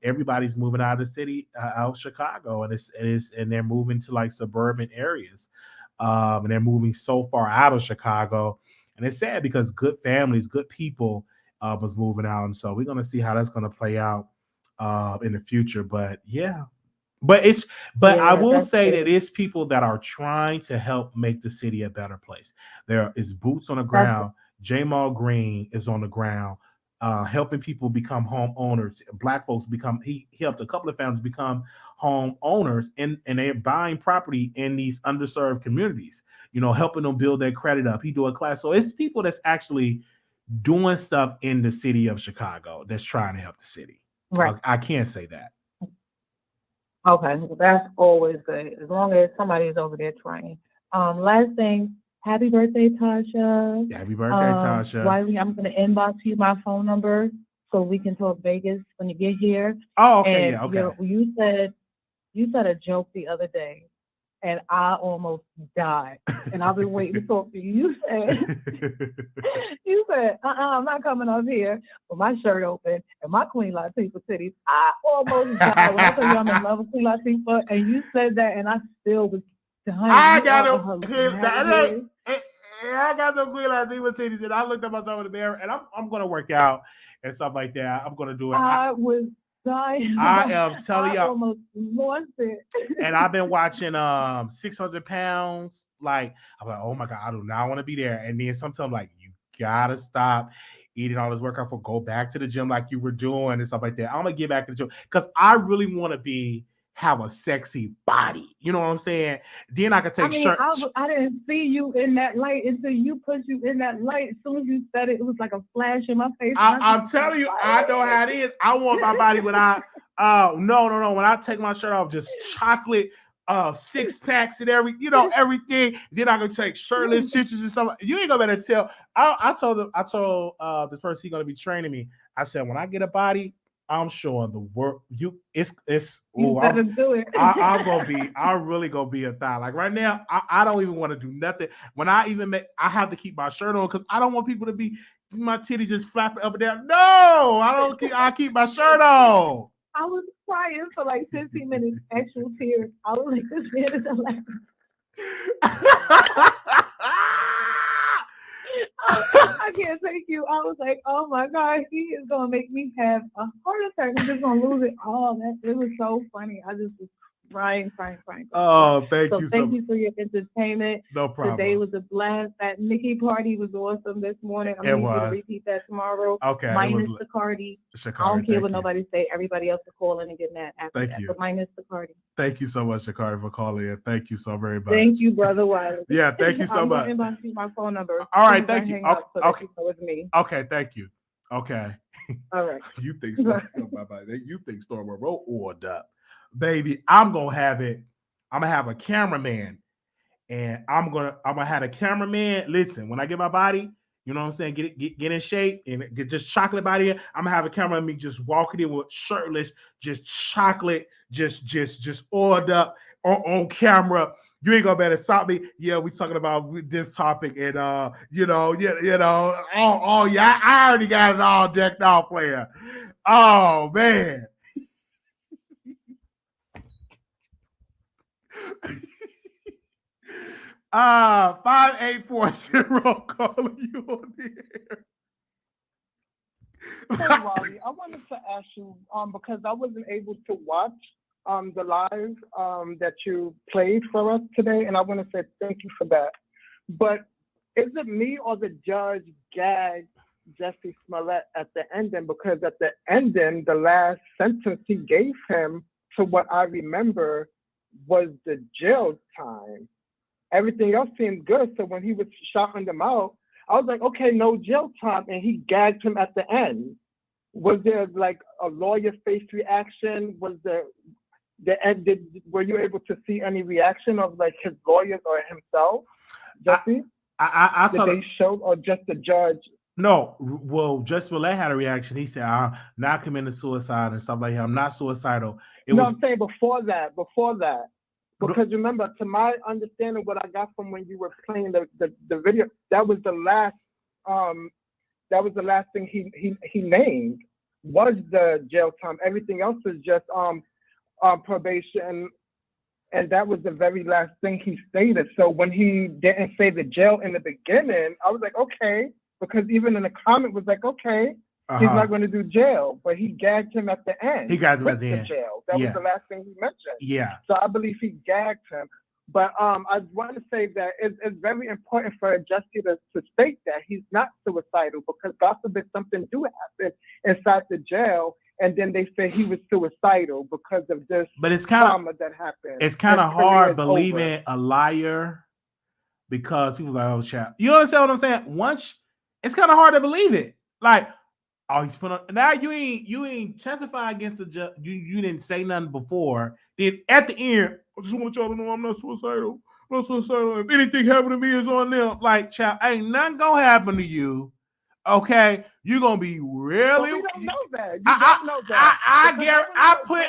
Everybody's moving out of the city, out of Chicago, and they're moving to like suburban areas, and they're moving so far out of Chicago, and it's sad because good families, good people, was moving out, and so we're gonna see how that's gonna play out, in the future. But yeah, I will say that it's people that are trying to help make the city a better place. There is boots on the ground. Jamal Green is on the ground. Helping people become homeowners. Black folks he helped a couple of families become homeowners, and they're buying property in these underserved communities, helping them build their credit up. He do a class. So it's people that's actually doing stuff in the city of Chicago that's trying to help the city. Right. I can't say that. Okay, well, that's always good, as long as somebody is over there trying. Last thing, happy birthday, Tasha. Happy birthday, Tasha. Wiley, I'm going to inbox you my phone number so we can talk Vegas when you get here. Oh, okay, and, yeah, okay. You said a joke the other day, and I almost died. And I've been waiting to talk to you. You said, I'm not coming up here with my shirt open and my Queen Latifah titties. I almost died when I told you I'm in love with Queen Latifah, and you said that, and I still was dying. I got them Queen Latifah titties, and I looked at myself in the mirror, and I'm going to work out and stuff like that. I'm going to do it. I was dying. I am telling y'all. I almost lost it. And I've been watching 600 pounds. Like, I'm like, oh my God, I do not want to be there. And then sometimes I'm like, you gotta stop eating all this workout for go back to the gym like you were doing and stuff like that. I'm gonna get back to the gym because I really want to have a sexy body. You know what I'm saying? Then I could take shirts. I didn't see you in that light until you put you in that light. As soon as you said it, it was like a flash in my face. I'm telling you, I know how it is. I want my body without. No. When I take my shirt off, just chocolate, 6 packs and everything. Then I can take shirtless pictures and stuff. You ain't gonna better tell. I told this person he's gonna be training me. I said, when I get a body, I'm showing the work. You better do it. I'm really gonna be a thigh. Like right now, I don't even want to do nothing. When I have to keep my shirt on because I don't want people to be my titty just flapping up and down. No, I don't keep. I keep my shirt on. I was crying for like 15 minutes, actual tears. I was like, this man is laughing. I can't take you. I was like, oh my God, he is gonna make me have a heart attack. I'm just gonna lose it all. It was so funny. I just was crying. Oh, thank you. Thank you for your entertainment. No problem. Today was a blast. That Nikki party was awesome this morning. I'm It gonna need you to was. repeat that tomorrow. Okay. Minus the Cardi. I don't care what nobody say. Everybody else will call in and get mad after Thank that. you. But minus the Cardi. Thank you so much, Shakari, for calling in. Thank you so very much. Thank you, Brother Wiley. Yeah, thank you so I'm much. gonna inbox you my phone number. All right, as soon as thank I you. hang up so that Okay. you know it's me. Okay, thank you. Okay. All right. You think you think Storm will roll ordered up. Baby, I'm gonna have it. I'm gonna have a cameraman, and I'm gonna have a cameraman. Listen, when I get my body, you know what I'm saying, get in shape and get just chocolate body. I'm gonna have a camera of me just walking in with shirtless, just chocolate, just oiled up on camera. You ain't gonna be able to stop me. Yeah, we talking about this topic, and I already got it all decked out, player. Oh man. 5840 calling you on the air. Hey, Wally, I wanted to ask you, because I wasn't able to watch the live that you played for us today, and I want to say thank you for that. But is it me or the judge gagged Jussie Smollett at the ending? Because at the ending, the last sentence he gave him, to what I remember, was the jail time. Everything else seemed good. So when he was shouting them out, I was like, okay, no jail time. And he gagged him at the end. Was there like a lawyer face reaction? Was there were you able to see any reaction of like his lawyers or himself? Jussie? I Did they show, or just the judge? No, well, Jussie Smollett had a reaction. He said, "I'm not committing suicide and stuff like that. I'm not suicidal." I'm saying before that. Because remember, to my understanding, what I got from when you were playing the video, that was the last thing he named was the jail time. Everything else is just probation, and that was the very last thing he stated. So when he didn't say the jail in the beginning, I was like, okay, because even in the comment was like, okay, he's not going to do jail, but he gagged him at the end. He gagged him at the end. Jail. That was the last thing he mentioned. Yeah. So I believe he gagged him. But I want to say that it's very important for Jussie to state that he's not suicidal, because God forbid something do happen inside the jail, and then they say he was suicidal because of this trauma that happened. It's kind of hard believing a liar, because people are like, oh, child. You understand what I'm saying? Once it's kind of hard to believe it. Like, oh, he's put on. Now you ain't testify against the judge. You didn't say nothing before. Then at the end, I just want y'all to know I'm not suicidal. I'm not suicidal. If anything happened to me, it's on them. Like, child, ain't nothing gonna happen to you. Okay, you're gonna be really. But we don't know that. You don't know that. I guarantee. I put.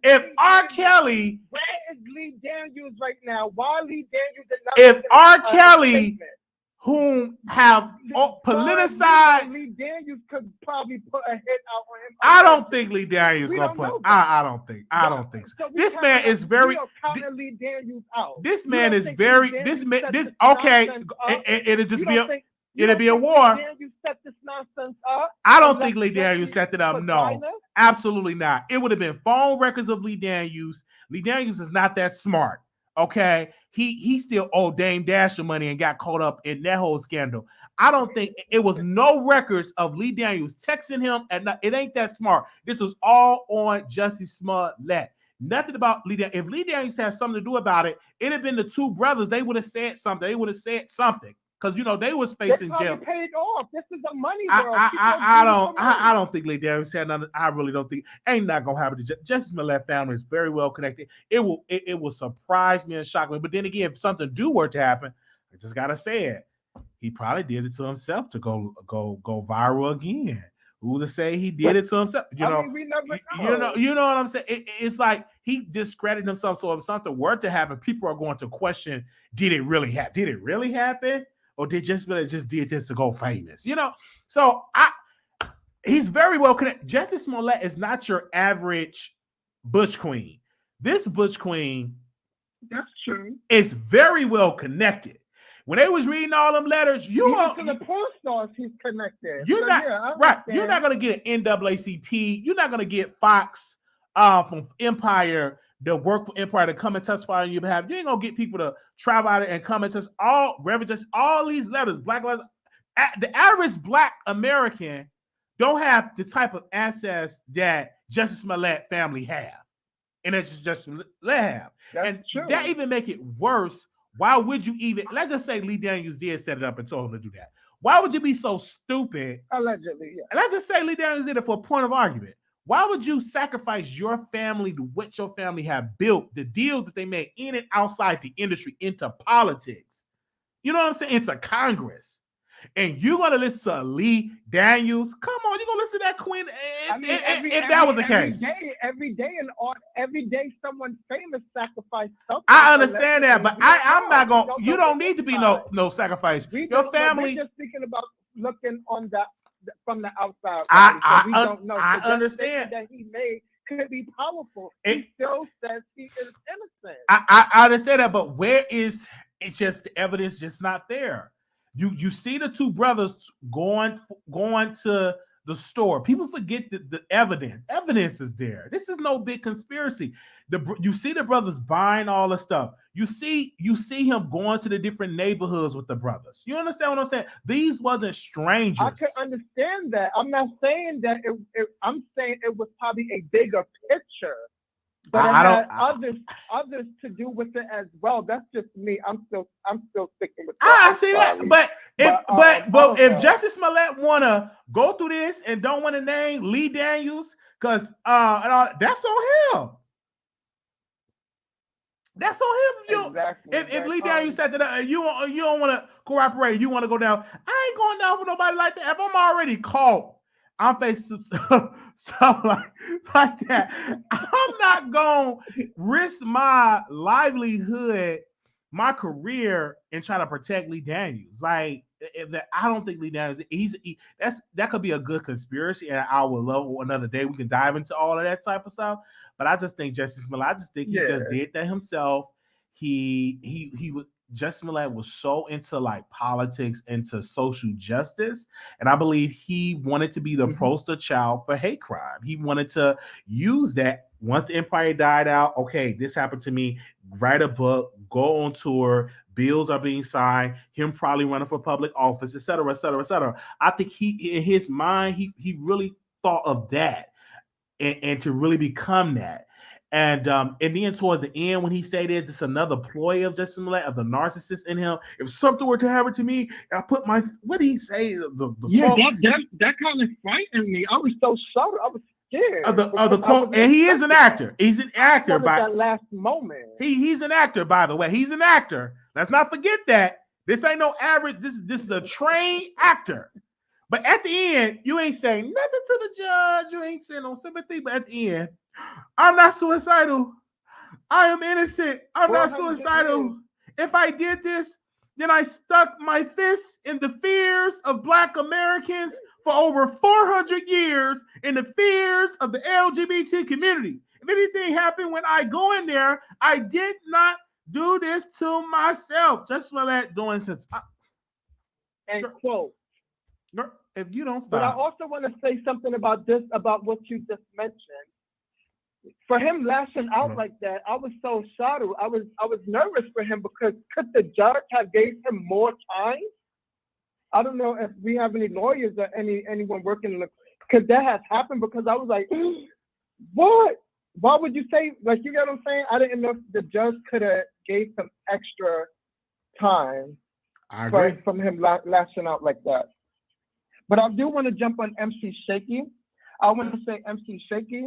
If R. Kelly. Where is Lee Daniels right now? Why Lee Daniels did not? If R. Kelly, whom have politicized. Lee Daniels could probably put a hit out on him. I don't think Lee Daniels gonna put. I don't think so. This man is very. Lee Daniels out. This man is very. This okay. It'll just be a. It'll be a war. You set this nonsense up. I don't think Lee Daniels set it up. No, absolutely not. It would have been phone records of Lee Daniels. Lee Daniels is not that smart. Okay, he still owed Dame Dasher money and got caught up in that whole scandal. I don't think it was no records of Lee Daniels texting him, and it ain't that smart. This was all on Jussie Smollett. Nothing about Lee Daniels. If Lee Daniels had something to do about it, it'd have been the two brothers. They would have said something. They would have said something. Because they was facing jail. Paid off. This is a money world. I don't think Lee Daniels said nothing. I really don't think. Ain't not gonna happen. Jussie Smollett family is very well connected. It will surprise me and shock me. But then again, if something were to happen, I just gotta say it. He probably did it to himself to go viral again. Who to say he did it to himself? We never know. You know what I'm saying? It's like he discredited himself. So if something were to happen, people are going to question: Did it really happen? Did it really happen? or did Jussie Smollett just did this to go famous? You know, so he's very well connected. Jussie Smollett is not your average Bush Queen. This Bush Queen, that's true, is very well connected. When they was reading all them letters, to the porn stars he's connected. You're So, not yeah, right. You're not gonna get an NAACP. You're not gonna get Fox from Empire that work for Empire to come and testify on your behalf. You ain't gonna get people to travel out and come and test all these letters. Black letters. The average Black American don't have the type of access that Jussie Smollett family have, and it's just Smollett have. That's true. That even make it worse. Why would you even, let's just say Lee Daniels did set it up and told him to do that. Why would you be so stupid? Allegedly, yeah. And let's just say Lee Daniels did it for a point of argument. Why would you sacrifice your family to what your family have built, the deals that they made in and outside the industry, into politics? You know what I'm saying? Into Congress. And you're going to listen to Lee Daniels? Come on, you're going to listen to that queen if that was the case. Every day someone famous sacrificed something. I understand that, but I'm not going to, you don't need to be no sacrifice. Your family. We're just thinking about looking on that from the outside. I understand. That he made could be powerful. He still says he is innocent. I understand that, but where is it? Just the evidence just not there. You see the two brothers going to the store. People forget the evidence. Evidence is there. This is no big conspiracy. You see the brothers buying all the stuff. You see him going to the different neighborhoods with the brothers. You understand what I'm saying? These wasn't strangers. I can understand that. I'm not saying that. I'm saying it was probably a bigger picture. But I had others to do with it as well. That's just me. I'm still sticking with that. I see that, but if Jussie Smollett wanna go through this and don't want to name Lee Daniels, because that's on him. That's on him. Exactly. If Lee Daniels said that you don't want to cooperate, you want to go down. I ain't going down for nobody like that. If I'm already caught, I'm facing stuff like that. I'm not going to risk my livelihood, my career, and try to protect Lee Daniels. Like, I don't think Lee Daniels, that could be a good conspiracy, and I would love another day. We can dive into all of that type of stuff. But I just think Jussie Smollett, he just did that himself. Jussie Smollett was so into like politics, into social justice, and I believe he wanted to be the poster child for hate crime. He wanted to use that once the empire died out. Okay, this happened to me. Write a book, go on tour. Bills are being signed. Him probably running for public office, et cetera, et cetera, et cetera. I think in his mind, he really thought of that and to really become that. And then towards the end, when he said there's just another ploy of Jussie Smollett, of the narcissist in him. If something were to happen to me, I put my, what did he say? That kind of frightened me. I was so shocked. I was scared. Of the quote, and he is an actor. He's an actor. By that last moment. He's an actor, by the way. He's an actor. Let's not forget that. This ain't no average. This is a trained actor. But at the end, you ain't saying nothing to the judge. You ain't saying no sympathy. But at the end, I'm not suicidal. I am innocent. I'm not suicidal. If I did this, then I stuck my fists in the fears of Black Americans for over 400 years, in the fears of the LGBT community. If anything happened when I go in there, I did not do this to myself. Jussie Smollett doing since. And quote. If you don't stop. But I also want to say something about this, about what you just mentioned. For him lashing out like that, I was so shocked. I was nervous for him, because could the judge have gave him more time? I don't know if we have any lawyers or anyone working in the, could that have happened? Because I was like, what? Why would you say, like, you get what I'm saying? I didn't know if the judge could have gave some extra time from him lashing out like that. But I do want to jump on MC Shakie. I want to say, MC Shakie,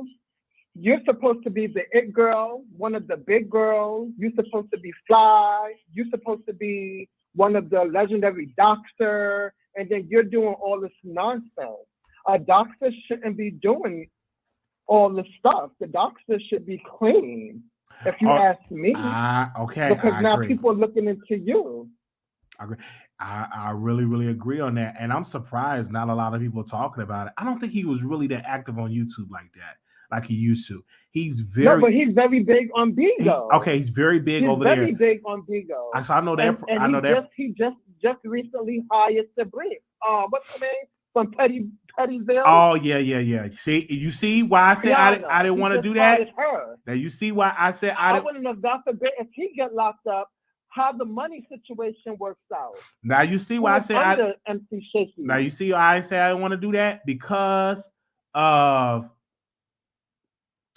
you're supposed to be the it girl, one of the big girls. You're supposed to be fly. You're supposed to be one of the legendary doxer. And then you're doing all this nonsense. A doxer shouldn't be doing all this stuff. The doxer should be clean, if you ask me. Okay. Because now people are looking into you. I agree. I really, really agree on that. And I'm surprised not a lot of people talking about it. I don't think he was really that active on YouTube like that, like he used to. He's No, but very he's very big on Bigo. he's very big He's over very there. big on Bigo. I know that. And I know that. he just recently hired Sabrina. What's her name? From Pettyville. Oh yeah. See, you see why I said I didn't want to do that. Her. Now you see why I said I wouldn't have, God forbid, if he get locked up, how the money situation works out. Now you see why I said under MC Shakie. Now you see why I said I didn't want to do that because of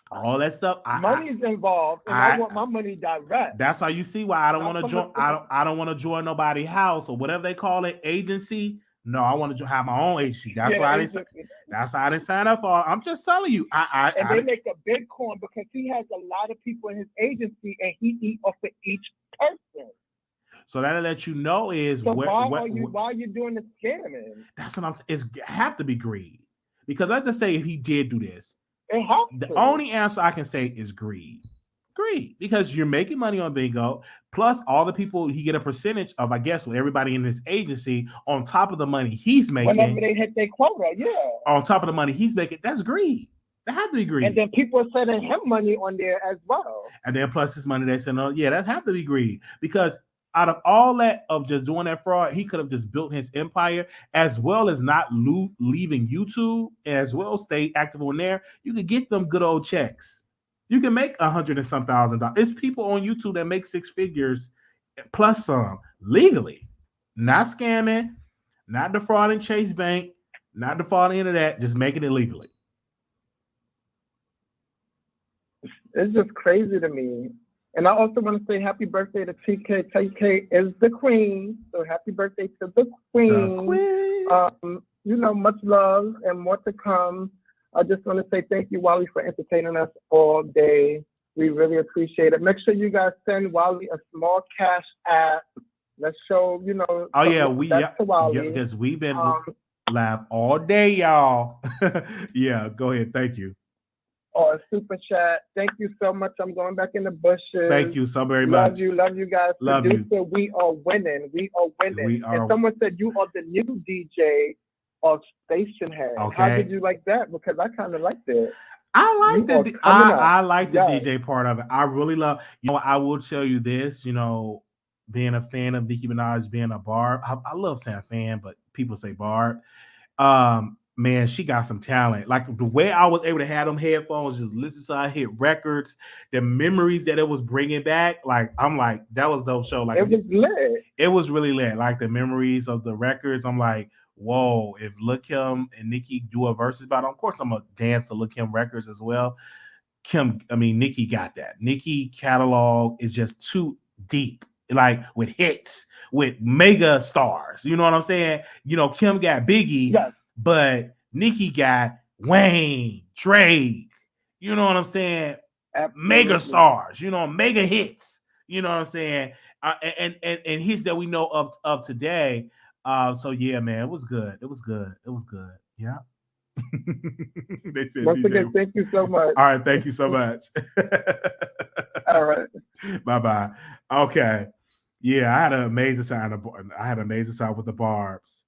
all that stuff. Money's involved, and I want my money direct. That's why you see why I don't want to join. I don't want to join nobody's house or whatever they call it, agency. No, I want to have my own agency. That's why I didn't. That's why I didn't sign up for. I'm just telling you. They make a big coin because he has a lot of people in his agency, and he eats off of each person. So that'll let you know is so why are you doing the scamming? That's what I'm saying. It's have to be greed. Because let's just say if he did do this, it has the only answer I can say is greed. Greed. Because you're making money on bingo, plus all the people he get a percentage of, I guess, with everybody in this agency on top of the money he's making. Whenever they hit their quota, yeah. On top of the money he's making, that's greed. That has to be greed. And then people are sending him money on there as well. And then plus his money they send on, yeah, that have to be greed. Because out of all that of just doing that fraud, he could have just built his empire as well as not leaving YouTube, as well stay active on there. You could get them good old checks. You can make $100 and some $1,000. It's people on YouTube that make six figures plus some legally, not scamming, not defrauding Chase Bank, not defrauding into that, just making it legally. It's just crazy to me. And I also want to say happy birthday to TK. TK is the queen. So happy birthday to the queen. Much love and more to come. I just want to say thank you, Wiley, for entertaining us all day. We really appreciate it. Make sure you guys send Wiley a small cash app. Let's show, Oh, yeah, because we've been live all day, y'all. Yeah, go ahead. Thank you. Or a super chat. Thank you so much. I'm going back in the bushes. Thank you so very much. Love you guys. Love Producer, you. We are winning. And someone said you are the new DJ of Station Head. Okay. How did you like that? Because I kind of liked it. I like the DJ part of it. I really love. I will tell you this. Being a fan of Nicki Minaj, being a Barb. I love saying fan, but people say Barb. Man, she got some talent. Like the way I was able to have them headphones, just listen to her hit records, the memories that it was bringing back. Like I'm like, that was dope show. Like it was lit. It was really lit. Like the memories of the records. I'm like, whoa! If Lil' Kim and Nicki do a versus battle, of course I'm gonna dance to Lil' Kim records as well. Nicki got that. Nicki catalog is just too deep. Like with hits, with mega stars. You know what I'm saying? Kim got Biggie. Yes. But Nicki got Wayne, Drake, you know what I'm saying? Absolutely. Mega stars, mega hits, you know what I'm saying? And hits that we know of today. So yeah, man, it was good. Yeah. They said, once DJ, again, thank you so much. All right, thank you so much. All right. Bye-bye. Okay. Yeah, I had an amazing sound with the Barbs.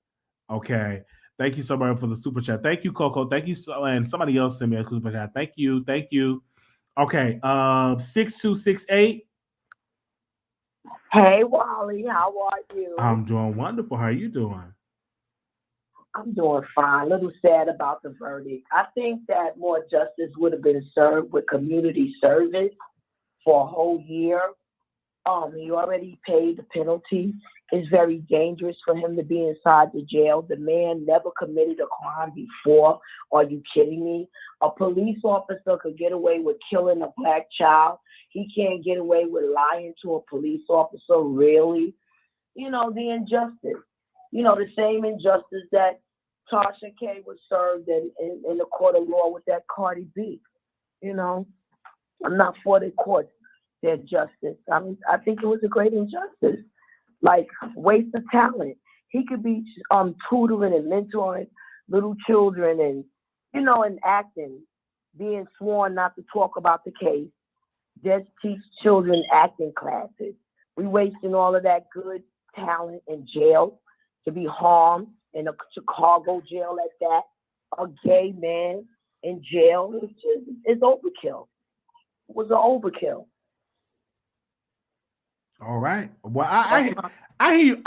Okay. Thank you so much for the super chat. Thank you, Coco. Thank you and somebody else sent me a super chat. Thank you. Okay, 6268. Hey, Wally, how are you? I'm doing wonderful. How are you doing? I'm doing fine. A little sad about the verdict. I think that more justice would have been served with community service for a whole year. He already paid the penalty. It's very dangerous for him to be inside the jail. The man never committed a crime before. Are you kidding me? A police officer could get away with killing a black child. He can't get away with lying to a police officer, really? The injustice. The same injustice that Tasha K was served in the court of law with that Cardi B. I'm not for the court, their justice. I think it was a great injustice. Like waste of talent. He could be tutoring and mentoring little children and acting, being sworn not to talk about the case. Just teach children acting classes. We wasting all of that good talent in jail. to be harmed in a Chicago jail at that. A gay man in jail is overkill. It was an overkill. All right. Well, I hear you.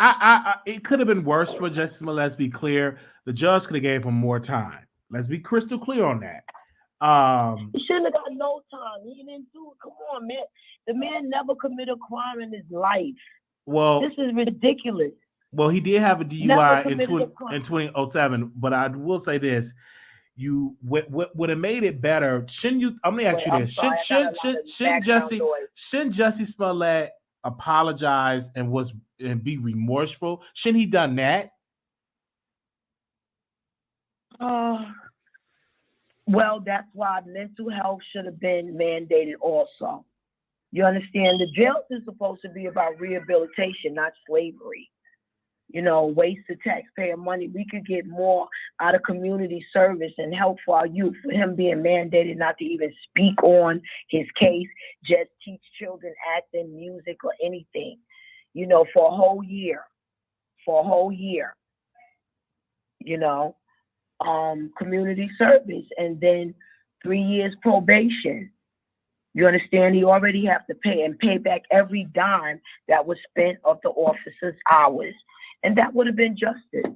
It could have been worse for Jussie Smollett. Let's be clear. The judge could have gave him more time. Let's be crystal clear on that. He shouldn't have got no time. He didn't do it. Come on, man. The man never committed a crime in his life. Well, this is ridiculous. Well, he did have a DUI in 2007, but I will say this: you would have made it better. Shouldn't you? I'm gonna ask you this: shouldn't Jussie Smollett apologize and be remorseful? Shouldn't he done that? Well, that's why mental health should have been mandated also. You understand? The jails is supposed to be about rehabilitation, not slavery. You know, waste of taxpayer money. We could get more out of community service and help for our youth. For him being mandated not to even speak on his case, just teach children acting, music, or anything, you know, for a whole year. You know, community service, and then 3 years probation. You understand? He already have to pay back every dime that was spent of the officer's hours. And that would have been justice.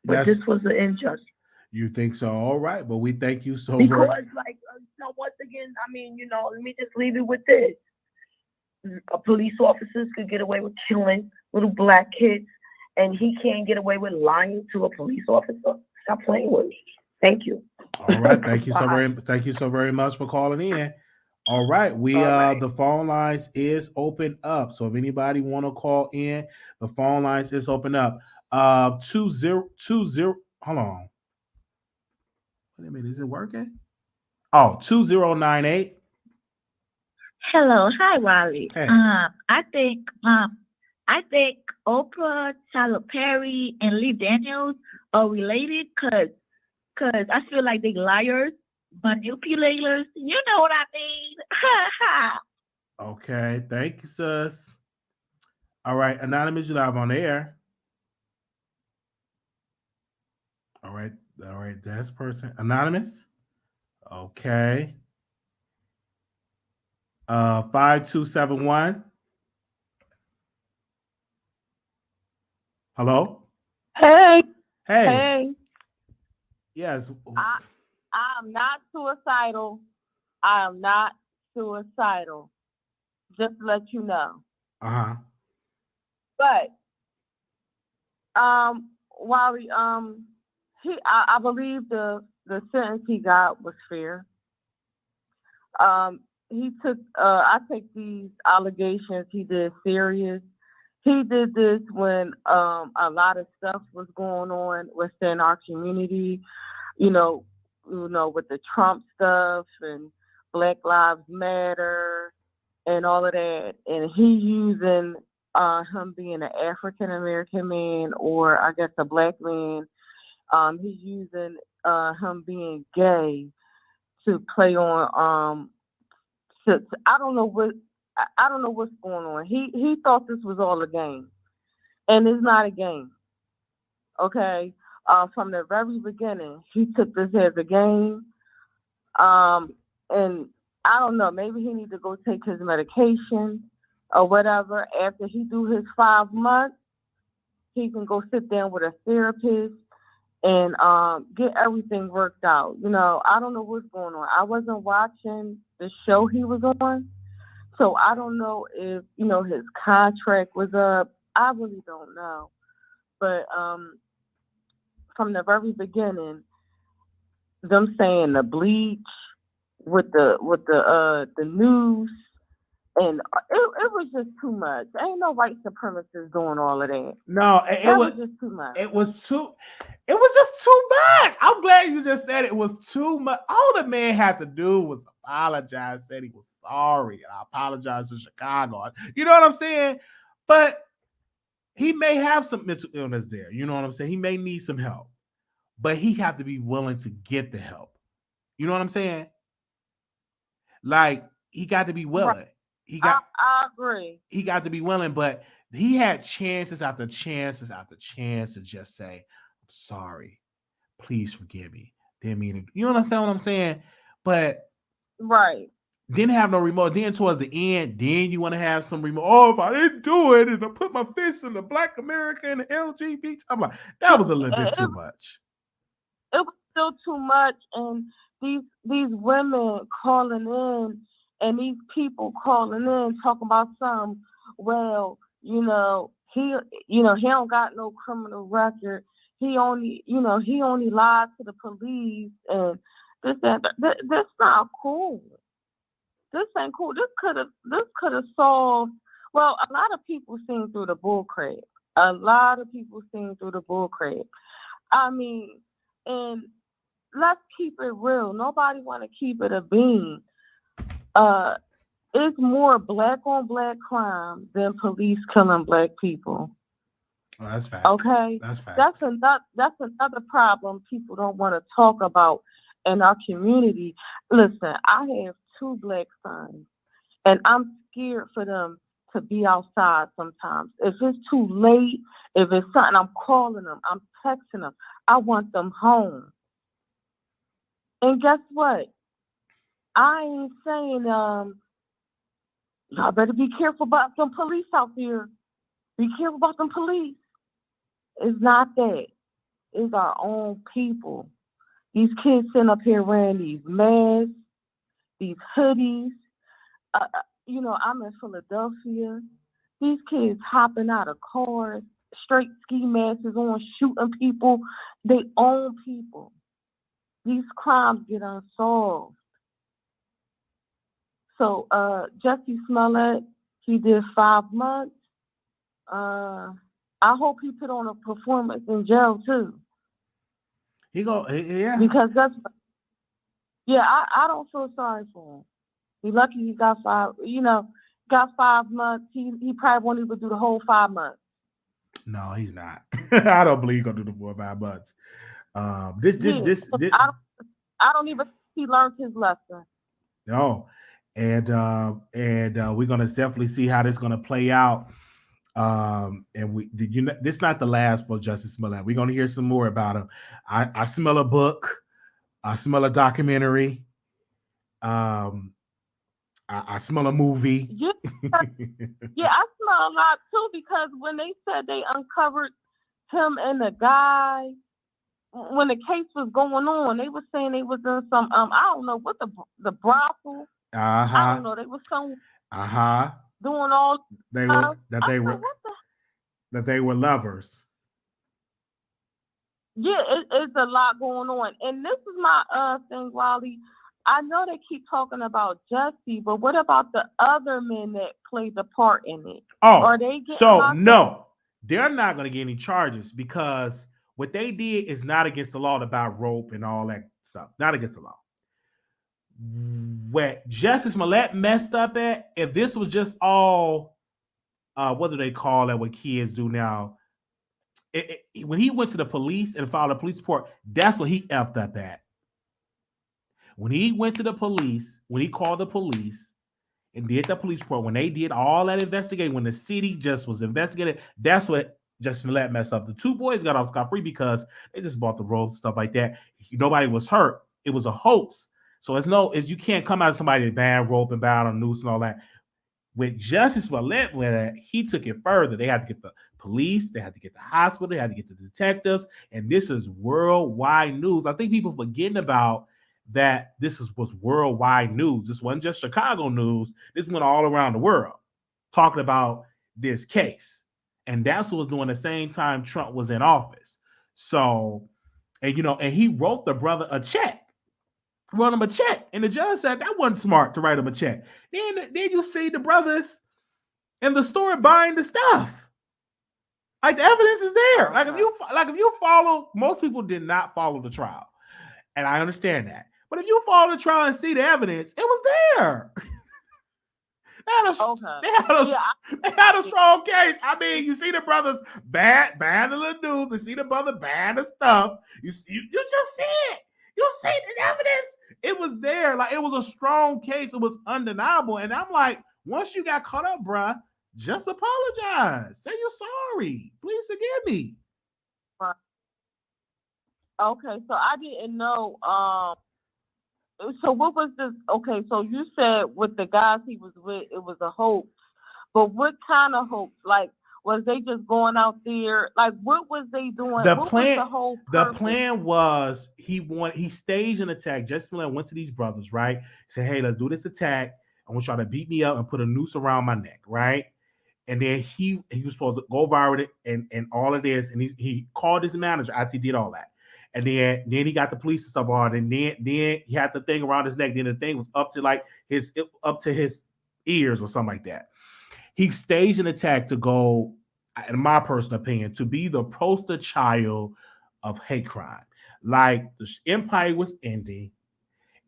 But this was an injustice. You think so? All right. But we thank you so because, much. like, once again, I mean, you know, let me just leave it with this. Police officers could get away with killing little black kids, and he can't get away with lying to a police officer. Stop playing with me. Thank you. All right. Thank you so very much for calling in. All right. The phone lines is open up. So if anybody want to call in, the phone lines is open up. 2020. Hold on. Wait a minute. Is it working? Oh, 2098. Hello. Hi, Wiley. Hey. I think Oprah, Tyler Perry, and Lee Daniels are related because I feel like they liars, manipulators. You know what I mean? Okay. Thank you, sis. All right. Anonymous, you live on the air. All right. That's person. Anonymous. Okay. 5271. Hello. Hey. Yes. I'm not suicidal. I am not suicidal. Just to let you know. Uh-huh. But Wally, I believe the sentence he got was fair. I take these allegations he did serious. He did this when a lot of stuff was going on within our community, you know, with the Trump stuff and Black Lives Matter and all of that. And he using him being an African American man, or I guess a black man, he's using him being gay to play on I don't know what's going on. He thought this was all a game, and it's not a game. Okay, from the very beginning, he took this as a game, and I don't know. Maybe he needs to go take his medication or whatever. After he do his 5 months, he can go sit down with a therapist and get everything worked out. You know, I don't know what's going on. I wasn't watching the show he was on, so I don't know if, you know, his contract was up. I really don't know. But from the very beginning, them saying the bleach with the news, and it was just too much. Ain't no white supremacists doing all of that. No, it was just too much. It was just too much. I'm glad you just said it was too much. All the man had to do was apologize, said he was sorry, and I apologize to Chicago. You know what I'm saying? But he may have some mental illness there. You know what I'm saying? He may need some help, but he have to be willing to get the help. You know what I'm saying? Like, he got to be willing. I agree. He got to be willing, but he had chances after chances after chance to just say, "I'm sorry, please forgive me. Didn't mean it." You understand what I'm saying? But Right. didn't have no remorse. Then towards the end, then you want to have some remorse. Oh, if I didn't do it, and I put my fist in the Black America and the LGBT, I'm like, that was a little bit too much. It was still too much, and these women calling in, and these people calling in talking about some. Well, he don't got no criminal record. He only lied to the police, and that's not cool. This ain't cool. This could have solved. Well, a lot of people seen through the bull crap. A lot of people seen through the bull crap. I mean, and let's keep it real. Nobody want to keep it a bean. It's more black on black crime than police killing black people. Oh, that's facts. Okay, that's facts. That's another problem people don't want to talk about in our community. Listen, I have 2 black sons, and I'm scared for them to be outside sometimes. If it's too late, if it's something, I'm calling them, I'm texting them. I want them home. And guess what? I ain't saying y'all better be careful about some police out there. Be careful about them police. It's not that. It's our own people. These kids sitting up here wearing these masks, these hoodies. I'm in Philadelphia. These kids hopping out of cars, straight ski masks on, shooting people. They own people. These crimes get unsolved. So Jussie Smollett, he did 5 months. I hope he put on a performance in jail too. Yeah. Because I don't feel sorry for him. He lucky he got 5 months. He probably won't even do the whole 5 months. No, he's not. I don't believe he's gonna do the 4 or 5 months. This. I don't even think he learned his lesson. No, and we're gonna definitely see how this is gonna play out. This is not the last for Jussie Smollett. We're gonna hear some more about him. I smell a book. I smell a documentary. I smell a movie. Yeah, I smell a lot too, because when they said they uncovered him and the guy, when the case was going on, they were saying they was in some I don't know what the brothel. I don't know. They was some doing all that they were lovers. Yeah, it's a lot going on, and this is my thing, Wiley. I know they keep talking about Jussie, but what about the other men that played the part in it? Oh, are they getting so no, they're not going to get any charges, because what they did is not against the law about rope and all that stuff. Not against the law. What Jussie Smollett messed up at, if this was just all, what do they call it, what kids do now? When he went to the police and filed a police report, that's what he effed up at. When he went to the police, when he called the police and did the police report, when they did all that investigating, when the city just was investigating, that's what Jussie Smollett messed up. The 2 boys got off scot-free because they just bought the rope, stuff like that. Nobody was hurt. It was a hoax. So you can't come out of somebody that banned rope and bound on noose and all that. With Jussie Smollett, he took it further. They had to get the police, they had to get the hospital, they had to get the detectives, and this is worldwide news. I think people forgetting about that. Was worldwide news. This wasn't just Chicago news. This went all around the world talking about this case. And that's what was doing the same time Trump was in office. So, and he wrote the brother a check. Wrote him a check. And the judge said that wasn't smart to write him a check. Then you see the brothers in the store buying the stuff. Like, the evidence is there. Like if you follow, most people did not follow the trial. And I understand that. But if you follow the trial and see the evidence, it was there. They had a strong case. I mean, you see the brothers ban the little dudes. You see the brother ban the stuff. You just see it. You see the evidence. It was there. Like, it was a strong case. It was undeniable. And I'm like, once you got caught up, bruh, Just apologize. Say you're sorry. Please forgive me. Okay, so I didn't know. So what was this? Okay, so you said with the guys he was with, it was a hoax. But what kind of hoax? Like, was they just going out there? Like, what was they doing? The what plan, was the whole the purpose? plan was he staged an attack. Jussie Smollett went to these brothers, right? Said, "Hey, let's do this attack. I want y'all to beat me up and put a noose around my neck, right?" And then he was supposed to go viral and all of this, and he called his manager after he did all that. And then he got the police and stuff on, and then he had the thing around his neck. Then the thing was up to his ears or something like that. He staged an attack to go, in my personal opinion, to be the poster child of hate crime. Like the empire was ending,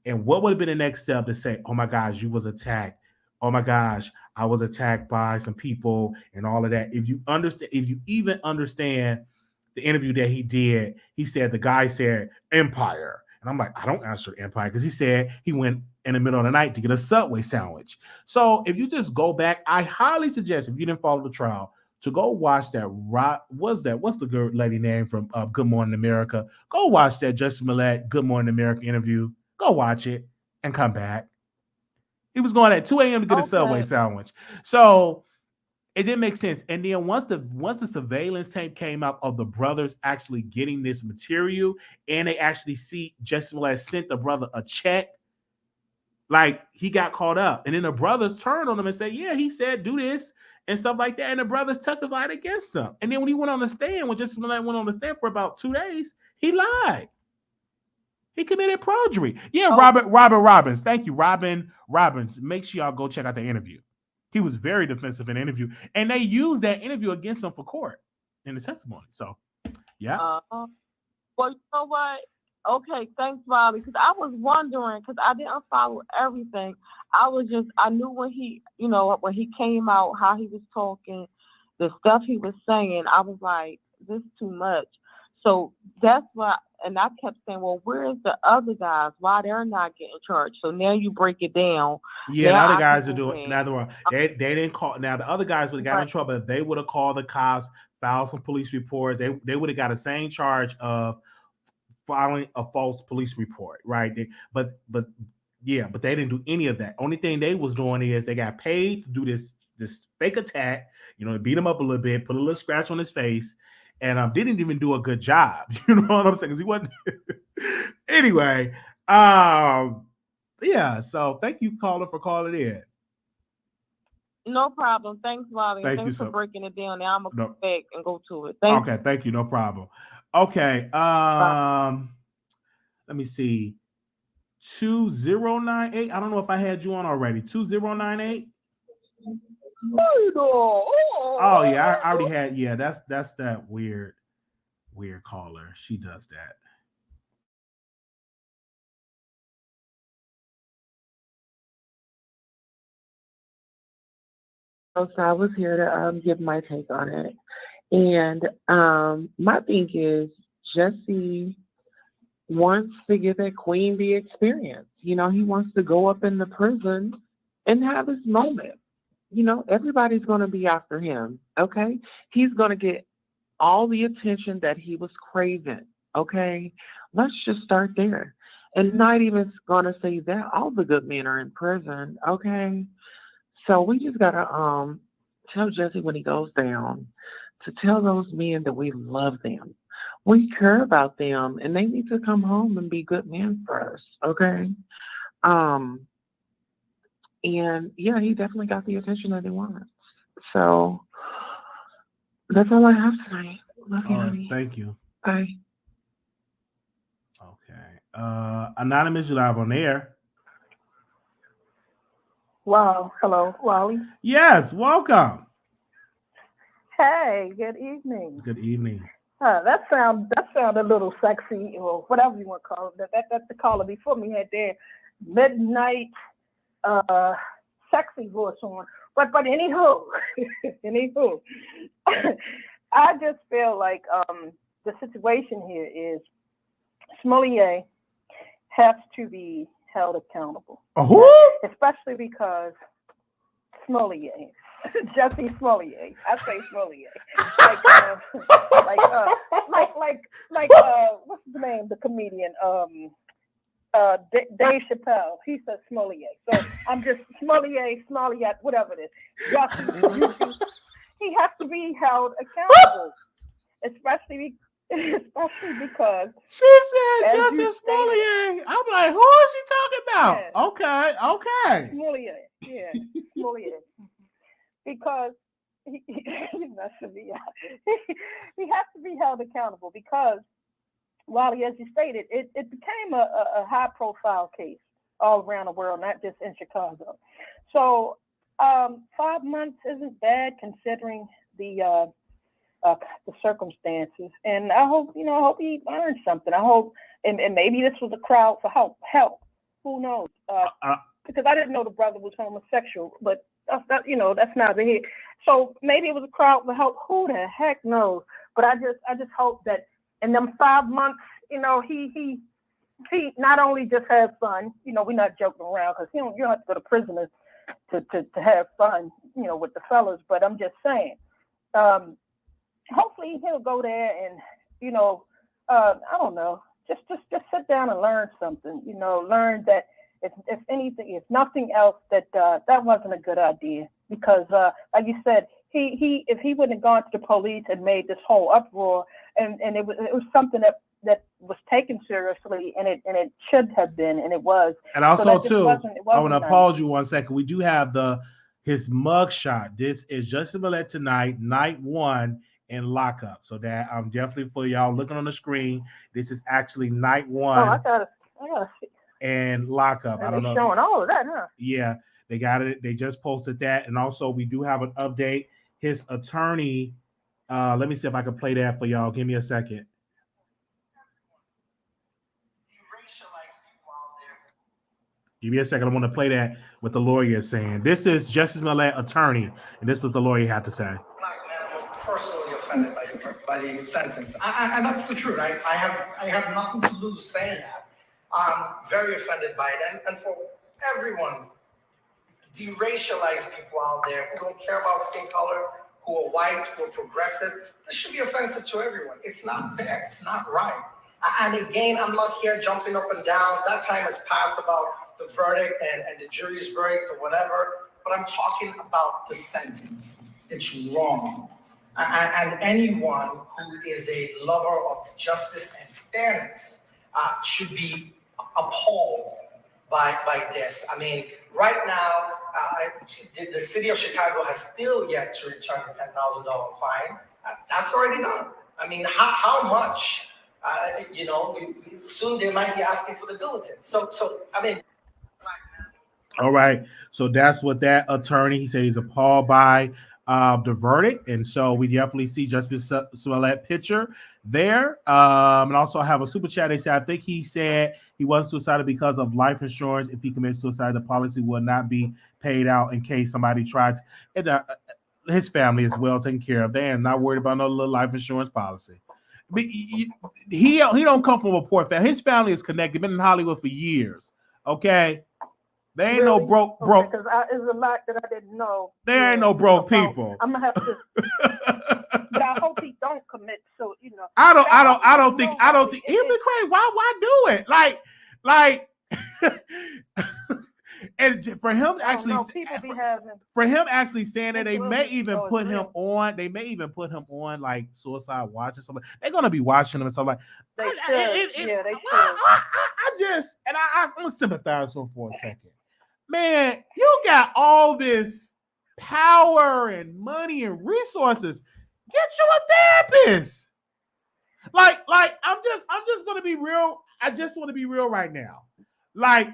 and what would have been the next step to say, "Oh my gosh, you was attacked. Oh my gosh, I was attacked by some people," and all of that. If you even understand the interview that he did, he said the guy said Empire. And I'm like, I don't answer Empire because he said he went in the middle of the night to get a Subway sandwich. So if you just go back, I highly suggest, if you didn't follow the trial, to go watch that. What's the girl lady name from Good Morning America? Go watch that Jussie Smollett Good Morning America interview. Go watch it and come back. He was going at 2 a.m. to get a Subway sandwich. So it didn't make sense. And then once the surveillance tape came out of the brothers actually getting this material, and they actually see Jussie Smollett sent the brother a check, like he got caught up. And then the brothers turned on him and said, "Yeah, he said do this," and stuff like that. And the brothers testified against him. And then when he went on the stand, when Jussie Smollett went on the stand for about 2 days, he lied. He committed perjury. Yeah, Robert Robbins. Thank you, Robin Robbins. Make sure y'all go check out the interview. He was very defensive in the interview, and they used that interview against him for court in the testimony. So, yeah. Well, you know what? Okay, thanks, Bobby. Because I was wondering, because I didn't follow everything. I knew when he came out, how he was talking, the stuff he was saying. I was like, this is too much. So that's why, and I kept saying, well, where's the other guys? Why they're not getting charged? So now you break it down. Yeah, the other guys are doing another one. They didn't call. Now the other guys would have got in trouble if they would have called the cops, filed some police reports. They would have got the same charge of filing a false police report, right? But they didn't do any of that. Only thing they was doing is they got paid to do this fake attack. Beat him up a little bit, put a little scratch on his face. And didn't even do a good job. You know what I'm saying? Because he wasn't. Anyway, yeah. So thank you, caller, for calling in. No problem. Thanks, Bobby. Thanks for breaking it down. Now I'm gonna go back and go to it. Okay, thank you. No problem. Okay. Let me see. 2098. I don't know if I had you on already. 2098. Oh yeah, I already had. Yeah, that's that weird caller. She does that. So I was here to give my take on it, and my thing is Jussie wants to get that Queen Bee experience. He wants to go up in the prison and have his moment. Everybody's going to be after him, okay? He's going to get all the attention that he was craving, okay? Let's just start there. And not even going to say that all the good men are in prison, okay? So we just got to tell Jussie when he goes down to tell those men that we love them. We care about them, and they need to come home and be good men for us, okay? And yeah, he definitely got the attention that he wants. So that's all I have tonight. Love you, honey. Thank you. Bye. Okay. Anonymous, you live on air. Wow. Hello, Wiley. Yes, welcome. Hey, good evening. Good evening. That sound a little sexy, or whatever you want to call it. That's the caller before me had their midnight sexy voice on. But anywho, I just feel like the situation here is Smollett has to be held accountable. Who? Especially because Smollett, Jussie Smollett. I say Smollett. What's his name? The comedian. Dave Chappelle. He says Smollett. So I'm just Smollett, whatever it is. Jussie, he has to be held accountable, especially because she said Jussie Smollett. I'm like, who is she talking about? Yeah. Okay. Smollett. Yeah, Smollett. Because he messing me up. He has to be held accountable because, Wiley, as you stated, it became a high-profile case all around the world, not just in Chicago. So 5 months isn't bad considering the circumstances, and I hope I hope he learned something. I hope, and maybe this was a crowd for help. Who knows? Because I didn't know the brother was homosexual, but that's neither here. So maybe it was a crowd for help. Who the heck knows? But I just hope that in them 5 months, he not only just has fun. We're not joking around because you don't have to go to prison to have fun, with the fellas. But I'm just saying. Hopefully he'll go there and, I don't know, just sit down and learn something, learn that if anything, if nothing else, that wasn't a good idea because, like you said, if he wouldn't have gone to the police and made this whole uproar and it was something that was taken seriously and it should have been, and it was. And also too, I want to nice. pause you 1 second. We do have his mug shot. This is Jussie Smollett tonight, night 1 in lockup. So that definitely for y'all looking on the screen. This is actually night 1. Oh, I gotta see. And lockup. And I don't know. Showing all of that, huh? Yeah, they got it. They just posted that, and also we do have an update. His attorney. Let me see if I can play that for y'all. Give me a second. Give me a second. I want to play that what the lawyer is saying. This is Jussie Smollett attorney, and this is what the lawyer had to say. I'm personally offended by the sentence, and that's the truth. I have nothing to lose saying that. I'm very offended by it, and for everyone, de-racialize people out there who don't care about skin color, who are white, who are progressive. This should be offensive to everyone. It's not fair. It's not right. And again, I'm not here jumping up and down. That time has passed about the verdict and the jury's verdict or whatever, but I'm talking about the sentence. It's wrong. And anyone who is a lover of justice and fairness should be appalled by this. I mean, right now, the city of Chicago has still yet to return the $10,000 fine. That's already done. I mean, how much? Soon they might be asking for the bulletin. So I mean. All right. So that's what that attorney, he said he's appalled by the verdict. And so we definitely see Jussie Smollett picture there. And also have a super chat. They said, I think he said he wasn't suicidal because of life insurance. If he commits suicide, the policy will not be paid out in case somebody tried to. And, his family is well taken care of. They are not worried about no little life insurance policy. But he don't come from a poor family. His family is connected. Been in Hollywood for years. Okay. There ain't no broke. Because there's a lot that I didn't know. There ain't no broke people. I'm gonna have to. But I hope he don't commit. So I don't think. It'd be crazy. Why do it? Like. And for him actually, saying that they may even put him on. They may even put him on like Suicide Watch or something. They're gonna be watching him and stuff like. They should. I'm gonna sympathize with him for a second. Man, you got all this power and money and resources. Get you a therapist. Like I'm just gonna be real. I just want to be real right now. Like.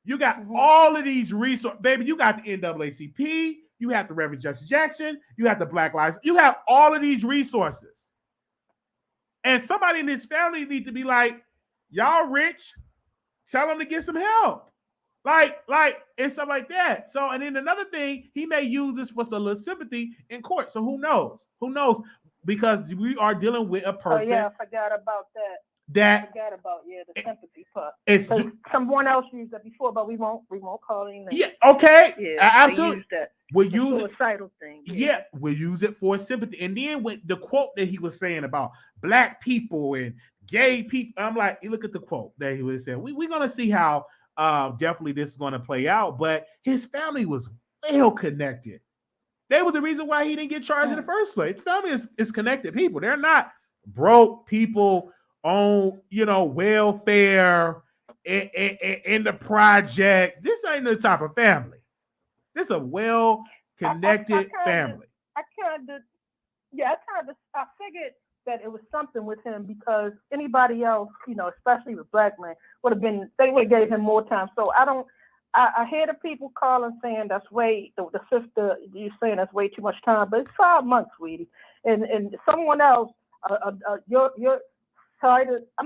You got all of these resources, baby. You got the NAACP. You have the Reverend Justin Jackson. You have the Black Lives. You have all of these resources. And somebody in his family needs to be like, y'all rich. Tell them to get some help. Like, and stuff like that. So, and then another thing, he may use this for some little sympathy in court. So who knows? Who knows? Because we are dealing with a person. Oh, yeah, I forgot about that. that forgot about the sympathy part. it's someone else used that before, but we won't call any names. yeah, okay, Yeah, absolutely. They used that. We'll The use it. suicidal thing. Yeah, we'll use it for sympathy. And then with the quote that he was saying about black people and gay people, I'm like, you look at the quote that he was saying. We're gonna see how definitely this is gonna play out. But his family was well connected. They were the reason why he didn't get charged in the first place. Family is connected people. They're not broke people on welfare in the project. This ain't the type of family. This is a well-connected family. I figured that it was something with him because anybody else, especially the black man, they would have gave him more time. So I hear the people calling saying that's the sister, you saying that's way too much time, but it's 5 months, sweetie. And someone else, I'm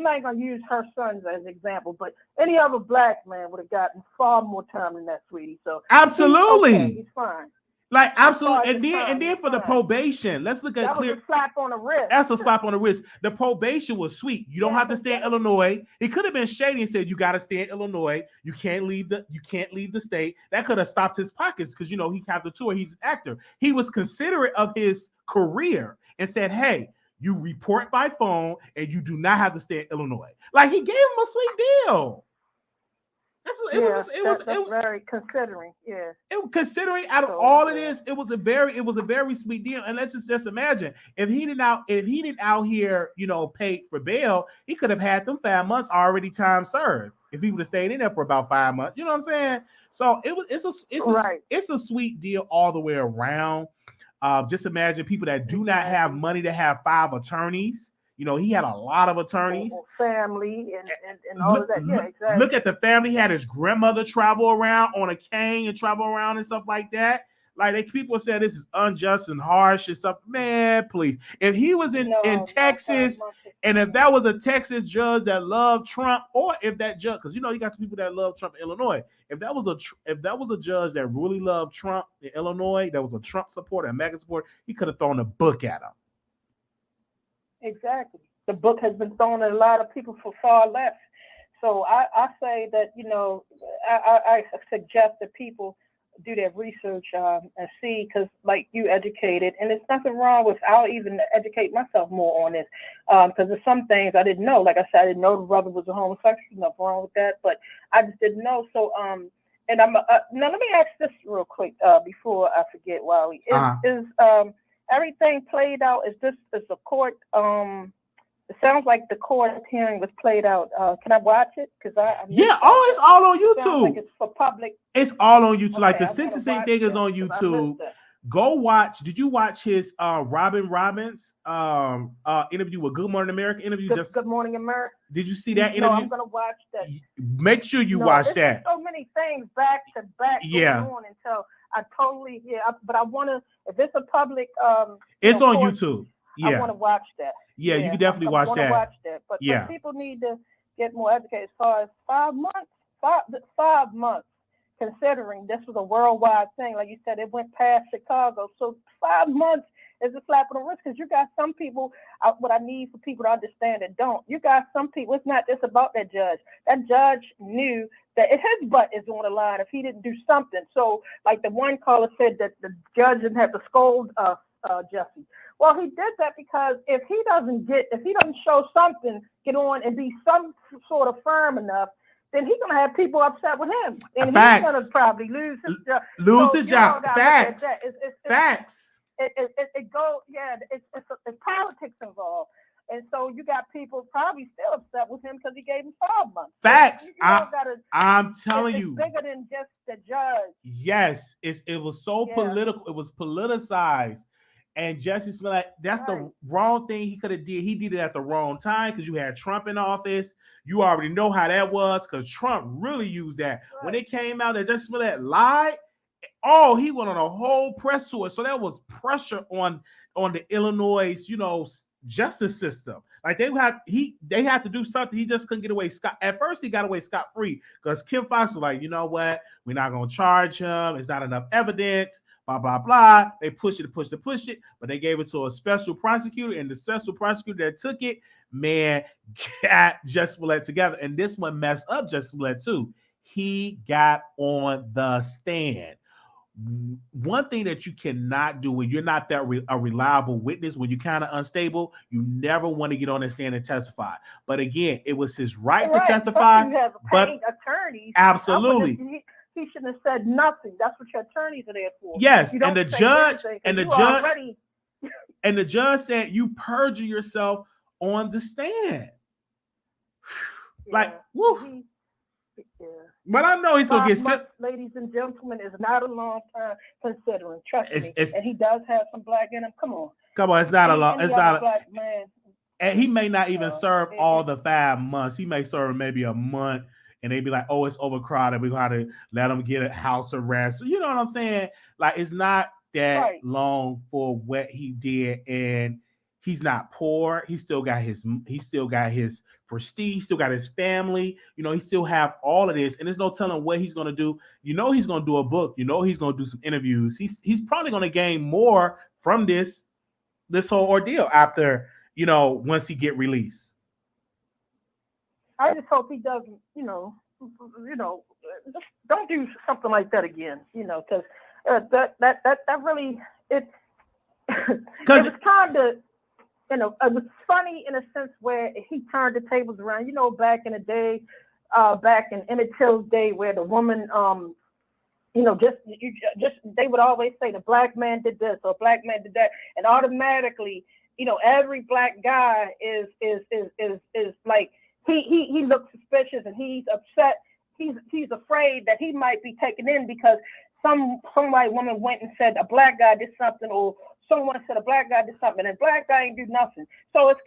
not going to use her sons as an example, but any other black man would have gotten far more time than that, sweetie. So absolutely, he's fine. Like absolutely, and then for the probation, let's look at that was a slap on the wrist. That's a slap on the wrist. The probation was sweet. You don't have to stay in Illinois. It could have been shady and said you got to stay in Illinois. You can't leave the state. That could have stopped his pockets because he have the tour. He's an actor. He was considerate of his career and said, "Hey, you report by phone and you do not have to stay in Illinois." Like he gave him a sweet deal. It was very considering, yeah. Considering out of all of this, it was a very sweet deal. And let's just imagine if he didn't out here, pay for bail, he could have had them 5 months already time served if he would have stayed in there for about 5 months. You know what I'm saying? So it's a sweet deal all the way around. Just imagine people that do not have money to have 5 attorneys. He had a lot of attorneys. Family and all of that. Yeah, exactly. Look at the family. He had his grandmother travel around on a cane and travel around and stuff like that. Like people say this is unjust and harsh and stuff. Man, please. If he was in Texas, and if that was a Texas judge that loved Trump, or if that judge, because you got some people that love Trump in Illinois. If that was a judge that really loved Trump in Illinois, that was a Trump supporter, a MAGA supporter, he could have thrown a book at him. Exactly. The book has been thrown at a lot of people for far less. So I say that, I suggest that people do their research and see, because like you educated, and there's nothing wrong with, I'll even educate myself more on this, because there's some things I didn't know. Like I said, I didn't know the brother was a homosexual, nothing wrong with that, but I just didn't know. So, and I'm, now let me ask this real quick before I forget, Wiley. Is everything played out? Is the court? It sounds like the court hearing was played out. Can I watch it? Because it's all on YouTube. Like it's for public. It's all on YouTube. Okay, like the sentencing thing is on YouTube. Go watch. Did you watch his Robin Robbins interview with Good Morning America interview? Good Morning America. Did you see that interview? No, I'm gonna watch that. Make sure you watch that. So many things back to back going on until I totally but I want to. If it's a public, it's on YouTube. Yeah, I want to watch that. Yeah, you can definitely watch that. Watch that. But people need to get more educated as far as 5 months. 5 months. Considering this was a worldwide thing, like you said, it went past Chicago. So 5 months is a slap on the wrist, because you got some people, what I need for people to understand that don't. You got some people, it's not just about that judge. That judge knew that his butt is on the line if he didn't do something. So like the one caller said that the judge didn't have to scold Jussie. Well, he did that because if he doesn't show something, get on and be some sort of firm enough, then he's gonna have people upset with him, and Facts. He's gonna probably lose his job. His job. Facts. Facts. It goes. Yeah, it's politics involved, and so you got people probably still upset with him because he gave him 5 months. Facts. So I'm telling you, it's bigger than just the judge. Yes, it was so political. It was politicized. And Jussie Smollett, that's the wrong thing he could have did. He did it at the wrong time because you had Trump in office. You already know how that was because Trump really used that. Right. When it came out that Jussie Smollett lied, he went on a whole press tour. So that was pressure on the Illinois, justice system. Like they had to do something. He just couldn't get away at first he got away scot-free because Kim Fox was like, you know what? We're not gonna charge him. It's not enough evidence. Blah blah blah. They pushed it, but they gave it to a special prosecutor, and the special prosecutor that took it, man, got Jussie Smollett together. And this one messed up Jussie Smollett too. He got on the stand. One thing that you cannot do when you're not a reliable witness, when you're kind of unstable, you never want to get on the stand and testify. But again, it was his right to testify. You have But paid attorneys. absolutely. He shouldn't have said nothing. That's what your attorneys are there for. Yes, You and don't the say judge anything, 'cause and the you judge already- and the judge said you perjure yourself on the stand. Like, woo. But I know he's gonna get months, ladies and gentlemen, is not a long time considering. Trust me. And he does have some black in him. Come on. It's not a long. It's not a black man. And he may not even serve all the 5 months. He may serve maybe a month, and they be like, "Oh, it's overcrowded. We got to let him get a house arrest." You know what I'm saying? Like, it's not that long for what he did, and he's not poor. He still got his prestige. He still got his family. You know, he still have all of this, and there's no telling what he's gonna do. You know, he's gonna do a book. You know, he's gonna do some interviews. He's probably gonna gain more from this whole ordeal after, you know, once he get released. I just hope he doesn't, just don't do something like that again, because that really, it was kind of, it was funny in a sense where he turned the tables around, back in the day, back in Emmett Till's day where the woman, they would always say the black man did this or black man did that, and automatically, every black guy is like he looks suspicious and he's upset. He's afraid that he might be taken in because some white woman went and said a black guy did something, or someone said a black guy did something, and black guy ain't do nothing. So it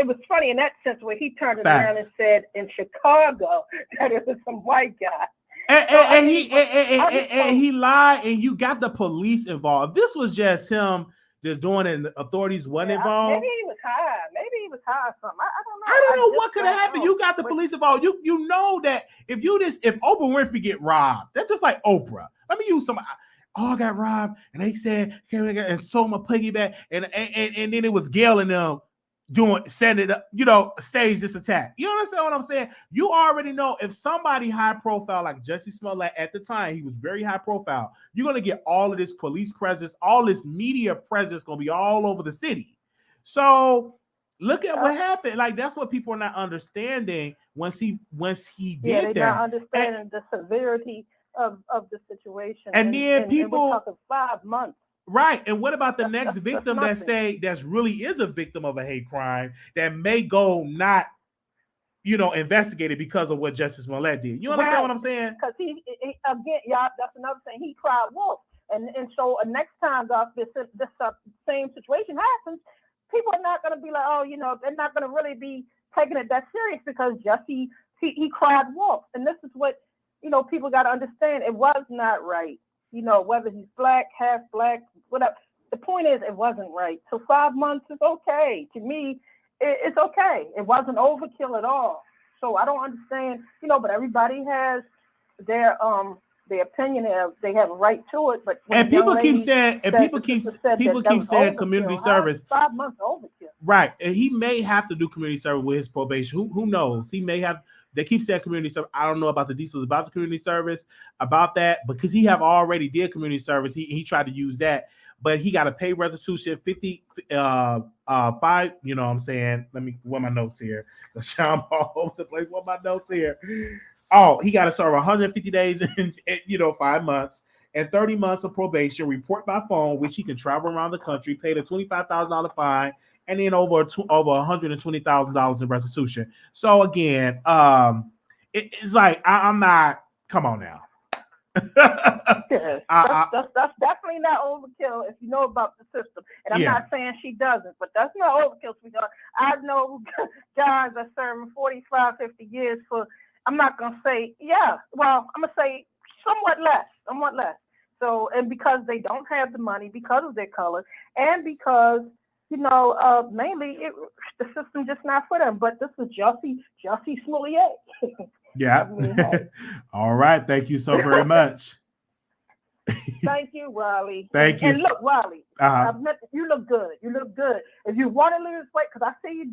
was funny in that sense where he turned it around and said in Chicago that it was some white guy. And he lied, and you got the police involved. This was just him just doing it, and the authorities wasn't involved. Maybe he was high. Maybe he was high or something. I don't know what could have happened. You got the police involved. You know that if Oprah Winfrey get robbed, that's just like Oprah. Let me use some. Oh, I got robbed, and they said, and sold my piggyback, and then it was Gail and them setting it up, stage this attack. You understand what I'm saying? You already know if somebody high profile like Jussie Smollett at the time, he was very high profile, you're going to get all of this police presence, all this media presence going to be all over the city. So look at what happened. Like, that's what people are not understanding once he did that. They're not understanding the severity of the situation. And then people, we're talking 5 months. Right. And what about the next victim that's really is a victim of a hate crime that may go not, investigated because of what Jussie Smollett did? You understand what I'm saying? Because he again, y'all, that's another thing. He cried wolf. And so next time this same situation happens, people are not going to be like, they're not going to really be taking it that serious because Jussie, he cried wolf. And this is what, people got to understand. It was not right. Whether he's black, half black, whatever. The point is, it wasn't right. So 5 months is okay. To me, it's okay. It wasn't overkill at all. So I don't understand, but everybody has their opinion. They have a right to it. But people keep saying community service. 5 months overkill. Right, and he may have to do community service with his probation. Who knows? He may have. They keep saying community service. I don't know about the details about the community service, about that, because he have already did community service. He tried to use that, but he got to pay restitution 5. You know what I'm saying? Let me, what my notes here? I'm all over the place. What my notes here? Oh, he got to serve 150 days in 5 months and 30 months of probation. Report by phone, which he can travel around the country. Paid a $25,000 fine. And then over $120,000 in restitution. So again, it's like I'm not. Come on now. Yes, that's definitely not overkill if you know about the system. And I'm not saying she doesn't, but that's not overkill, sweetheart. I know guys that serving 45, 50 years for. I'm not gonna say well, I'm gonna say somewhat less. So, and because they don't have the money, because of their color, and because mainly the system just not for them. But this is Jussie Smollett. Yeah. I mean, hey. All right. Thank you so very much. Thank you, Wiley. Thank you. And look, Wiley, Uh-huh. you look good. You look good. If you want to lose weight, because I see you're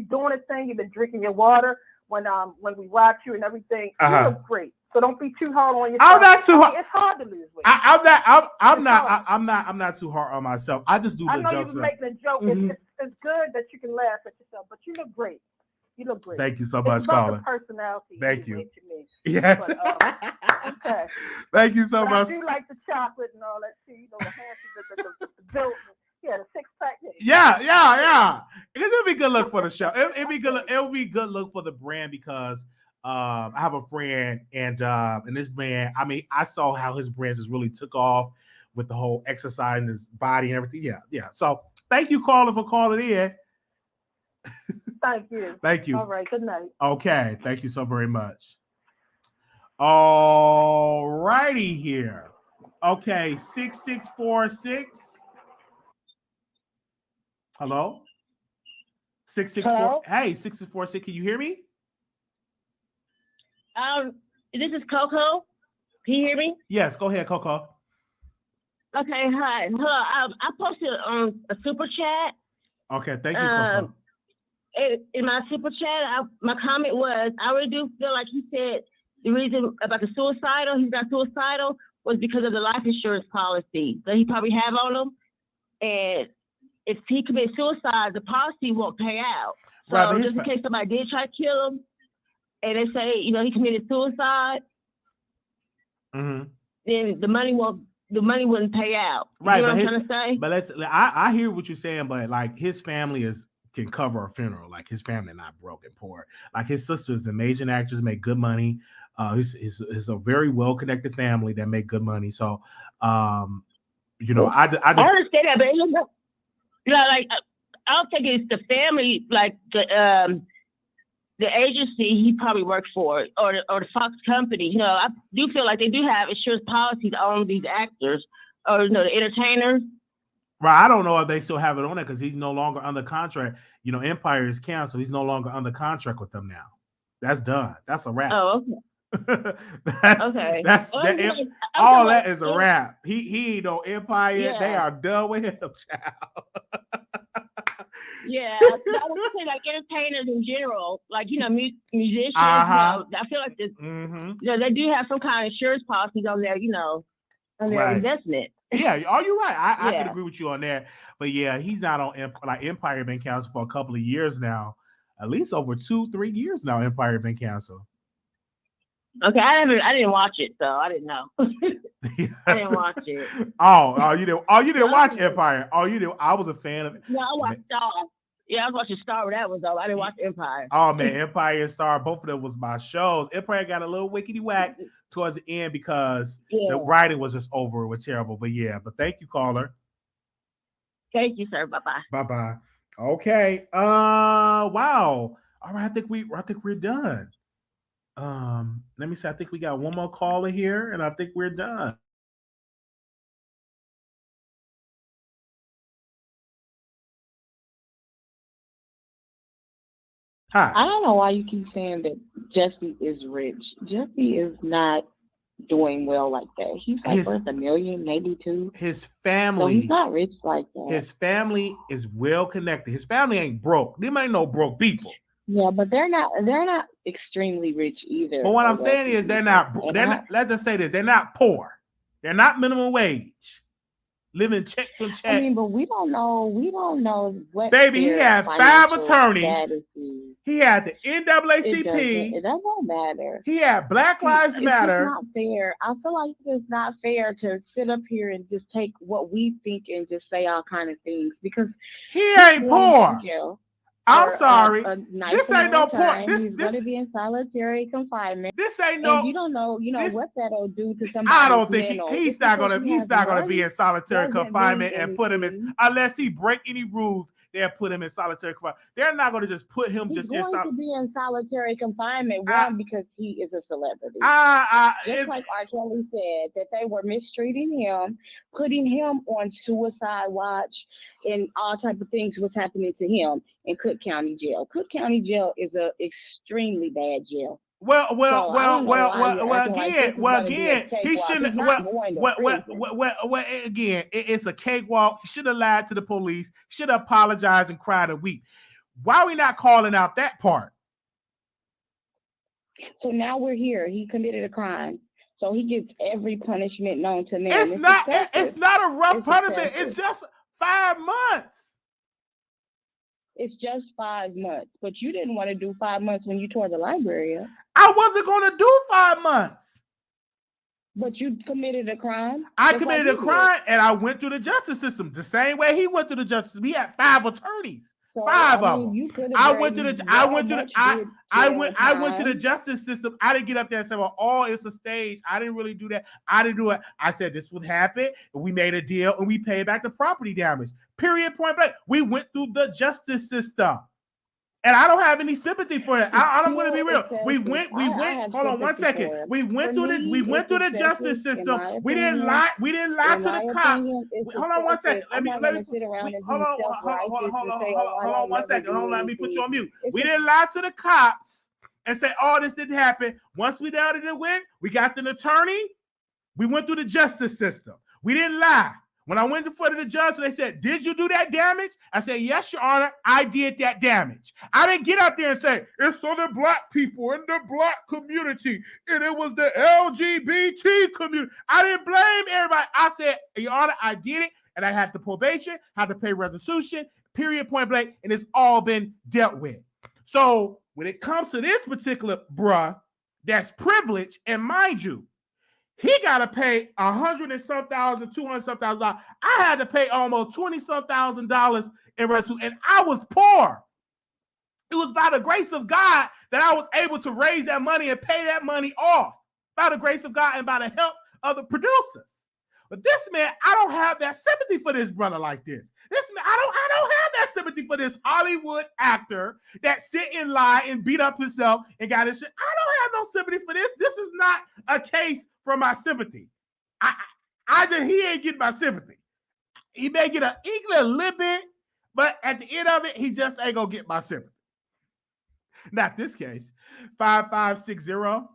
doing a thing. You've been drinking your water when we watch you and everything. Uh-huh. You look great. So don't be too hard on yourself. I'm not too hard. It's hard to lose weight. I'm not too hard on myself. I just do the I know jokes. you were making a joke. Mhm. It's good that you can laugh at yourself, but you look great. You look great. Thank you so much, it's about caller. the personality. Thank you. To me. Yes. But, okay. Thank you so But much. I do like the chocolate and all that too. The handsy, the built. Yeah, the six pack. Yeah. It'll be good look for the show. It'll be good. It'll be good look for the brand because I have a friend and this brand. I mean, I saw how his brand just really took off with the whole exercise in his body and everything. Yeah. So thank you, caller, for calling in. Thank you. Thank you. All right. Good night. Okay. Thank you so very much. All righty here. Okay. 6646. Hello? 664. Hello? Hey, 6646. Can you hear me? This is Coco. Can you hear me? Yes. Go ahead, Coco. Okay, hi. I posted on a super chat. Okay. Thank you, Coco. In my super chat, my comment was, I really do feel like he said the reason about the he's got suicidal, was because of the life insurance policy that he probably have on him. And if he commits suicide, the policy won't pay out. So Right, just in case somebody did try to kill him, and they say, he committed suicide, Mm-hmm. then the money wouldn't pay out. You Right, know but what I'm trying to say? But I hear what you're saying, but like his family can cover a funeral. Like his family not broke and poor. Like his sister is an amazing actress, make good money. He's a very well connected family that make good money. So, I just I understand that, but like I don't think it's the family, like the agency he probably worked for, or the Fox company. I do feel like they do have insurance policies on these actors, or the entertainers. Right, I don't know if they still have it on there because he's no longer under contract. Empire is canceled. He's no longer under contract with them now. That's done. That's a wrap. Oh, okay. Okay. All that is a wrap. He ain't no Empire. Yeah. They are done with him, child. Yeah, I would say like entertainers in general, like musicians. Uh-huh. I feel like this. They do have some kind of insurance policies on their, on their Right. investment. Yeah, you're right. I Yeah. can agree with you on that. But yeah, he's not on Empire been canceled for a couple of years now. At least over 2-3 years now, Empire been canceled. Okay, I didn't watch it, so I didn't know. I didn't watch it. You didn't watch Empire. I was a fan of it. No, I watched Star. Yeah, I was watching Star when that was over. I didn't watch Empire. Oh man, Empire and Star, both of them was my shows. Empire got a little wickety whack towards the end because the writing was just over. It was terrible. But thank you, caller. Thank you, sir. Bye-bye. Bye-bye. Okay. Wow. All right, I think we're done. Let me see. I think we got one more caller here, and I think we're done. Hi. I don't know why you keep saying that Jussie is rich. Jussie is not doing well like that. He's like worth $1 million, maybe $2 million. His family. So he's not rich like that. His family is well connected. His family ain't broke. Them ain't no broke people. Yeah, but they're not extremely rich either. But what I'm saying is they're not. Let's just say this: they're not poor. They're not minimum wage, living check from check. I mean, but we don't know what. Baby, he had 5 attorneys. Status is. He had the NAACP. It doesn't matter. He had Black Lives Matter. It's not fair. I feel like it's not fair to sit up here and just take what we think and just say all kind of things because he ain't poor. I'm sorry. This ain't no point. He's going to be in solitary confinement. This ain't no. And you don't know, what that'll do to somebody. I don't think he's not gonna be in solitary confinement and put him in unless he break any rules they'll put him in solitary confinement. They're not going to just put him He's just in going to be in solitary confinement, because he is a celebrity. Just like R. Kelly said, that they were mistreating him, putting him on suicide watch, and all type of things was happening to him in Cook County Jail. Cook County Jail is a extreme bad jail. Well, again, he shouldn't. Again, it's a cakewalk. He should have lied to the police. Should have apologized and cried and weep. Why are we not calling out that part? So now we're here. He committed a crime, so he gets every punishment known to man. It's not a rough punishment. It's just 5 months. It's just 5 months, but you didn't want to do 5 months when you tore the library up. I wasn't going to do 5 months. But you committed a crime. I committed a crime, and I went through the justice system the same way he went through the justice system. He had 5 attorneys, so, 5 of them. I went to the justice system. I didn't get up there and say, "Well, it's a stage." I didn't really do that. I didn't do it. I said this would happen, and we made a deal, and we paid back the property damage. Period. Point blank. We went through the justice system. And I don't have any sympathy for it. I'm going to be real. We went. Hold on 1 second. We went through the justice system. We didn't lie to the cops. Hold on 1 second. Hold on 1 second. Hold on. Let me put you on mute. We didn't lie to the cops and say, "Oh, this didn't happen." Once we doubted it went, we got an attorney. We went through the justice system. We didn't lie. When I went in front of the judge, they said, "Did you do that damage?" I said, "Yes, Your Honor, I did that damage." I didn't get out there and say, "It's for the black people in the black community, and it was the LGBT community." I didn't blame everybody. I said, "Your Honor, I did it, and I had the probation, had to pay restitution, period, point blank, and it's all been dealt with." So when it comes to this particular bruh, that's privileged, and mind you, he got to pay $100 and some thousand, $200 some thousand. I had to pay almost $20 some thousand in restitution, and I was poor. It was by the grace of God that I was able to raise that money and pay that money off. By the grace of God and by the help of the producers. But this man, I don't have that sympathy for this brother like this. This man, I don't have that sympathy for this Hollywood actor that sit and lie and beat up himself and got his shit. I don't have no sympathy for this. This is not a case for my sympathy. He ain't getting my sympathy. He may get a little bit, but at the end of it, he just ain't gonna get my sympathy. Not this case. 5560.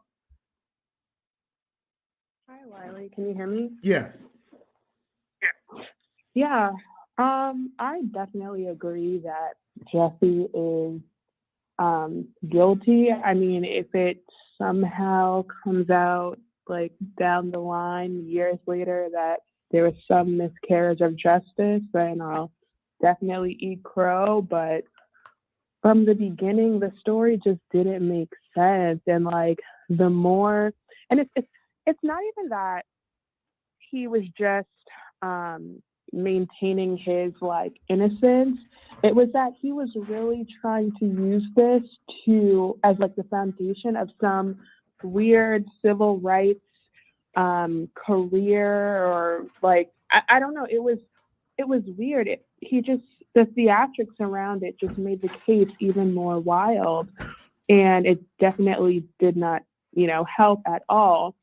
Hi, Wiley. Can you hear me? Yes. Yeah. I definitely agree that Jussie is guilty. I mean, if it somehow comes out like down the line years later that there was some miscarriage of justice, then I'll definitely eat crow. But from the beginning, the story just didn't make sense. And like the more, and it's not even that he was just maintaining his like innocence. It was that he was really trying to use this as like the foundation of some weird civil rights career, or like I don't know. It was weird. The theatrics around it just made the case even more wild, and it definitely did not, help at all.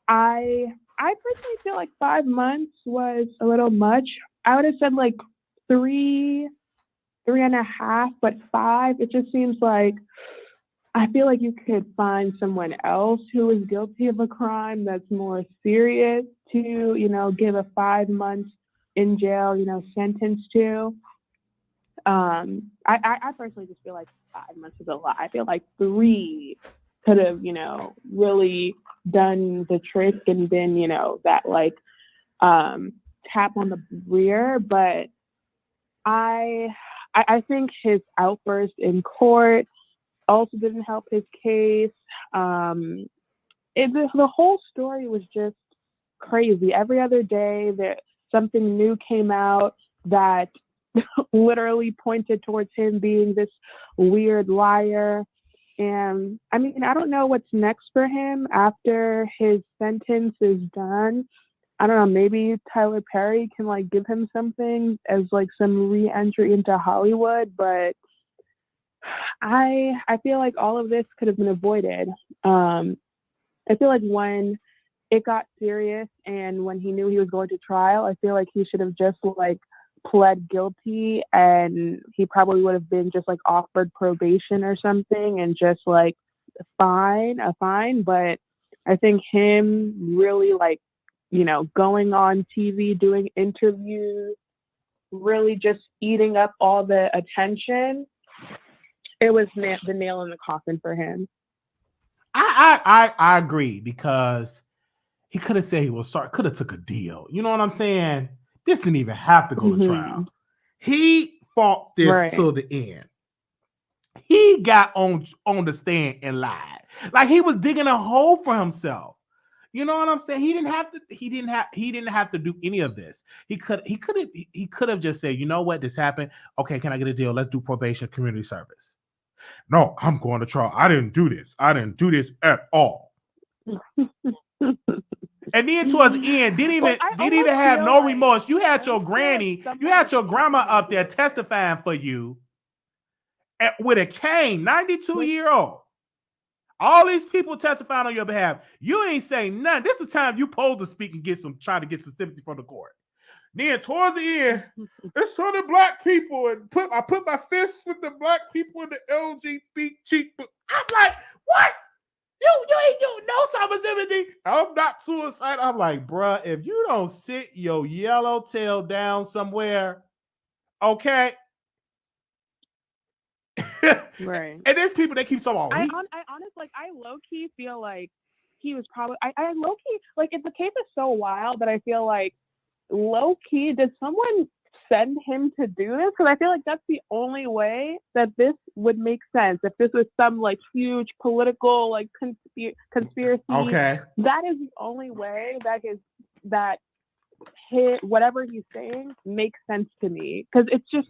I personally feel like 5 months was a little much. I would have said like 3.5, but 5, it just seems like, I feel like you could find someone else who is guilty of a crime that's more serious to, give a 5 months in jail, sentence to. I personally just feel like 5 months is a lot. I feel like 3 could have, really done the trick and been, that like tap on the rear. But I think his outburst in court also didn't help his case. The whole story was just crazy. Every other day that something new came out that literally pointed towards him being this weird liar. And I mean, I don't know what's next for him after his sentence is done. I don't know, maybe Tyler Perry can like give him something as like some re-entry into Hollywood, but I feel like all of this could have been avoided. I feel like when it got serious and when he knew he was going to trial, I feel like he should have just like pled guilty, and he probably would have been just like offered probation or something and just like a fine. But I think him really like, you know, going on TV, doing interviews, really just eating up all the attention, it was the nail in the coffin for him. I agree, because he could have said he was sorry, could have took a deal. You know what I'm saying? This didn't even have to go to trial. He fought this till the end. He got on the stand and lied. Like he was digging a hole for himself. You know what I'm saying? He didn't have to do any of this. He could have just said, you know what, this happened. Okay, can I get a deal? Let's do probation, community service. No, I'm going to trial. I didn't do this. I didn't do this at all. And then towards the end, didn't even have no remorse. You had your granny, you had your grandma up there testifying for you with a cane, 92-year-old. All these people testifying on your behalf. You ain't saying nothing. This is the time you supposed to speak and try to get some sympathy from the court. Then towards the end, it's for the black people, and I put my fists with the black people in the LGBT. I'm like, what? You ain't doing no type of sympathy. I'm not suicidal. I'm like, bruh, if you don't sit your yellow tail down somewhere, okay. Right. And there's people that keep talking about. I honestly, like, I low-key feel like he was probably, I low-key, like, the case is so wild that I feel like, low-key, did someone send him to do this? Because I feel like that's the only way that this would make sense. If this was some, like, huge political, like, conspiracy. Okay. That is the only way that whatever he's saying makes sense to me. Because it's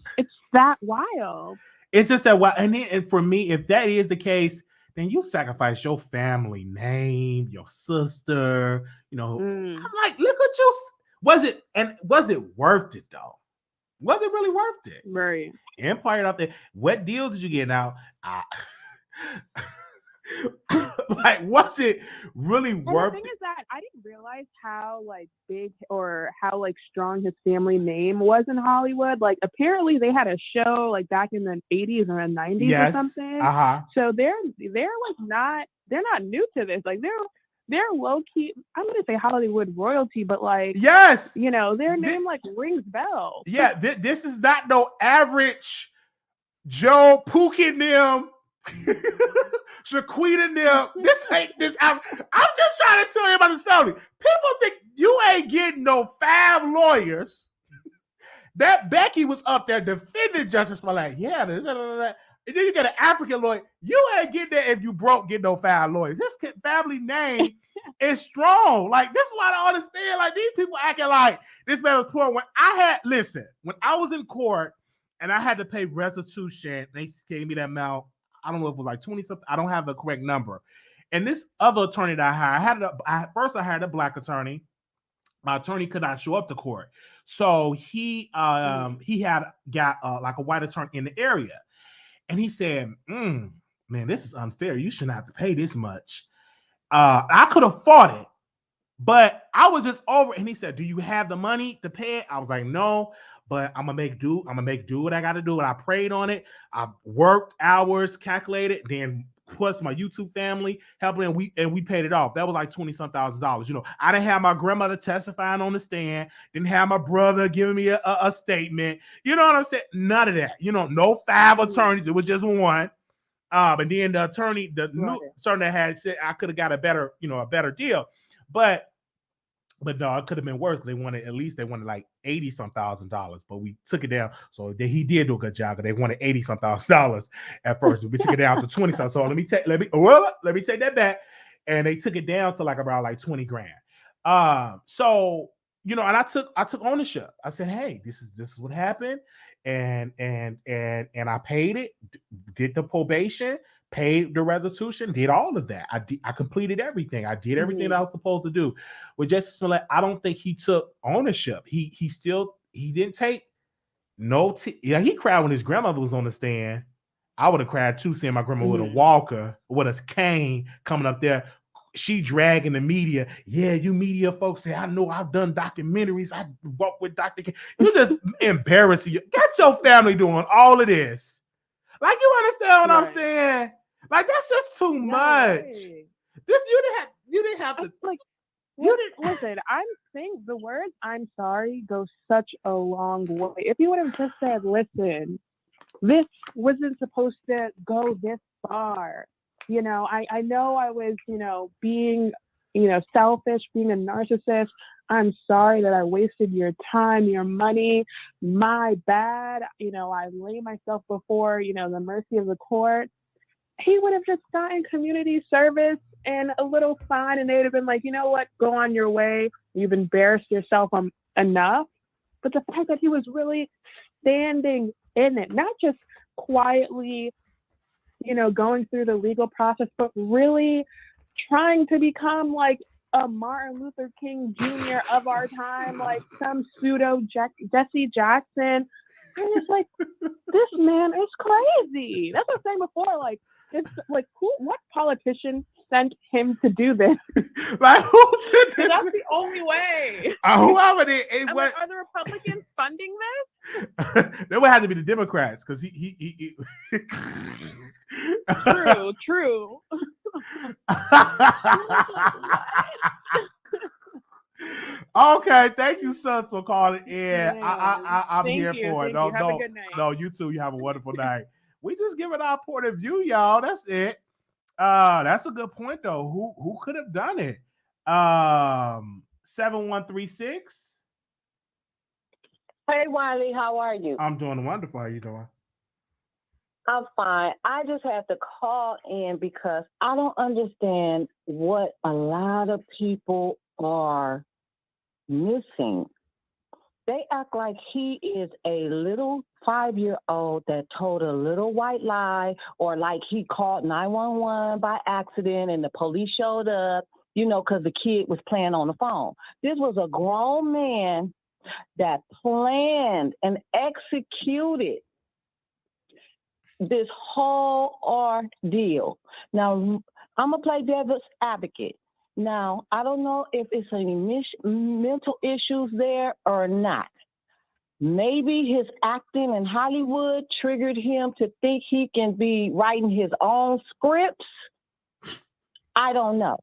that wild. It's just that, and for me, if that is the case, then you sacrifice your family name, your sister, you know. I'm like, look at you. Was it worth it though? Was it really worth it? Right. Empire out there. What deal did you get now? Like, was it really worth The thing it? is that I didn't realize how like big or how like strong his family name was in Hollywood. Like apparently they had a show like back in the 80s or the 90s Yes. or something. Uh-huh. So they're not new to this. Like they're low key. I'm gonna say Hollywood royalty, but like yes, you know their name like rings bells. Yeah, this is not no average Joe Pookie and them. Shaquita and them. This ain't this. I'm just trying to tell you about this family. People think you ain't getting no 5 lawyers. That Becky was up there defending Jussie Smollett. Yeah, and then you get an African lawyer. You ain't getting that if you broke, get no 5 lawyers. This family name is strong. Like, this is why I don't understand. Like, these people acting like this man was poor. When I was in court and I had to pay restitution, they gave me that amount. I don't know if it was like 20 something. I don't have the correct number. And this other attorney that I hired, I hired a black attorney. My attorney could not show up to court. So he had got like a white attorney in the area. And he said, man, this is unfair. You shouldn't have to pay this much. I could have fought it, but I was just over it. And he said, do you have the money to pay it? I was like, no, but I'm gonna make do. I'm gonna make do what I gotta do. And I prayed on it. I worked hours, calculated, then plus my YouTube family helping, and we paid it off. That was like $20,000. You know, I didn't have my grandmother testifying on the stand, didn't have my brother giving me a statement. You know what I'm saying? None of that. You know, no 5 attorneys. It was just one. And then the attorney, new attorney that had said I could have got a better deal, but no, it could have been worse. They wanted like $80,000, but we took it down. So he did do a good job. They wanted $80,000 at first. We took it down to 20. So let me take that back, and they took it down to like around like 20 grand. So you know, and I took ownership. I said, hey, this is what happened, and I paid it, did the probation, paid the restitution, did all of that. I completed everything. I did everything that I was supposed to do. With Jussie Smollett, I don't think he took ownership. He didn't take no. Yeah, he cried when his grandmother was on the stand. I would have cried too, seeing my grandma with a walker, with a cane coming up there. She dragging the media. Yeah, you media folks say, I know I've done documentaries. I walk with Dr. King. You just embarrassing you. Got your family doing all of this. Like, you understand what I'm saying? Like, that's just too much. This you didn't have to like. Listen, I'm saying the words "I'm sorry" go such a long way. If you would have just said, "Listen, this wasn't supposed to go this far," you know, I know I was, being, selfish, being a narcissist. I'm sorry that I wasted your time, your money. My bad. I lay myself before, the mercy of the court. He would have just gotten community service and a little fine, and they'd have been like, you know what, go on your way. You've embarrassed yourself enough. But the fact that he was really standing in it, not just quietly, going through the legal process, but really trying to become like a Martin Luther King Jr. of our time, like some pseudo Jesse Jackson. I'm just like, this man is crazy. That's what I'm saying before. Like, it's like, what politician sent him to do this? Like, who did this? That's the only way. Whoever did it, like, are the Republicans funding this? There would have to be the Democrats, because he True. Okay, thank you, sis, for calling in. Yeah. I'm Thank here you, for it. thank No, you. Have a no, good night. no, you too. You have a wonderful night. We just giving our point of view, y'all. That's it. That's a good point, though. Who could have done it? 7136. Hey, Wiley, how are you? I'm doing wonderful. How you doing? I'm fine. I just have to call in because I don't understand what a lot of people are missing. They act like he is a little 5-year-old that told a little white lie, or like he called 911 by accident and the police showed up, because the kid was playing on the phone. This was a grown man that planned and executed this whole ordeal. Now, I'm going to play devil's advocate. Now, I don't know if it's any mental issues there or not. Maybe his acting in Hollywood triggered him to think he can be writing his own scripts. I don't know.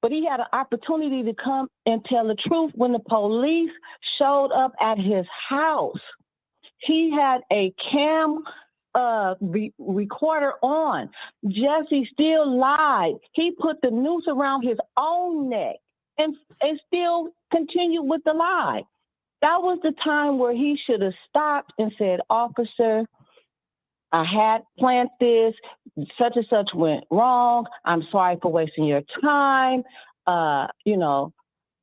But he had an opportunity to come and tell the truth when the police showed up at his house. He had a recorder on. Jussie still lied. He put the noose around his own neck and still continued with the lie. That was the time where he should have stopped and said, "Officer, I had planned this. Such and such went wrong. I'm sorry for wasting your time.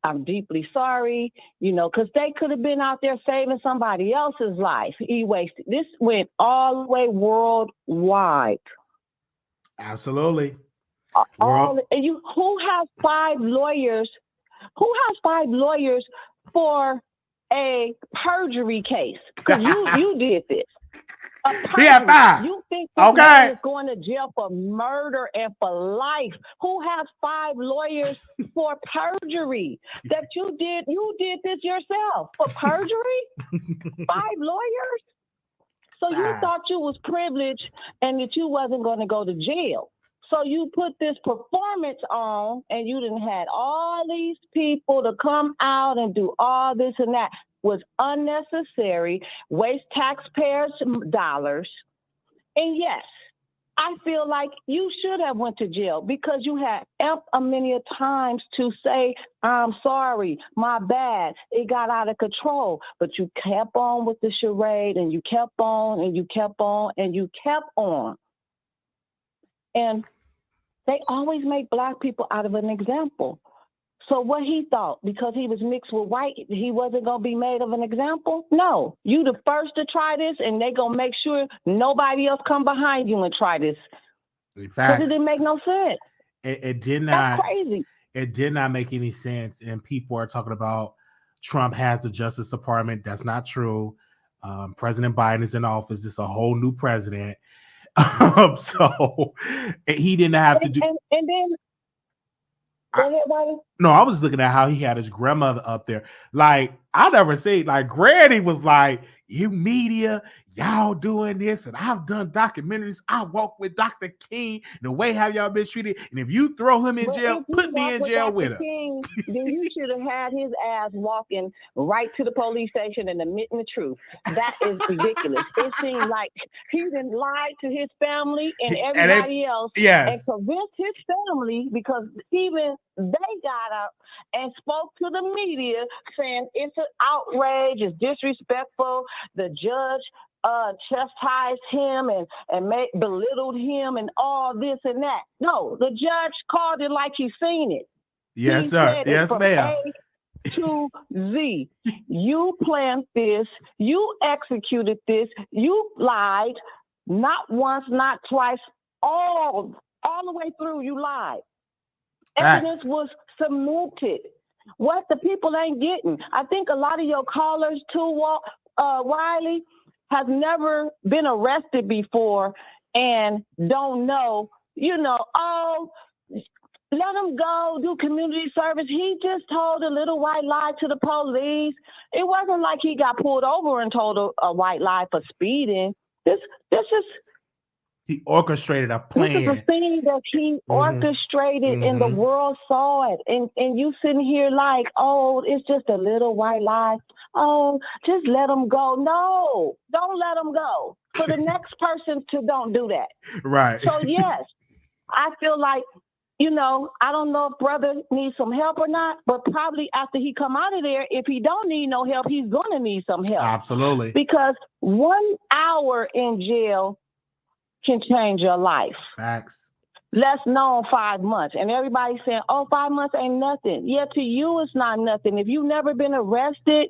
I'm deeply sorry, because they could have been out there saving somebody else's life. He wasted. This went all the way worldwide. Absolutely. Who has 5 lawyers? Who has 5 lawyers for a perjury case? Because you did this. He had 5. You think this man is going to jail for murder and for life? Who has 5 lawyers for perjury? That you did this yourself for perjury? 5 lawyers? So you thought you was privileged and that you wasn't going to go to jail. So you put this performance on, and you done had all these people to come out and do all this and that. Was unnecessary, waste taxpayers' dollars. And yes, I feel like you should have went to jail because you had many times to say, "I'm sorry, my bad, it got out of control." But you kept on with the charade, and you kept on, and you kept on, and you kept on. And they always make Black people out of an example. So what he thought, because he was mixed with white, he wasn't going to be made of an example? No. You the first to try this, and they going to make sure nobody else come behind you and try this. In Because fact, it didn't make no sense. it did That's not. crazy. It did not make any sense. And people are talking about Trump has the Justice Department. That's not true. President Biden is in office. This is a whole new president. So he didn't have to do. And then, go ahead, Wiley. No, I was looking at how he had his grandmother up there. Like, I never seen, like, Granny was like, you media, y'all doing this, and I've done documentaries. I walk with Dr. King, the way how y'all been treated. And if you throw him in But jail, if you put me walk in with jail Dr. with him. King, then you should have had his ass walking right to the police station and admitting the truth. That is ridiculous. It seems like he didn't lie to his family and everybody else and convinced his family, because even they got up and spoke to the media saying it's an outrage, it's disrespectful. The judge chastised him and belittled him and all this and that. No, the judge called it like he seen it. Yes, He sir. said it Yes, from ma'am. A to Z. You planned this. You executed this. You lied. Not once, not twice. All the way through, you lied. Evidence was cemented. What the people ain't getting. I think a lot of your callers too, Wiley, has never been arrested before and don't know, oh, let him go do community service. He just told a little white lie to the police. It wasn't like he got pulled over and told a white lie for speeding. This is He orchestrated a This is plan. a thing that he orchestrated and the world saw it. And you sitting here like, oh, it's just a little white lie. Oh, just let him go. No, don't let him go. For the next person to don't do that. Right. So, yes, I feel like, I don't know if brother needs some help or not, but probably after he come out of there, if he don't need no help, he's going to need some help. Absolutely. Because 1 hour in jail can change your life. Facts. Less known 5 months. And everybody's saying, 5 months ain't nothing. Yeah, to you it's not nothing. If you've never been arrested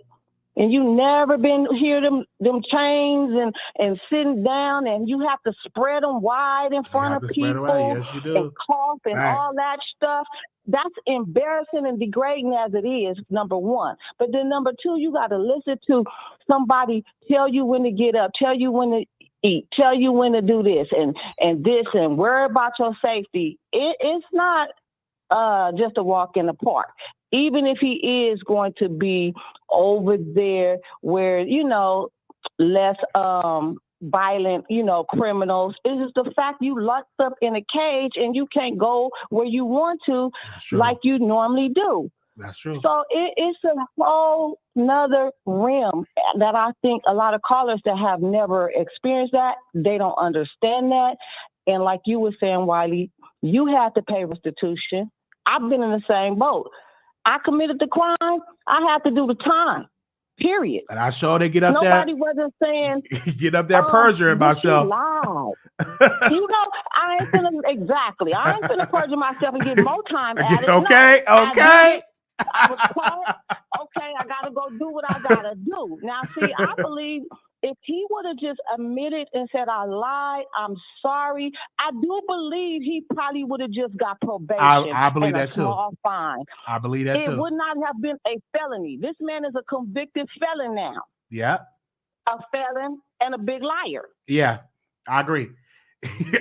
and you never been hear them chains and sitting down and you have to spread them wide in front of people Yes, you do. and cough and all that stuff, that's embarrassing and degrading as it is, number one. But then number two, you got to listen to somebody tell you when to get up, tell you when to eat, tell you when to do this and this and worry about your safety. It's not just a walk in the park. Even if he is going to be over there where, less violent, criminals, it's just the fact you locked up in a cage and you can't go where you want to like you normally do. That's true. So it's a whole nother realm that I think a lot of callers that have never experienced that, they don't understand that. And like you were saying, Wiley, you had to pay restitution. I've been in the same boat. I committed the crime. I had to do the time, period. And I sure they get up Nobody wasn't saying, get up there perjuring myself. I ain't finna perjure myself and get more time at it. Okay. I was caught. Okay, I gotta go do what I gotta do. Now, see, I believe if he would have just admitted and said, I lied, I'm sorry, I do believe he probably would have just got probation. I believe and that a too. Small fine. I believe that too. It would not have been a felony. This man is a convicted felon now. Yeah. A felon and a big liar. Yeah, I agree.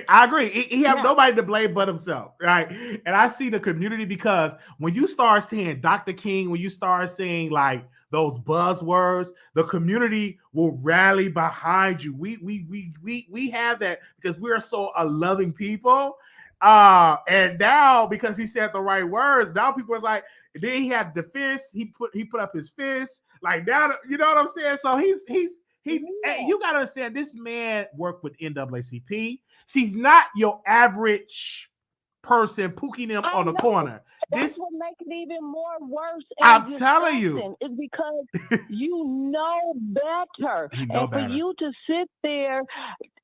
I agree. He have nobody to blame but himself, right? And I see the community, because when you start seeing Dr. King, when you start seeing like those buzzwords, the community will rally behind you. We have that because we are so a loving people. And now because he said the right words, now people are like, then he had the fist. He put up his fist. Like now, you know what I'm saying? So you gotta understand, this man worked with NAACP. He's not your average person pooking him on the corner. That's what makes it even more worse. I'm telling you. It's because you know better. Know for you to sit there,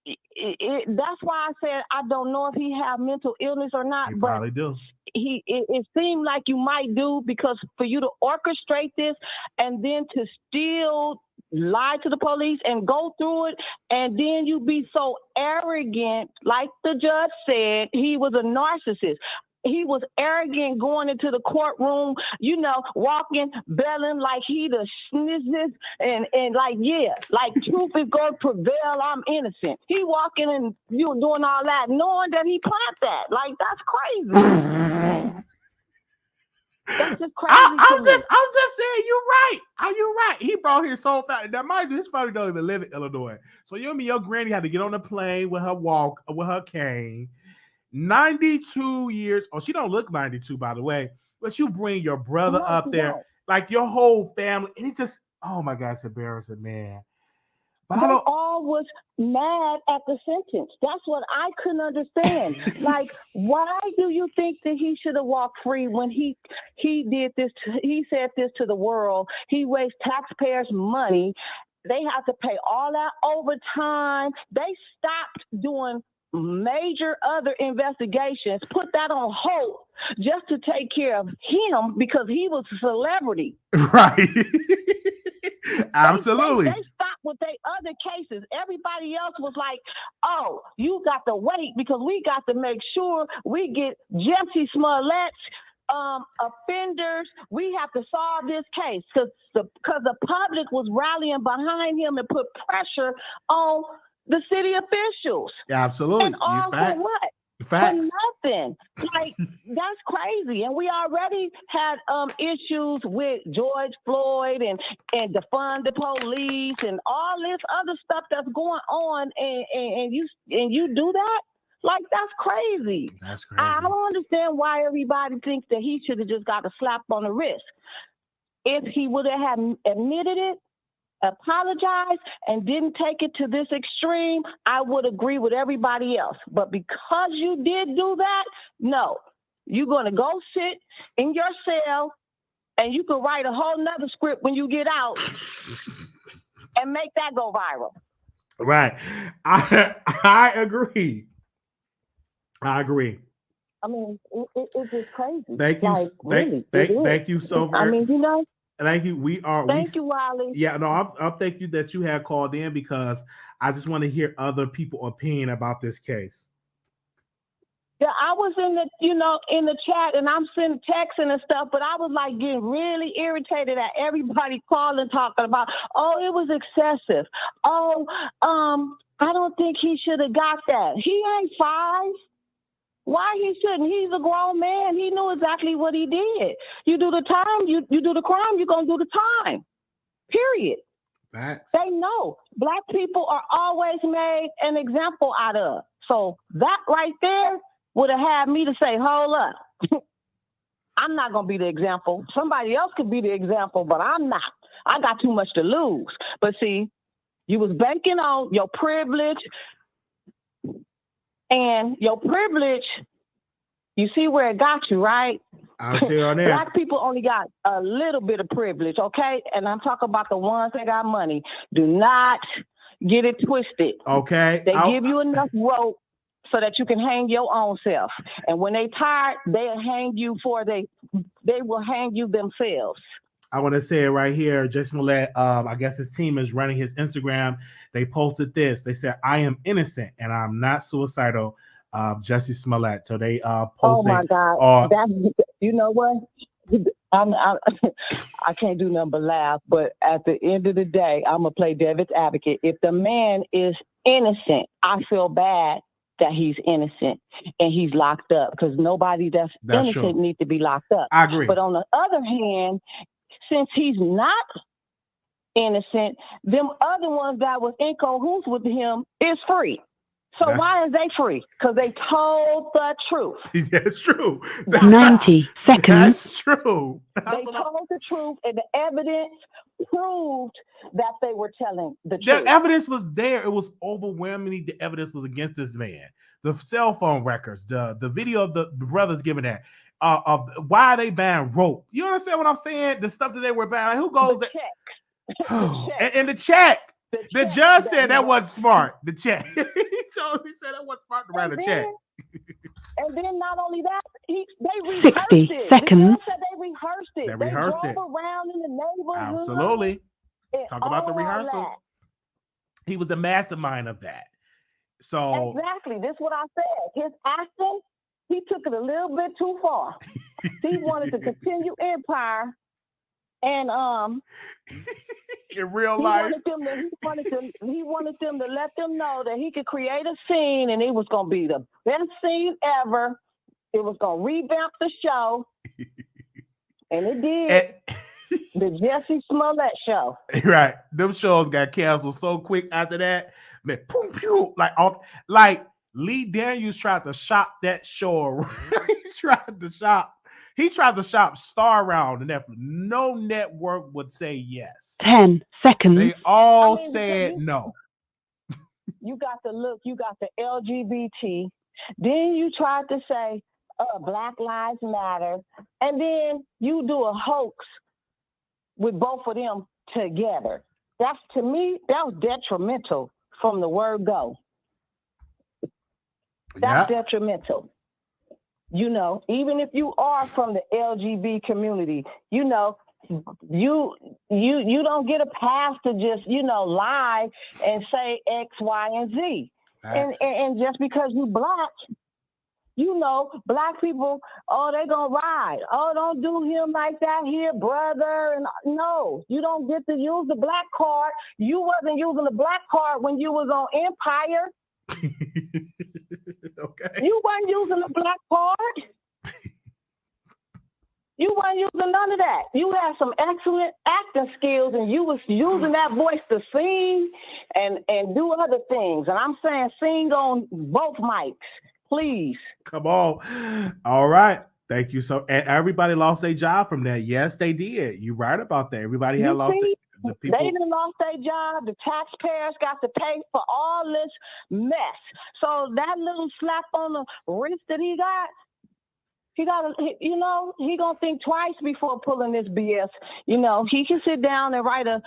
that's why I said I don't know if he have mental illness or not. He but probably do. It seemed like you might do, because for you to orchestrate this and then to still lie to the police and go through it, and then you be so arrogant, like the judge said, he was a narcissist. He was arrogant going into the courtroom, you know, walking, belling like he the snizzest and like, yeah, like truth is going to prevail, I'm innocent. He walking and you doing all that, knowing that he planned that. Like, that's crazy. That's just crazy. I'm just saying, you're right. You're right. He brought his whole family. Now, mind you, his family don't even live in Illinois. So you and me, your granny had to get on the plane with her cane. 92 years. Oh, she don't look 92, by the way. But you bring your brother up there, like your whole family, and it's just, oh my God, it's embarrassing, man. But they all was mad at the sentence. That's what I couldn't understand. Like, why do you think that he should have walked free when he did this? He said this to the world. He wastes taxpayers' money. They have to pay all that overtime. They stopped doing major other investigations, put that on hold just to take care of him because he was a celebrity. Right. Absolutely. They stopped with their other cases. Everybody else was like, oh, you got to wait because we got to make sure we get Jussie Smollett's offenders. We have to solve this case because the public was rallying behind him and put pressure on the city officials. Absolutely. And all for what? Facts. For nothing. Like, that's crazy. And we already had issues with George Floyd and defund the police and all this other stuff that's going on, and you do that? Like, that's crazy. That's crazy. I don't understand why everybody thinks that he should have just got a slap on the wrist. If he would have admitted it, apologized, and didn't take it to this extreme, I would agree with everybody else. But because you did do that, no. You're going to go sit in your cell, and you can write a whole nother script when you get out and make that go viral. Right. I agree. I mean, it's just crazy. Thank you. Like, Thank you so very much. I mean, you know. Thank you. Thank you, Wiley. Yeah, no, I'll thank you that you had called in because I just want to hear other people's opinion about this case. Yeah, I was in the chat and I'm sending texting and stuff, but I was like getting really irritated at everybody calling, talking about, oh, it was excessive. Oh, I don't think he should have got that. He ain't 5. Why he shouldn't? He's a grown man. He knew exactly what he did. You do the time, you do the crime, you're going to do the time. Period. Facts. They know. Black people are always made an example out of. So that right there would have had me to say, hold up. I'm not going to be the example. Somebody else could be the example, but I'm not. I got too much to lose. But see, you was banking on your privilege. And your privilege, you see where it got you, right? I'll see you on there. Black people only got a little bit of privilege, okay? And I'm talking about the ones that got money. Do not get it twisted. Okay. They give you enough rope so that you can hang your own self. And when they tired, they'll hang you they will hang you themselves. I want to say it right here. Jussie Smollett, I guess his team is running his Instagram. They posted this. They said, I am innocent and I'm not suicidal. Jussie Smollett. So they posted. Oh my God. You know what? I can't do nothing but laugh. But at the end of the day, I'm going to play David's advocate. If the man is innocent, I feel bad that he's innocent and he's locked up because nobody that's innocent needs to be locked up. I agree. But on the other hand, since he's not innocent, them other ones that was in cahoots with him is free. So why is they free? Because they told the truth. That's true. 90 seconds. That's true. They told the truth, and the evidence proved that they were telling the truth. The evidence was there. It was overwhelmingly the evidence was against this man. The cell phone records, the video of the brothers giving that. Of why they banned rope. You understand what I'm saying? The stuff that they were banning. Like, who goes there? And the check. The judge said that wasn't smart. The check. He said that wasn't smart to write a check. And then not only that, they rehearsed 60 it. seconds. The judge said they rehearsed it. They rehearsed drove it. around in the neighborhood. Absolutely. And Talk about the all rehearsal. that. He was the mastermind of that. So Exactly. This is what I said. His acting, he took it a little bit too far. He wanted to continue Empire, and in real he life, wanted them to let them know that he could create a scene, and it was going to be the best scene ever. It was going to revamp the show, and it did. The Jussie Smollett show. Right. Them shows got canceled so quick after that. Man, pew, pew, like Lee Daniels tried to shop that show. He tried to shop Star around the Netflix. No network would say yes. 10 seconds. They all said no. You got the look, you got the LGBT. Then you tried to say Black Lives Matter. And then you do a hoax with both of them together. That's, to me, that was detrimental from the word go. That's detrimental. You know, even if you are from the LGBT community, you know, you don't get a pass to just, you know, lie and say X, Y, and Z. And just because you black, you know, black people, oh, they gonna ride. Oh, don't do him like that here, brother. And no, you don't get to use the black card. You wasn't using the black card when you was on Empire. Okay. You weren't using the black card. You weren't using none of that. You had some excellent acting skills, and you was using that voice to sing and do other things. And I'm saying sing on both mics, please. Come on. All right. Thank you. So, and everybody lost their job from that. Yes, they did. You're right about that. Everybody had lost it. The people. They done lost their job. The taxpayers got to pay for all this mess. So that little slap on the wrist that he got, you know, he gonna think twice before pulling this BS. You know, he can sit down and write a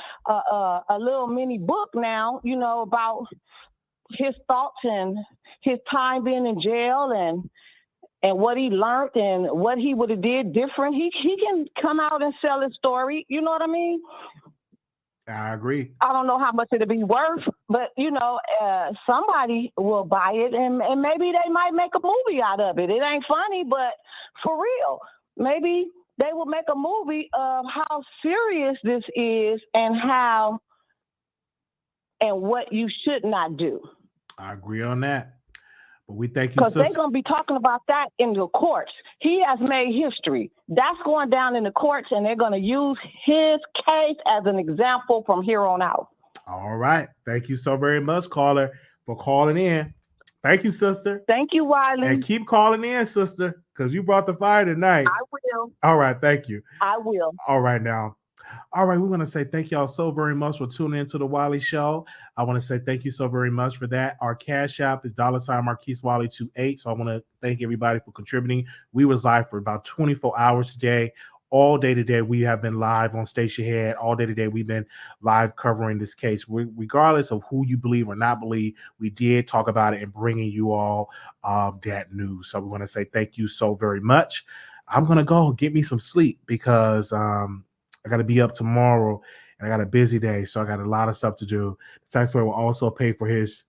little mini book now, you know, about his thoughts and his time being in jail and what he learned and what he would have did different. He can come out and sell his story. You know what I mean? I agree. I don't know how much it'll be worth, but you know, somebody will buy it, and maybe they might make a movie out of it. It ain't funny, but for real, maybe they will make a movie of how serious this is and what you should not do. I agree on that. But we thank you, because sister. they're going to be talking about that in the courts. He has made history. That's going down in the courts, and they're going to use his case as an example from here on out. All right. Thank you so very much, caller, for calling in. Thank you, sister. Thank you, Wiley. And keep calling in, sister, because you brought the fire tonight. I will. All right. Thank you. I will. All right, now. All right, we're going to say thank y'all so very much for tuning into the Wiley Show. I want to say thank you so very much for that. Our Cash App is $MarquisWiley28. So I want to thank everybody for contributing. We was live for about 24 hours today. All day today, we have been live on Station Head. All day today, we've been live covering this case. Regardless of who you believe or not believe, we did talk about it and bringing you all that news. So we want to say thank you so very much. I'm going to go get me some sleep because I got to be up tomorrow, and I got a busy day, so I got a lot of stuff to do. The taxpayer will also pay for his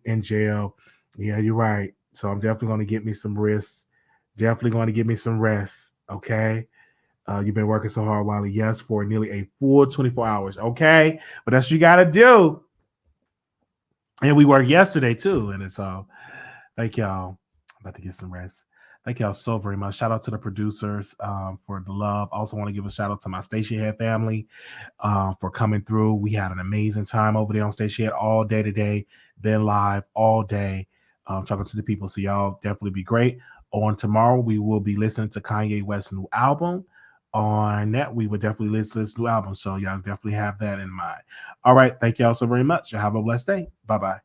in jail. Yeah, you're right. So I'm definitely going to get me some rest. Definitely going to get me some rest, okay? You've been working so hard, Wiley. Yes, for nearly a full 24 hours, okay? But that's what you got to do. And we worked yesterday, too, and it's all. Thank y'all. I'm about to get some rest. Thank y'all so very much. Shout out to the producers for the love. I also want to give a shout out to my Station Head family for coming through. We had an amazing time over there on Station Head all day today. Been live all day talking to the people. So y'all definitely be great. On tomorrow, we will be listening to Kanye West's new album. On that, we would definitely listen to this new album. So y'all definitely have that in mind. All right. Thank y'all so very much. Y'all have a blessed day. Bye-bye.